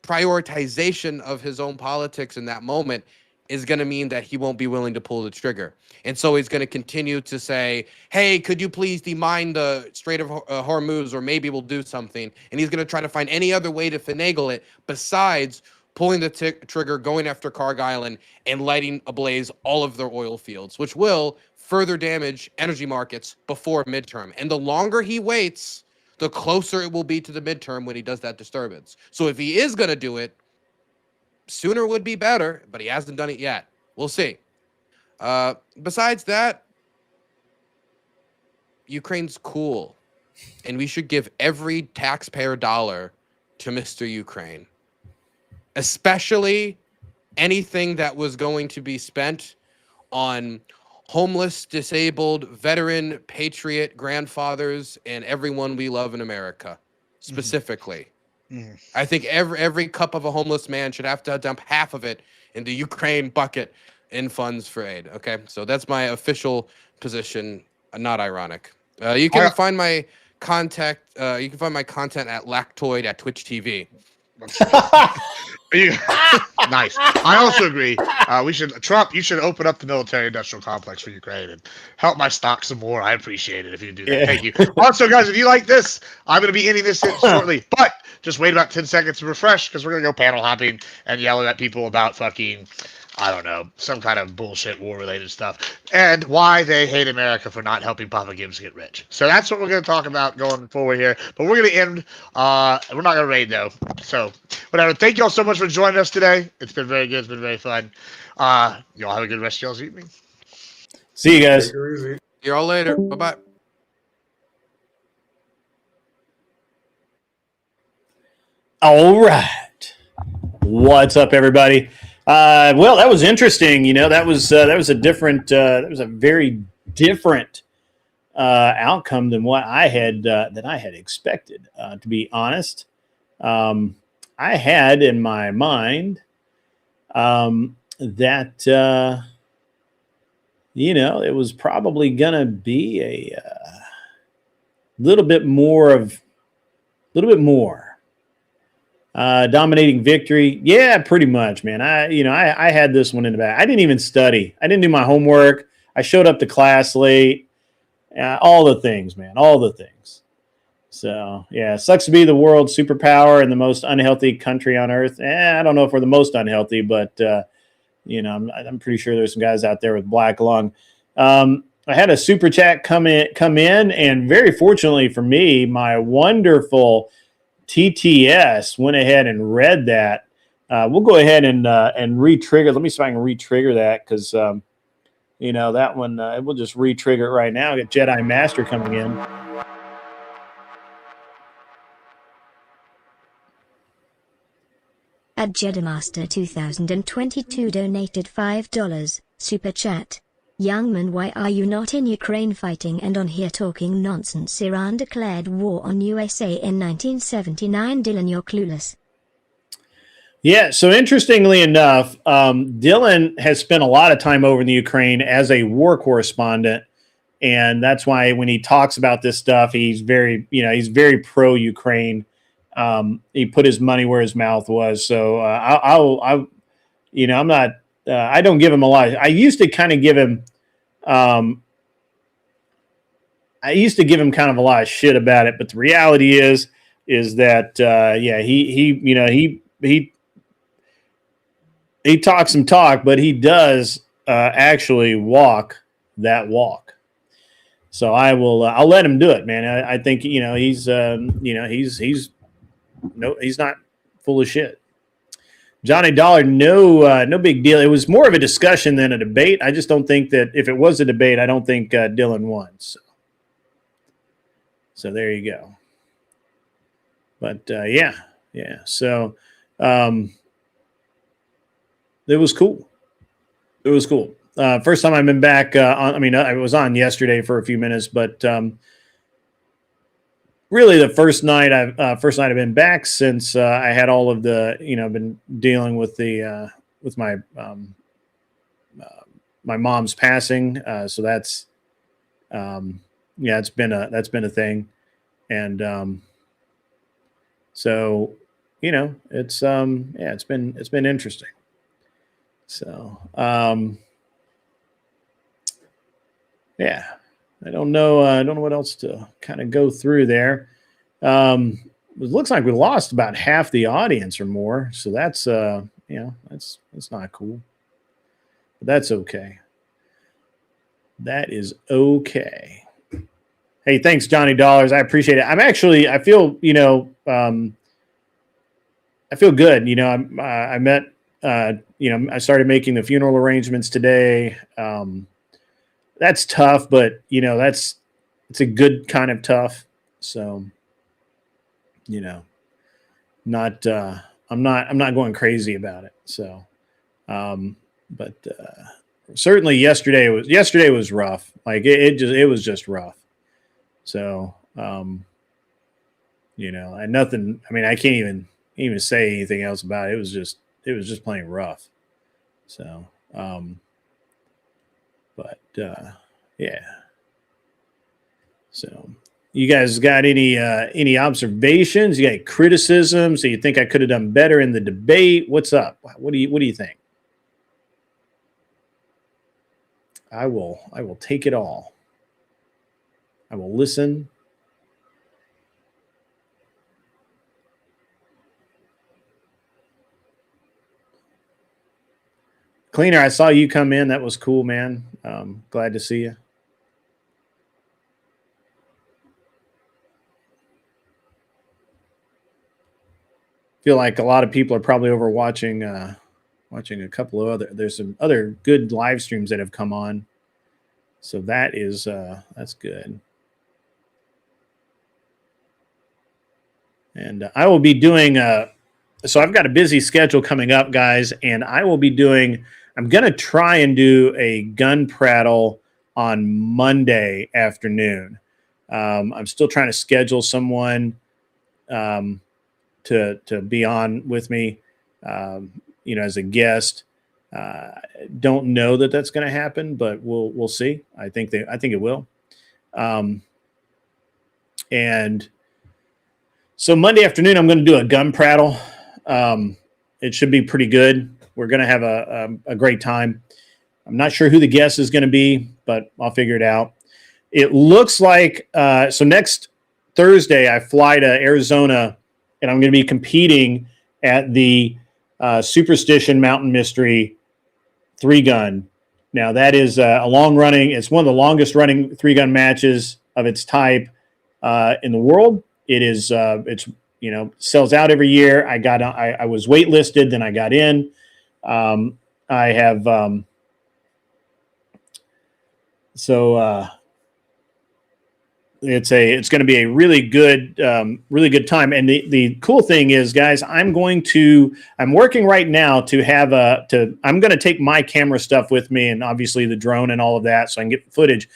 prioritization of his own politics in that moment is going to mean that he won't be willing to pull the trigger. And so he's going to continue to say, hey, could you please demine the Strait of Hormuz, or maybe we'll do something. And he's going to try to find any other way to finagle it besides pulling the trigger, going after Carg Island, and lighting ablaze all of their oil fields, which will further damage energy markets before midterm. And the longer he waits, the closer it will be to the midterm when he does that disturbance. So if he is going to do it, sooner would be better, but he hasn't done it yet. We'll see. Besides that, Ukraine's cool, and we should give every taxpayer dollar to Mr. Ukraine, especially anything that was going to be spent on homeless, disabled, veteran, patriot grandfathers, and everyone we love in America, specifically. Mm-hmm. I think every cup of a homeless man should have to dump half of it in the Ukraine bucket in funds for aid. Okay, so that's my official position. Not ironic. You can find my contact. You can find my content at Lactoid at Twitch TV. Nice. I also agree. Trump, you should open up the military-industrial complex for Ukraine and help my stock some more. I appreciate it if you do that. Yeah. Thank you. Also, guys, if you like this, I'm going to be ending this shortly, but just wait about 10 seconds to refresh because we're going to go panel hopping and yelling at people about fucking, I don't know, some kind of bullshit war-related stuff and why they hate America for not helping Papa Gibbs get rich. So that's what we're going to talk about going forward here. But we're going to end. We're not going to raid, though. So whatever. Thank you all so much for joining us today. It's been very good. It's been very fun. Y'all have a good rest of y'all's evening. See you guys. Take her easy. See y'all later. Bye-bye. All right. What's up, everybody? Well, that was interesting. You know, that was a different, that was a very different outcome than what I had expected. To be honest, I had in my mind that you know, it was probably gonna be a little bit more. Dominating victory. Yeah, pretty much, man. I had this one in the bag. I didn't even study. I didn't do my homework. I showed up to class late. All the things, man. All the things. So, yeah, it sucks to be the world's superpower and the most unhealthy country on earth. I don't know if we're the most unhealthy, but, you know, I'm pretty sure there's some guys out there with black lung. I had a super chat come in, and very fortunately for me, my wonderful TTS went ahead and read that. We'll go ahead and re-trigger. Let me see if I can re-trigger that because, you know, that one, we'll just re-trigger it right now. Get Jedi Master coming in. At Jedimaster 2022 donated $5 super chat. Young man, why are you not in Ukraine fighting and on here talking nonsense? Iran declared war on USA in 1979. Dylan, you're clueless. Yeah, so interestingly enough, Dylan has spent a lot of time over in the Ukraine as a war correspondent, and that's why when he talks about this stuff, he's very pro-Ukraine. He put his money where his mouth was. So I'm not. I don't give him a lot. I used to kind of give him. I used to give him kind of a lot of shit about it, but the reality is that he talks some talk, but he does actually walk that walk. So I'll let him do it, man. I think he's not full of shit. Johnny Dollar, no big deal. It was more of a discussion than a debate. I just don't think that if it was a debate, I don't think Dylan won. So there you go. But yeah. So it was cool. First time I've been back. I was on yesterday for a few minutes, but really the first night I've been back since I had all of the, been dealing with the with my my mom's passing. So that's that's been a thing, and so it's it's been interesting. So yeah, I don't know what else to kind of go through there. It looks like we lost about half the audience or more, so that's that's not cool. But that's okay. That is okay. Hey, thanks, Johnny Dollars. I appreciate it. I feel I feel good. I met I started making the funeral arrangements today. That's tough, but it's a good kind of tough. So, not I'm not going crazy about it. So, but certainly yesterday was rough. Like it was just rough. So, and nothing. I mean, I can't even say anything else about it. It was just plain rough. So, but yeah. So, you guys got any observations? You got criticisms? So you think I could have done better in the debate? What's up? What do you think? I will take it all. I will listen. Cleaner, I saw you come in. That was cool, man. Glad to see you. Feel like a lot of people are probably over watching a couple of there's some other good live streams that have come on. So that is that's good. And I will be doing so I've got a busy schedule coming up, guys, and I'm going to try and do a gun prattle on Monday afternoon. I'm still trying to schedule someone to be on with me, as a guest. Don't know that that's going to happen, but we'll see. I think it will. And so Monday afternoon, I'm going to do a gun prattle. It should be pretty good. We're going to have a great time. I'm not sure who the guest is going to be, but I'll figure it out. It looks like so next Thursday, I fly to Arizona, and I'm going to be competing at the Superstition Mountain Mystery 3-gun. Now, that is it's one of the longest running 3-gun matches of its type in the world. It is, sells out every year. I was waitlisted, then I got in. I have, it's going to be a really good time. And the cool thing is, guys, I'm working right now to have I'm going to take my camera stuff with me, and obviously the drone and all of that, so I can get footage.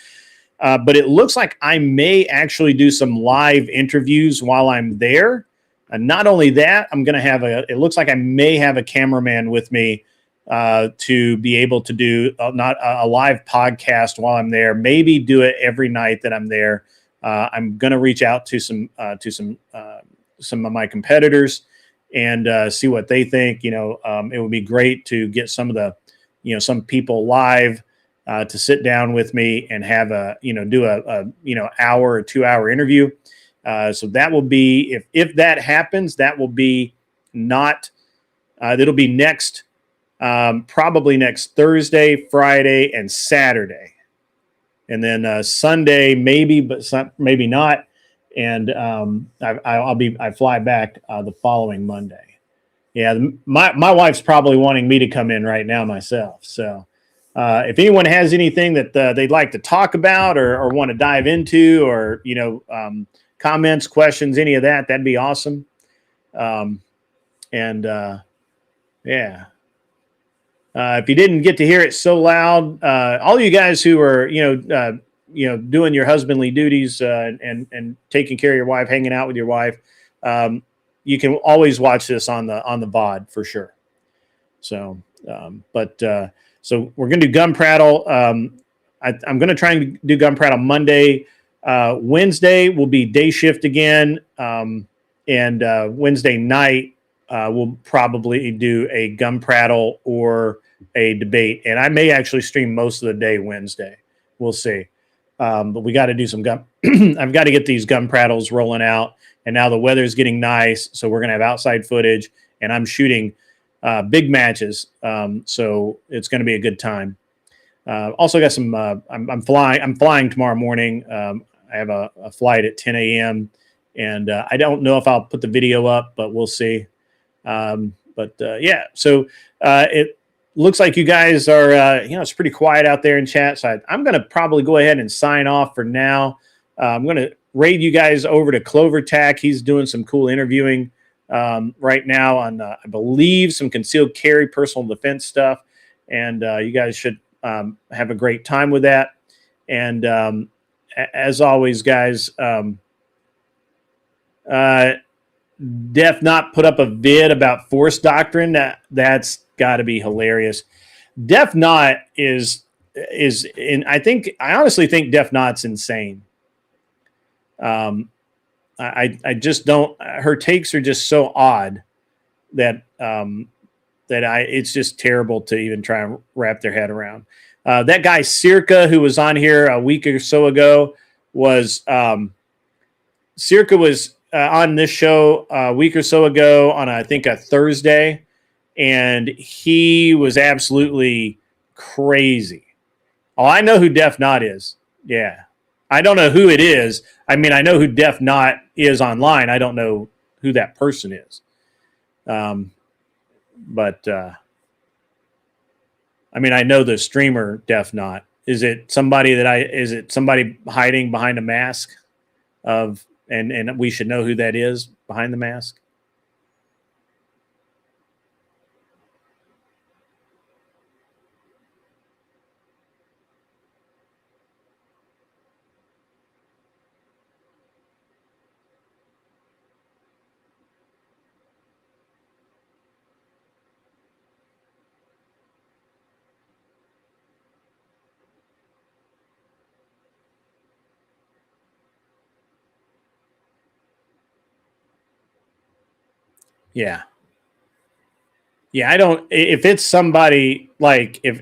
But it looks like I may actually do some live interviews while I'm there. And not only that, it looks like I may have a cameraman with me to be able to do not a live podcast while I'm there, maybe do it every night that I'm there. I'm going to reach out to some of my competitors and see what they think. It would be great to get some of the, some people live to sit down with me and have do a hour or 2-hour interview. So that will be, if that happens, that will be it'll be next, probably next Thursday, Friday, and Saturday. And then Sunday, maybe, but maybe not. And I fly back the following Monday. Yeah, my wife's probably wanting me to come in right now myself. So if anyone has anything that they'd like to talk about or want to dive into, or comments, questions, any of that, that'd be awesome. Yeah. If you didn't get to hear it so loud, all you guys who are, doing your husbandly duties and taking care of your wife, hanging out with your wife, you can always watch this on the VOD for sure. So, so we're gonna do Gun Prattle. I'm gonna try and do Gun Prattle Monday. Wednesday will be day shift again, and Wednesday night we'll probably do a Gun Prattle or a debate, and I may actually stream most of the day Wednesday. We'll see. But we got to do some gun. I've got to get these gun prattles rolling out, and now the weather's getting nice, so we're gonna have outside footage, and I'm shooting big matches, so it's gonna be a good time. Also got some. I'm flying tomorrow morning. I have a flight at 10 a.m. and I don't know if I'll put the video up, but we'll see. Yeah, so it looks like you guys are, it's pretty quiet out there in chat. So I'm going to probably go ahead and sign off for now. I'm going to raid you guys over to Clover Tack. He's doing some cool interviewing right now on, I believe, some concealed carry, personal defense stuff. And you guys should have a great time with that. And as always, guys, Def Not put up a vid about force doctrine. That's got to be hilarious. Def Not is in. I honestly think Def Not's insane. I just don't. Her takes are just so odd that it's just terrible to even try and wrap their head around. That guy Circa, who was on here a week or so ago, was Circa was on this show a week or so ago on I think a Thursday, and he was absolutely crazy. Oh, I know who Def Not is. Yeah, I don't know who it is. I mean, I know who Def Not is online. I don't know who that person is. But I mean, I know the streamer Def Not. Is it somebody hiding behind a mask of, and we should know who that is behind the mask? Yeah. Yeah, I don't. If it's somebody like if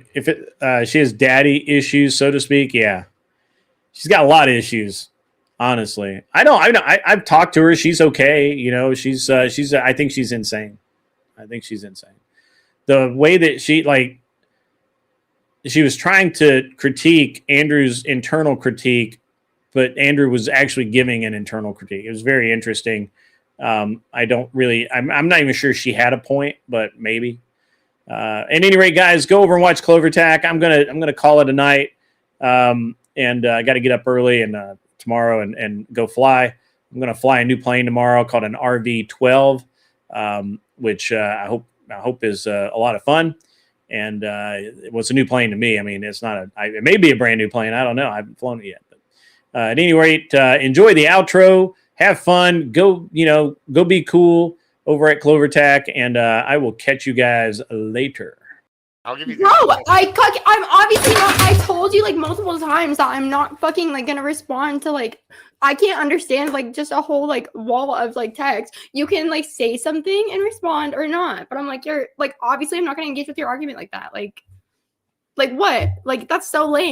she has daddy issues, so to speak. Yeah, she's got a lot of issues. Honestly, I've talked to her. She's okay. You know, she's. I think she's insane. I think she's insane. The way that she was trying to critique Andrew's internal critique, but Andrew was actually giving an internal critique. It was very interesting. I don't really. I'm not even sure she had a point, but maybe. At any rate, guys, go over and watch Clover Tack. I'm gonna call it a night, and I got to get up early and tomorrow and go fly. I'm gonna fly a new plane tomorrow called an RV-12, which I hope is a lot of fun. And it was a new plane to me. I mean, it's not it may be a brand new plane. I don't know. I haven't flown it yet. But at any rate, enjoy the outro. Have fun. Go be cool over at Clover Tack, and I will catch you guys later. I'll give you. Bro, I'm obviously not. I told you like multiple times that I'm not fucking like gonna respond to like. I can't understand like just a whole like wall of like text. You can like say something and respond or not, but I'm like you're like obviously I'm not gonna engage with your argument like that. Like what? Like that's so lame.